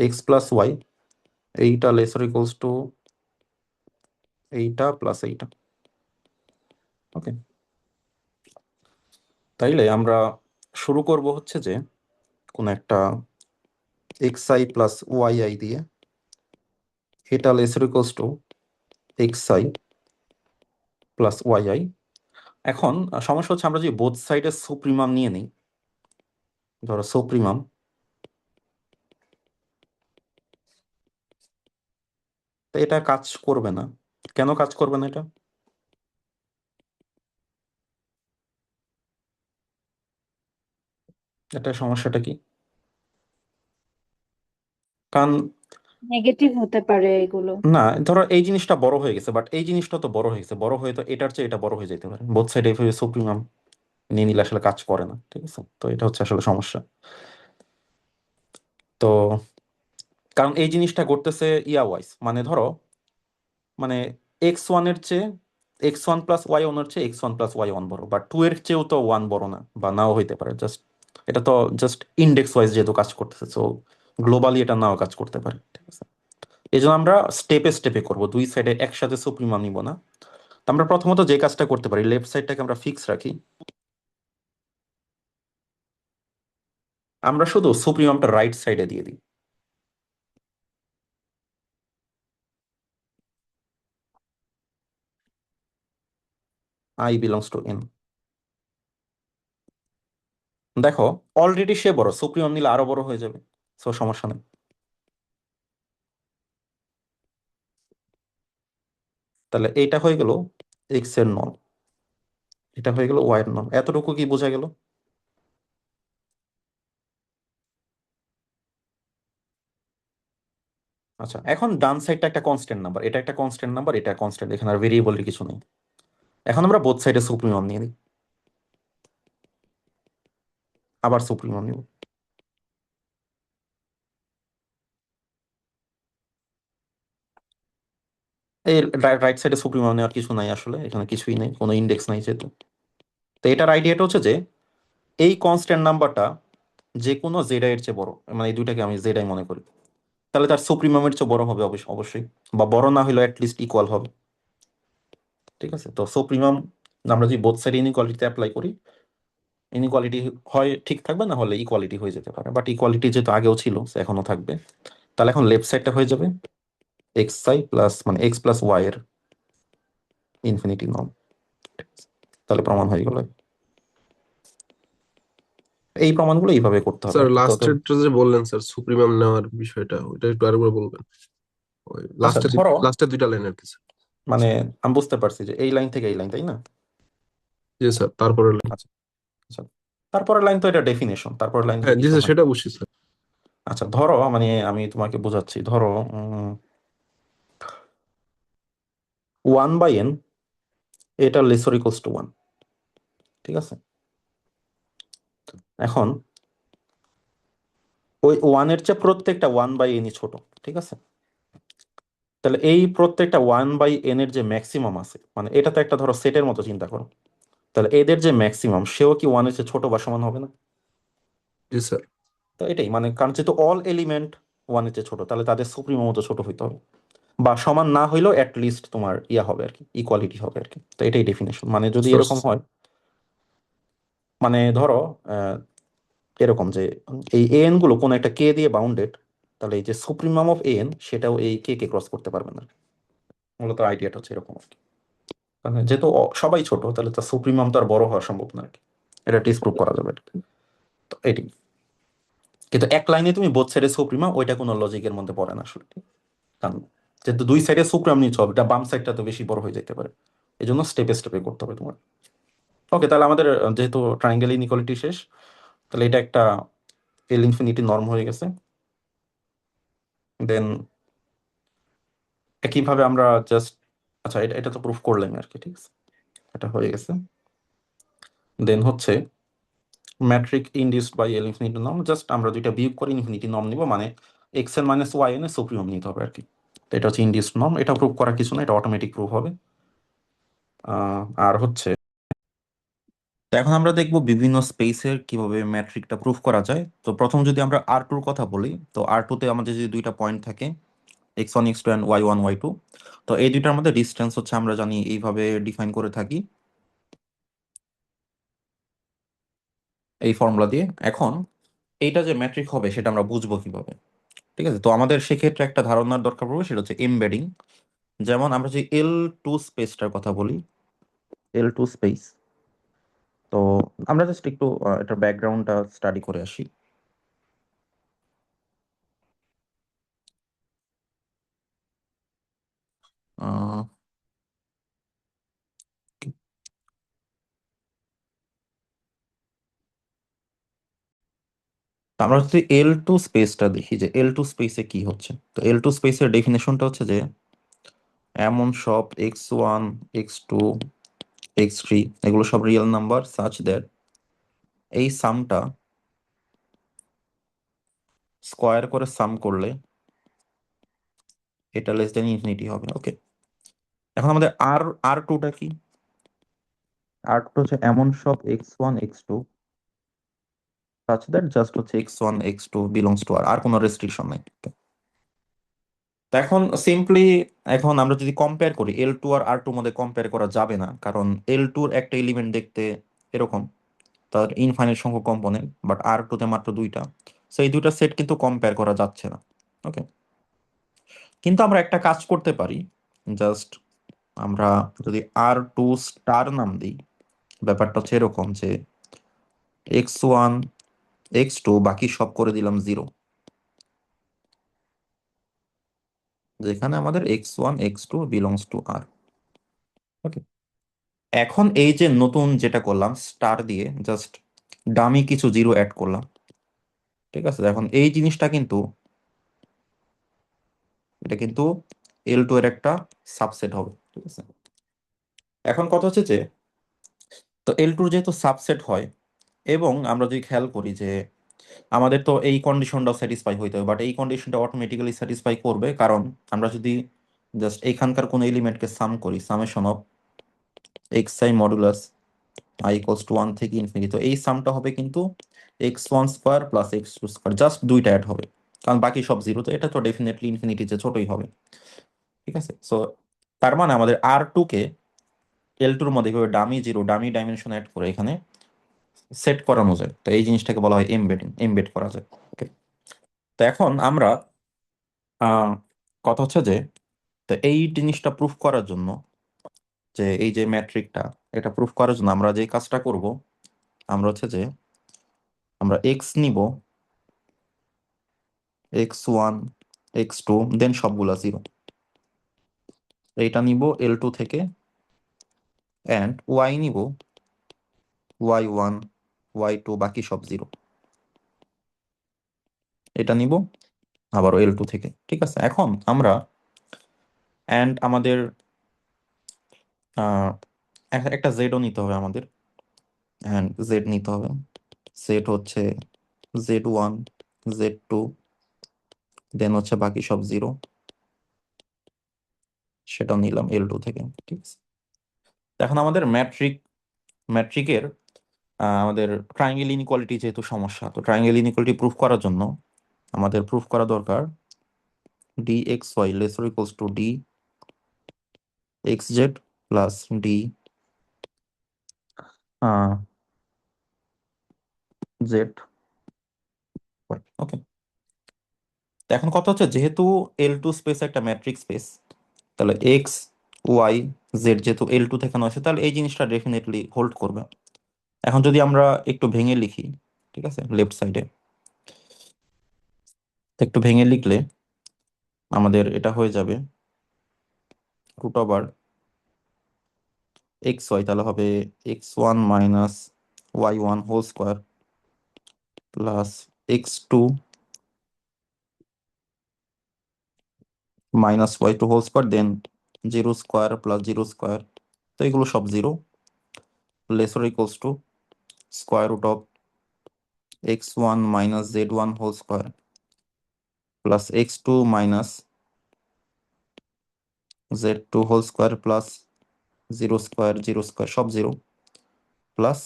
এক্স প্লাস ওয়াই, এইটা লেসার ইকুয়ালস টু এইটা প্লাস এইটা। ওকে, তাইলে আমরা শুরু করব হচ্ছে যে কোন একটা x I plus Y i দিয়ে, এটা lesser equals to x I plus Y i. এখন সমস্যা হচ্ছে আমরা যদি বোথ সাইডে সুপ্রিমাম নিয়ে নিই, ধরো সুপ্রিমাম, তো এটা কাজ করবে না। কেন কাজ করবে না এটা? এটা সমস্যাটা কি? কারণ নেগেটিভ হতে পারে এগুলো। না, ধরো এই জিনিসটা বড় হয়ে গেছে, বাট এই জিনিসটা তো বড় হয়ে গেছে, বড় হয়ে তো এটার চেয়ে এটা বড় হয়ে যেতে পারে। বোথ সাইডে এভাবে সুপ্রিমাম নিয়ে নিলে আসলে কাজ করে না। ঠিক আছে, তো এটা হচ্ছে আসলে সমস্যা। তো কারণ এই জিনিসটা করতেছে ইয়া ওয়াইজ, মানে ধরো, মানে x1 এর চেয়ে x1 প্লাস ওয়াই ওয়ান এর চেয়ে x1 প্লাস ওয়াই ওয়ান বড়, বা টু এর চেয়েও তো ওয়ান বড় না, বা নাও হইতে পারে। জাস্ট এটা তো জাস্ট ইন্ডেক্স ওয়াইজ যেহেতু কাজ করতেছে, সো গ্লোবালি এটা নাও কাজ করতে পারে। ঠিক আছে, এই জন্য আমরা স্টেপে স্টেপে করবো, দুই সাইডে একসাথে সুপ্রিমাম নিব না। তো আমরা প্রথমত যে কাজটা করতে পারি, লেফট সাইডটাকে আমরা ফিক্স রাখি, আমরা শুধু সুপ্রিমামটা রাইট সাইডে দিয়ে দিই। I belongs two N. দেখো অলরেডি সে বড়, সুপ্রিমাম নিলে আরো বড় হয়ে যাবে, সো সমস্যা নেই। তাহলে এইটা হয়ে গেল এক্স এর নর্ম, এটা হয়ে গেল ওয়াই এর নর্ম। এতটুকু কি বোঝা গেল? আচ্ছা, এখন ডান সাইডটা একটা কনস্ট্যান্ট নাম্বার, এটা একটা কনস্ট্যান্ট নাম্বার, এটা কনস্ট্যান্ট, এখানে আর ভেরিয়েবলের কিছু নেই। এখন আমরা বোথ সাইডে সুপ্রিমাম নিয়ে নিই, আবার সুপ্রিমাম নিব। এই রাইট সাইডে সুপ্রিমাম নেওয়ার কিছু নাই আসলে, এখানে কিছুই নেই, কোনো ইন্ডেক্স নাই যেহেতু। তো এটার আইডিয়াটা হচ্ছে যে এই কনস্ট্যান্ট নাম্বারটা যে কোনো জেড এর চেয়ে বড়, মানে এই দুইটাকে আমি জেড আই মনে করি, তাহলে তার সুপ্রিমামের চেয়ে বড় হবে অবশ্যই, বা বড় না হলেও অ্যাটলিস্ট ইকুয়াল হবে। ঠিক আছে, তো সুপ্রিমাম আমরা যদি বোথ সাইড ইনইকুয়ালিটিতে অ্যাপ্লাই করি, ইনইকুয়ালিটি হয় ঠিক থাকবে, না হলে ইকুয়ালিটি হয়ে যেতে পারে, বাট ইকুয়ালিটি যেহেতু আগেও ছিল এখনো থাকবে। তাহলে এখন লেফট সাইডটা হয়ে যাবে এক্স আই প্লাস মানে এক্স প্লাস ওয়াই এর ইনফিনিটি নর্ম। তাহলে প্রমাণ হয়ে গেল। এই প্রমাণগুলো এইভাবে করতে হবে স্যার আর কি। তো তো লাস্টেরটা যে বললেন স্যার সুপ্রিমাম নেওয়ার বিষয়টা, ওইটা একটু আরেকবার বলবেন। ওই আচ্ছা ধরো, লাস্টের দুইটা লাইন আর কি স্যার। মানে আমি বুঝতে পারছি যে এই লাইন থেকে এই লাইন, তাই না? জি স্যার, তারপরে আচ্ছা আচ্ছা, তারপরের লাইন তো এটা ডেফিনেশন, তারপরের লাইন হ্যাঁ থেকে জি কিছু স্যার, হয় সেটা না। বুঝছি স্যার। আচ্ছা ধরো, মানে আমি তোমাকে বোঝাচ্ছি, ধরো 1/n এটা লেসর ইকুয়ালস টু 1। ঠিক আছে, এখন ওই ওয়ানের চেয়ে প্রত্যেকটা 1/n ছোট। ঠিক আছে, তাহলে এই প্রত্যেকটা 1/n এর যে ম্যাক্সিমাম আছে, মানে এটা তো একটা ধরো সেটের মতো চিন্তা করো, তাহলে এদের যে ম্যাক্সিমাম সেও কি ওয়ানের চেয়ে ছোট বা সমান হবে না? জি স্যার। তো এটাই মানে, কারণ যেহেতু অল এলিমেন্ট ওয়ানের চেয়ে ছোট, তাহলে তাদের সুপ্রিমো মতো ছোট হইতে হবে, বা সমান না হইলেও অ্যাট লিস্ট তোমার ইয়া হবে আর কি, ইকুয়ালিটি হবে আর কি। তো এটাই ডেফিনেশন, মানে যদি এরকম হয়, মানে ধরো আহ, এরকম যে এই এন গুলো কোন একটা কে দিয়ে বাউন্ডেড, তাহলে এই যে সুপ্রিমাম অফ এন সেটাও এই কে কে ক্রস করতে পারবে না। মূলত আইডিয়াটা হচ্ছে এরকম আর কি। মানে যেহেতু সবাই ছোট, তাহলে তার সুপ্রিমাম তো আর বড় হওয়া সম্ভব না আর কি। এটা ডিসপ্রুভ করা যাবে আর কি। তো এটি, কিন্তু এক লাইনে তুমি বোথ সাইডে সুপ্রিমাম, ওইটা কোনো লজিকের মধ্যে পড়ে না আসলে। কারণ যেহেতু দুই সাইডে সুপ্রিমাম নিচ্ছ, এটা বাম সাইডটা তো বেশি বড় হয়ে যেতে পারে, এই জন্য স্টেপে স্টেপে করতে হবে তোমার। ওকে, তাহলে আমাদের যেহেতু ট্রায়াঙ্গেল ইনইকুয়ালিটি শেষ, তাহলে এটা একটা এল ইনফিনিটি নর্ম হয়ে গেছে। দেন একইভাবে আমরা জাস্ট, আচ্ছা এটা এটা তো প্রুফ করলাম আর কি। ঠিক আছে, এটা হয়ে গেছে। দেন হচ্ছে metric induced by l infinity norm, just আমরা দুইটা বিয়োগ করে ইনফিনিটি নর্ম নিব, মানে x n minus y n এর সুপ্রিমম নিতে হবে আর কি। তো এটা হচ্ছে ইনডিউসড নর্ম, এটা প্রুফ করার কিছু না, এটা অটোমেটিক প্রুফ হবে। আর হচ্ছে, তো এখন আমরা দেখব বিভিন্ন স্পেসের কিভাবে ম্যাট্রিকটা প্রুফ করা যায়। তো প্রথম যদি আমরা আর টুর কথা বলি, তো আর টুতে আমাদের যদি দুইটা পয়েন্ট থাকে x1 x2 and y1 y2, তো এই দুইটার মধ্যে ডিস্টেন্স হচ্ছে আমরা জানি এইভাবে ডিফাইন করে থাকি এই ফর্মুলা দিয়ে। এখন এইটা যে ম্যাট্রিক হবে সেটা আমরা বুঝবো কিভাবে? ঠিক আছে, তো আমাদের সেক্ষেত্রে একটা ধারণার দরকার পড়বে, সেটা হচ্ছে এমবেডিং। যেমন আমরা যদি L2 স্পেসটার কথা বলি, L2 স্পেস, তো আমরা জাস্ট একটু এটার ব্যাকগ্রাউন্ডটা স্টাডি করে আসি। আহ, তো আমরা যদি L2 স্পেসটা দেখি যে L2 স্পেসে কি হচ্ছে, তো L2 স্পেসের ডেফিনেশনটা হচ্ছে যে এমন সব x1 x2 x3 এগুলো সব রিয়েল নাম্বার সাচ দ্যাট এই সামটা স্কোয়ার করে সাম করলে এটা লেস দেন ইনফিনিটি হবে। ওকে, এখন আমাদের আর আর টুটা কি? আর টু হচ্ছে এমন সব x1 x2 such that just হচ্ছে x1 x2 বিলংস টু আর, আর কোনো রেস্ট্রিকশন নাই। তো এখন সিম্পলি, এখন আমরা যদি কম্পেয়ার করি, L2 আর আর টুর মধ্যে কম্পেয়ার করা যাবে না, কারণ L2 এর একটা এলিমেন্ট দেখতে এরকম, তার ইনফাইনাইট সংখ্যক কম্পোনেন্ট, বাট আর টুতে মাত্র দুইটা, সো এই দুইটা সেট কিন্তু কম্পেয়ার করা যাচ্ছে না। ওকে, কিন্তু আমরা একটা কাজ করতে পারি, জাস্ট আমরা যদি R2 স্টার নাম দিই, ব্যাপারটা হচ্ছে এরকম যে x1 x2 বাকি সব করে দিলাম জিরো, যেখানে আমাদের x1 x2 বিলংস টু আর। ওকে, এখন এই যে নতুন যেটা করলাম স্টার দিয়ে, জাস্ট ডামি কিছু জিরো অ্যাড করলাম। ঠিক আছে, এখন এই জিনিসটা কিন্তু, এটা কিন্তু L2 এর একটা সাবসেট হবে। ঠিক আছে, এখন কথা হচ্ছে যে, তো L2 যেহেতু সাবসেট হয়, এবং আমরা যদি খেয়াল করি যে আমাদের তো এই কন্ডিশনটাও স্যাটিসফাই হইতে হবে, বাট এই কন্ডিশনটা অটোমেটিক্যালি স্যাটিসফাই করবে, কারণ আমরা যদি জাস্ট এখানকার কোনো এলিমেন্টকে সাম করি, summation of x I modulus I equals to 1 থেকে ইনফিনিটি, তো এই সামটা হবে কিন্তু x1 square plus x2 square, just দুইটা অ্যাড হবে, কারণ বাকি সব জিরো, তো এটা তো ডেফিনেটলি ইনফিনিটি যে ছোটই হবে। ঠিক আছে, সো তার মানে আমাদের R2 কে L2-র মধ্যে কিভাবে dummy zero dummy dimension add করে এখানে সেট করানো যায়, তো এই জিনিসটাকে বলা হয় এমবেডিং, এমবেড করা যায়। ওকে, তো এখন আমরা আহ কথা হচ্ছে যে, তো এই জিনিসটা প্রুফ করার জন্য, যে এই যে ম্যাট্রিকটা, এটা প্রুফ করার জন্য আমরা যে কাজটা করব, আমরা হচ্ছে যে আমরা এক্স নিব, x1 x2 দেন সবগুলা জিরো, এইটা নিব L2 থেকে, অ্যান্ড ওয়াই নিব y1 y2 বাকি সব জিরো, এটা নিব আবারও L2 থেকে। ঠিক আছে, এখন আমরা অ্যান্ড আমাদের আহ, একটা জেডও নিতে হবে আমাদের, অ্যান্ড জেড নিতে হবে, জেড হচ্ছে Z1 Z2 দেন হচ্ছে বাকি সব জিরো, সেটাও নিলাম L2 থেকে। ঠিক আছে, তো এখন আমাদের ম্যাট্রিকের আমাদের ট্রায়াঙ্গেল ইনইকুয়ালিটি যেহেতু সমস্যা, তো ট্রায়াঙ্গেল ইনইকুয়ালিটি প্রুফ করার জন্য আমাদের প্রুফ করা দরকার dxy lesser equals to dxz plus d z। ওকে, তো এখন কথা হচ্ছে যেহেতু L2 স্পেস একটা ম্যাট্রিক স্পেস, তাহলে এক্স ওয়াই জেড যেহেতু L2 থেকে নয়, তাহলে এই জিনিসটা ডেফিনেটলি হোল্ড করবে। এখন যদি আমরা একটু ভেঙে লিখি, ঠিক আছে, লেফট সাইডে একটু ভেঙে লিখলে আমাদের এটা হয়ে যাবে রুট ওভার এক্স ওয়াই, তাহলে হবে x1 minus y1 whole square plus x2 minus y2 whole square then 0 square plus 0 square, তো এগুলো সব zero, lesser equals to square root of x1 minus z1 whole square plus x2 minus z2 whole square plus 0 square 0 square সব zero, plus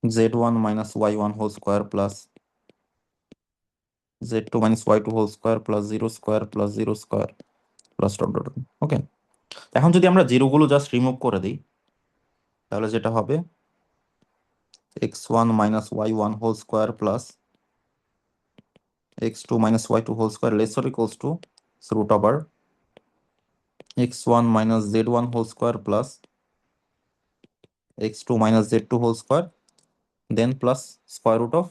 z1 minus y1 whole square plus z2 minus y2 whole square plus 0 square plus 0 square plus dot dot. ওকে, এখন যদি আমরা জিরোগুলো just remove করে দিই, তাহলে যেটা হবে x1 minus y1 whole square plus x2 minus y2 whole square lesser equals to root over x1 minus z1 whole square plus x2 minus z2 whole square then plus square root of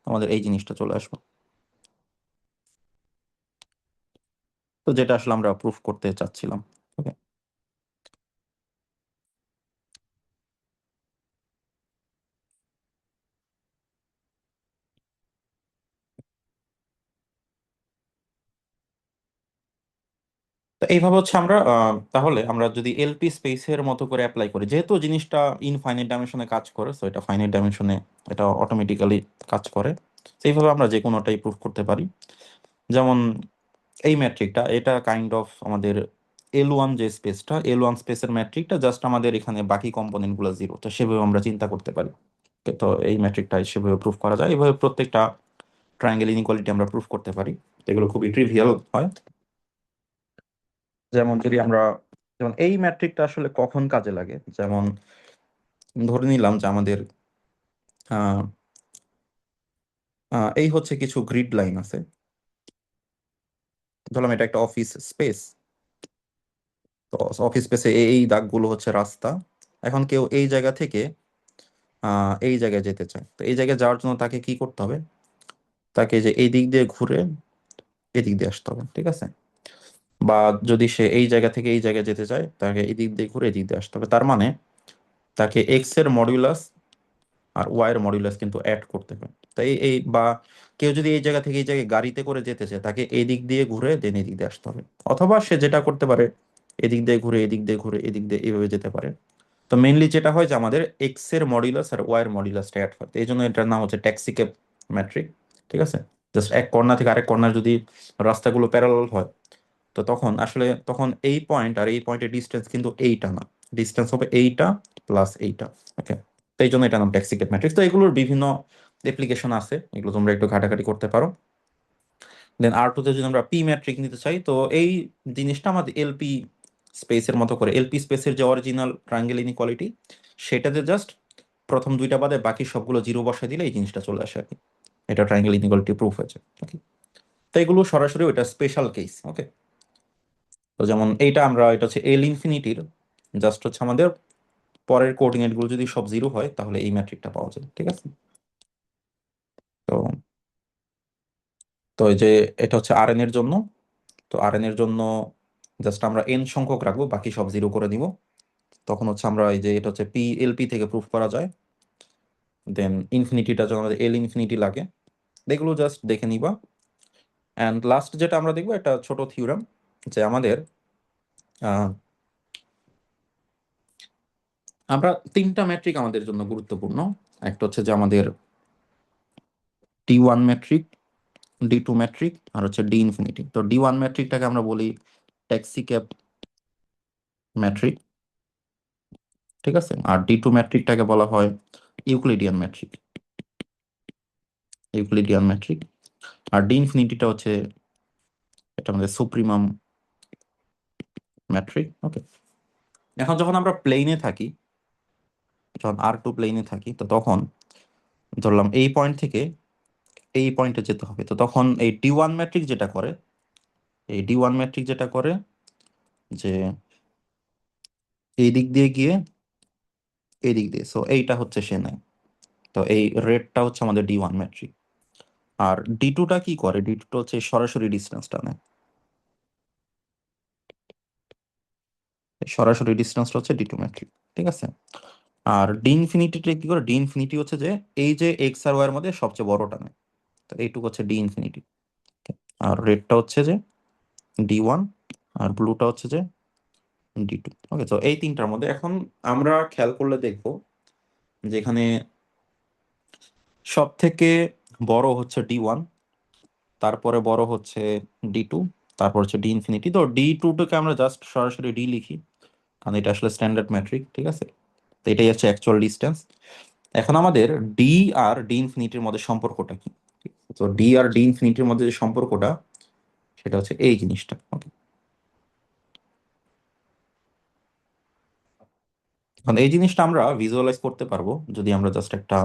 আমাদের এই জিনিসটা চলে আসবে, তো যেটা আসলে আমরা proof করতে চাচ্ছিলাম। ওকে, তো এইভাবে হচ্ছে আমরা তাহলে আমরা যদি এলপি স্পেসের মতো করে অ্যাপ্লাই করি, যেহেতু জিনিসটা ইনফাইনাইট ডাইমেনশনে কাজ করে, সো এটা ফাইনাইট ডাইমেনশনে এটা অটোমেটিক্যালি কাজ করে, তো এইভাবে আমরা যে কোনোটাই প্রুফ করতে পারি। যেমন এই ম্যাট্রিকটা, এটা কাইন্ড অফ আমাদের L1 যে স্পেসটা, L1 স্পেসের ম্যাট্রিকটা জাস্ট আমাদের এখানে বাকি কম্পোনেন্টগুলো জিরো, তো সেভাবে আমরা চিন্তা করতে পারি। তো এই ম্যাট্রিকটা সেভাবে প্রুফ করা যায়, এভাবে প্রত্যেকটা ট্রায়াঙ্গেল ইনইকুয়ালিটি আমরা প্রুফ করতে পারি, এগুলো খুবই ট্রিভিয়াল হয়। যেমন যদি আমরা, যেমন এই ম্যাট্রিকটা আসলে কখন কাজে লাগে, যেমন ধরে নিলাম যে আমাদের আহ, এই হচ্ছে কিছু গ্রিড লাইন আছে, ধরলাম এটা একটা অফিস স্পেস, তো অফিস স্পেসে এই দাগগুলো হচ্ছে রাস্তা। এখন কেউ এই জায়গা থেকে এই জায়গায় যেতে চায়, তো এই জায়গায় যাওয়ার জন্য তাকে কি করতে হবে, তাকে যে এই দিক দিয়ে ঘুরে এদিক দিয়ে আসতে হবে। ঠিক আছে, বা যদি সে এই জায়গা থেকে এই জায়গায় যেতে চায়, তাকে এই দিক দিয়ে ঘুরে এদিক দিয়ে আসতে হবে, তার মানে তাকে এক্স এর মডিউলাস আর ওয়াই এর মডিউলাস কিন্তু অ্যাড করতে হবে। তাই এই বা কেউ যদি এই জায়গা থেকে এই জায়গায় গাড়িতে করে যেতে চায়, তাকে এই দিক দিয়ে ঘুরে দেন এদিক দিয়ে আসতে হবে, অথবা সে যেটা করতে পারে এদিক দিয়ে ঘুরে এদিক দিয়ে ঘুরে এদিক দিয়ে এইভাবে যেতে পারে। তো মেইনলি যেটা হয় যে আমাদের এক্স এর মডিউলাস আর ওয়াই এর মডিউলাসটা অ্যাড হয়, তো এই জন্য এটার নাম হচ্ছে ট্যাক্সিক্যাপ ম্যাট্রিক। ঠিক আছে, জাস্ট এক কর্নার থেকে আরেক কর্নার যদি রাস্তাগুলো প্যারালাল হয়, তো তখন আসলে তখন এই পয়েন্ট আর এই পয়েন্টের ডিস্টেন্স কিন্তু এইটা না, ডিস্টেন্স হবে এইটা প্লাস এইটা। ওকে, তো এই জন্য এটা নাম ট্যাক্সিকেট ম্যাট্রিক্স। তো এগুলোর বিভিন্ন অ্যাপ্লিকেশন আছে, এগুলো তোমরা একটু ঘাটাঘাটি করতে পারো। দেন R2 তে যদি আমরা পি ম্যাট্রিক নিতে চাই, তো এই জিনিসটা আমাদের এলপি স্পেসের মতো করে, এলপি স্পেসের যে অরিজিনাল ট্রায়াঙ্গেল ইনইকুয়ালিটি, সেটাতে জাস্ট প্রথম দুইটা বাদে বাকি সবগুলো জিরো বসায় দিলে এই জিনিসটা চলে আসে আর কি। এটা ট্রায়াঙ্গেল ইনইকুয়ালিটি প্রুফ হয়েছে। ওকে, তো এগুলো সরাসরি ওইটা স্পেশাল কেস। ওকে, তো যেমন এইটা আমরা, এটা হচ্ছে এল ইনফিনিটির, জাস্ট হচ্ছে আমাদের পরের কোঅর্ডিনেট গুলো যদি সব জিরো হয় তাহলে এই ম্যাট্রিকটা পাওয়া যায়। ঠিক আছে, তো তো এই যে এটা হচ্ছে আর এন এর জন্য। তো আর এন এর জন্য জাস্ট আমরা এন সংখ্যক রাখবো, বাকি সব জিরো করে দিব। তখন হচ্ছে আমরা এই যে এটা হচ্ছে পি এলপি থেকে প্রুফ করা যায়। দেন ইনফিনিটিটা যখন আমাদের এল ইনফিনিটি লাগে, এগুলো জাস্ট দেখে নিবা। অ্যান্ড লাস্ট যেটা আমরা দেখবো, একটা ছোট থিওরাম, যে আমাদের আহ, আমরা তিনটা ম্যাট্রিক আমাদের জন্য গুরুত্বপূর্ণ। একটা হচ্ছে যে আমাদের D1 ম্যাট্রিক, D2 ম্যাট্রিক, আর হচ্ছে ডি ইনফিনিটি। তো D1 ম্যাট্রিকটাকে আমরা বলি ট্যাক্সিক্যাপ ম্যাট্রিক। ঠিক আছে, আর D2 ম্যাট্রিকটাকে বলা হয় ইউক্লিডিয়ান ম্যাট্রিক, ইউক্লিডিয়ান ম্যাট্রিক। আর ডি ইনফিনিটিটা হচ্ছে এটা আমাদের সুপ্রিমাম ম্যাট্রিক। ওকে, এখন যখন আমরা প্লেনে থাকি, যখন R2 প্লেনে থাকি, তো তখন ধরলাম এই পয়েন্ট থেকে এই পয়েন্টে যেতে হবে। তো তখন এই D1 ম্যাট্রিক যেটা করে, এই D1 ম্যাট্রিক যেটা করে যে এই দিক দিয়ে গিয়ে এই দিক দিয়ে, সো এইটা হচ্ছে সে নেয়। তো এই রেডটা হচ্ছে আমাদের D1 ম্যাট্রিক। আর D2টা কি করে, D2টা হচ্ছে সরাসরি ডিস্টেন্সটা নেয়। এই সরাসরি ডিস্টেন্সটা হচ্ছে D2 ম্যাট্রিক। ঠিক আছে, আর ডি ইনফিনিটিটা কি করে, ডি ইনফিনিটি হচ্ছে যে এই যে এক্স আর ওয়াই এর মধ্যে সবচেয়ে বড়টা নেয়। তো এইটুকু হচ্ছে ডি ইনফিনিটি। আর রেডটা হচ্ছে যে D1, আর ব্লুটা হচ্ছে যে D2। ওকে, তো এই তিনটার মধ্যে এখন আমরা খেয়াল করলে দেখবো যেখানে সব থেকে বড় হচ্ছে D1, তারপরে বড় হচ্ছে D2, তারপর হচ্ছে ডি ইনফিনিটি। তো D2টাকে আমরা জাস্ট সরাসরি ডি লিখি, কারণ এটা আসলে স্ট্যান্ডার্ড ম্যাট্রিক। ঠিক আছে, তো এটাই হচ্ছে অ্যাকচুয়াল ডিস্টেন্স। এখন আমাদের ডি আর ডি ইনফিনিটির মধ্যে সম্পর্কটা কি? তো ডি আর ডি ইনফিনিটির মধ্যে যে সম্পর্কটা, সেটা হচ্ছে এই জিনিসটা। ওকে, এখন এই জিনিসটা আমরা ভিজুয়ালাইজ করতে পারবো যদি আমরা জাস্ট একটা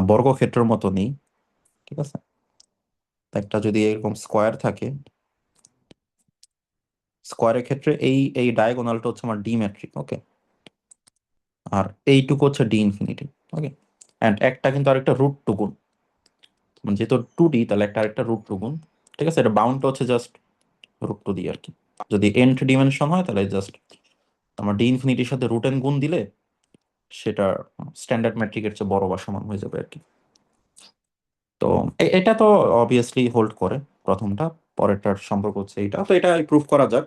বর্গক্ষেত্রের মতো নিই। ঠিক আছে, তো একটা যদি এরকম স্কোয়ার থাকে, স্কোয়ারের ক্ষেত্রে এই এই ডায়াগোনালটা হচ্ছে আমার ডি ম্যাট্রিক। ওকে, আর এইটুকু হচ্ছে ডি ইনফিনিটি। ওকে, অ্যান্ড একটা কিন্তু আরেকটা রুট টু গুণ, মানে যেহেতু 2D, তাহলে একটা আরেকটা রুট টু গুণ। ঠিক আছে, এটা বাউন্ডটা হচ্ছে জাস্ট রুট টু দিয়ে আর কি। যদি nth ডিমেনশন হয় তাহলে জাস্ট আমার ডি ইনফিনিটির সাথে রুট এন গুণ দিলে সেটা স্ট্যান্ডার্ড ম্যাট্রিকের চেয়ে বড় বা সমান হয়ে যাবে আর কি। তো এটা তো অবভিয়াসলি হোল্ড করে প্রথমটা, পরেরটার সম্পর্ক হচ্ছে এইটা। তো এটা প্রুফ করা যাক।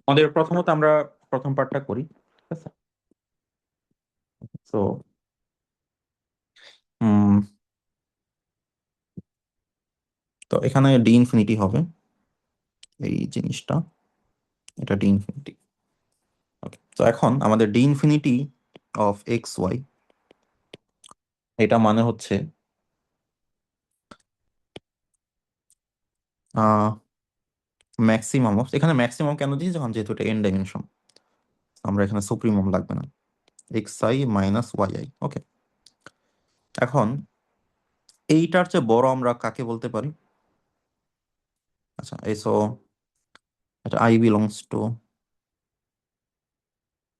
আমাদের প্রথমত আমরা প্রথম পার্টটা করি। ঠিক আছে, তো তো এখানে ডি ইনফিনিটি হবে এই জিনিসটা, এটা ডি ইনফিনিটি। ওকে, তো এখন আমাদের d infinity of x y, এটা মানে হচ্ছে ম্যাক্সিমাম অফ, এখানে ম্যাক্সিমাম কেন দিয়েছি, যখন যেহেতু এটা এন ডাইমেনশন, আমরা এখানে সুপ্রিমাম লাগবে না, x i minus y i. Okay, এখন এইটার চেয়ে বড় আমরা কাকে বলতে পারি? আচ্ছা, এই সো এটা আই বিলংস টু,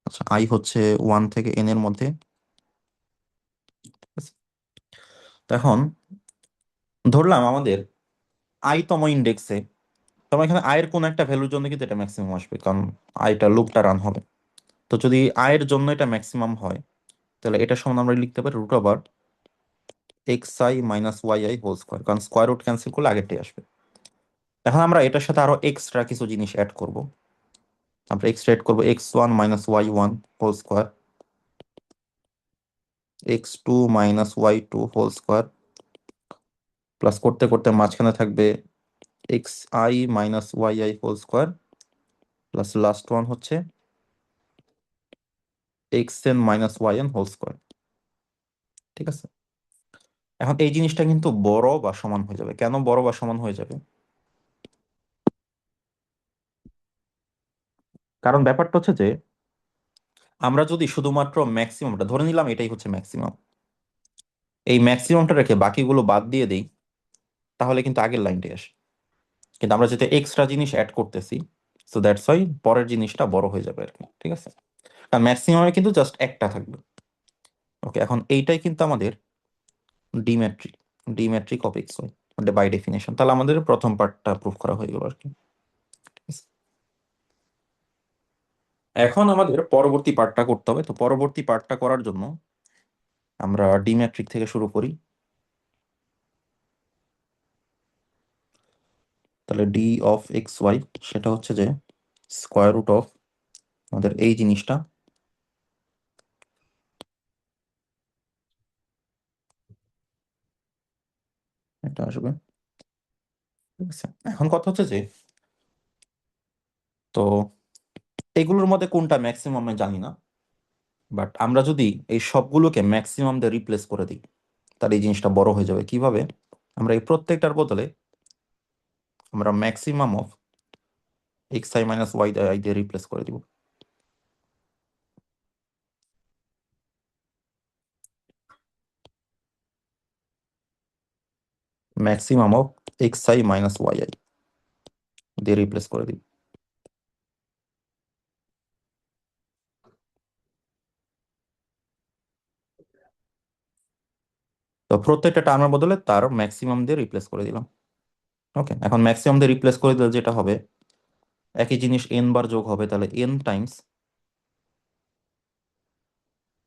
আচ্ছা আই হচ্ছে 1 থেকে n এর মধ্যে। ঠিক আছে? তো এখন ধরলাম আমাদের তম ইন্ডেক্সে, তবে এখানে এর কোন একটা ভ্যালুর জন্য কিন্তু এটা ম্যাক্সিমাম আসবে, কারণ আইটা লুপটা রান হবে। তো যদি এর জন্য এটা ম্যাক্সিমাম হয়, তাহলে এটা সমান আমরা লিখতে পারি root over x i minus y i whole square, কারণ স্কোয়ার রুট ক্যান্সেল করলে আগেরটাই আসবে। এখন আমরা এটার সাথে আরো এক্সট্রা কিছু জিনিস অ্যাড করব। আমরা এক্সট্রা অ্যাড করবো x1 minus Y one whole square, x2 minus y two whole square, plus করতে করতে মাঝখানে থাকবে x i minus y i whole square, plus last one হচ্ছে x n minus y n whole square. ঠিক আছে, এখন এই জিনিসটা কিন্তু বড় বা সমান হয়ে যাবে। কেন বড় বা সমান হয়ে যাবে? কারণ ব্যাপারটা হচ্ছে যে আমরা যদি শুধুমাত্র ম্যাক্সিমামটা ধরে নিলাম, এটাই হচ্ছে ম্যাক্সিমাম, এই ম্যাক্সিমামটা রেখে বাকিগুলো বাদ দিয়ে দিই, তাহলে কিন্তু আগের লাইনটাই আসে। কিন্তু আমরা যেটা এক্সট্রা জিনিস অ্যাড করতেছি, সো দ্যাটস ওয়াই পরের জিনিসটা বড় হয়ে যাবে আর কি। ঠিক আছে, আর ম্যাক্সিমামে কিন্তু জাস্ট একটা থাকবে। ওকে, এখন এইটাই কিন্তু আমাদের d metric, d metric of x y by definition. তাহলে আমাদের প্রথম পার্টটা প্রুফ করা হয়ে গেল আর কি। ঠিক আছে? এখন আমাদের পরবর্তী পার্টটা করতে হবে। তো পরবর্তী পার্টটা করার জন্য আমরা ডিমেট্রিক থেকে শুরু করি। তাহলে ডি অফ এক্স ওয়াই সেটা হচ্ছে যে স্কোয়ার রুট অফ আমাদের এই জিনিসটা, এটা আসবে। ঠিক আছে, এখন কথা হচ্ছে যে তো এগুলোর মধ্যে কোনটা ম্যাক্সিমাম আমি জানি না, বাট আমরা যদি এই সবগুলোকে ম্যাক্সিমাম দিয়ে রিপ্লেস করে দিই, তাহলে এই জিনিসটা বড় হয়ে যাবে। কিভাবে? আমরা এই প্রত্যেকটার বদলে আমরা maximum of x i minus y i দিয়ে রিপ্লেস করে দিব। Maximum of x i minus y i দিয়ে রিপ্লেস করে দিব। তো প্রত্যেকটা টার্মের বদলে তার ম্যাক্সিমাম দিয়ে রিপ্লেস করে দিলাম। ওকে, এখন ম্যাক্সিমাম দিয়ে রিপ্লেস করে দিলে যেটা হবে, একই জিনিস এন বার যোগ হবে, তাহলে n times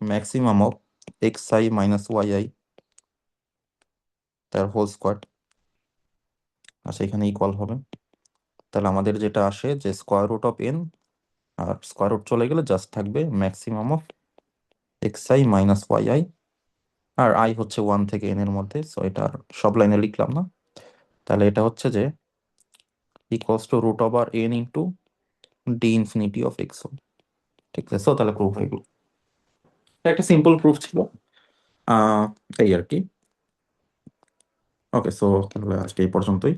maximum of x i minus y i তার হোল স্কোয়ার। আচ্ছা, এখানে ইকুয়াল হবে। তাহলে আমাদের যেটা আসে যে স্কোয়ার রুট অফ এন, আর স্কোয়ার রুট চলে গেলে জাস্ট থাকবে maximum of x i minus y i, আর আই হচ্ছে 1 থেকে এন এর মধ্যে, সো এটা আর সব লাইনে লিখলাম না। তাহলে এটা হচ্ছে যে equals to root over n into d infinity of x. ঠিক আছে, সো তাহলে প্রুফ হয়ে গেল। এটা একটা সিম্পল প্রুফ ছিল, এই আর কি। ওকে, সো তাহলে আজকে এই পর্যন্তই।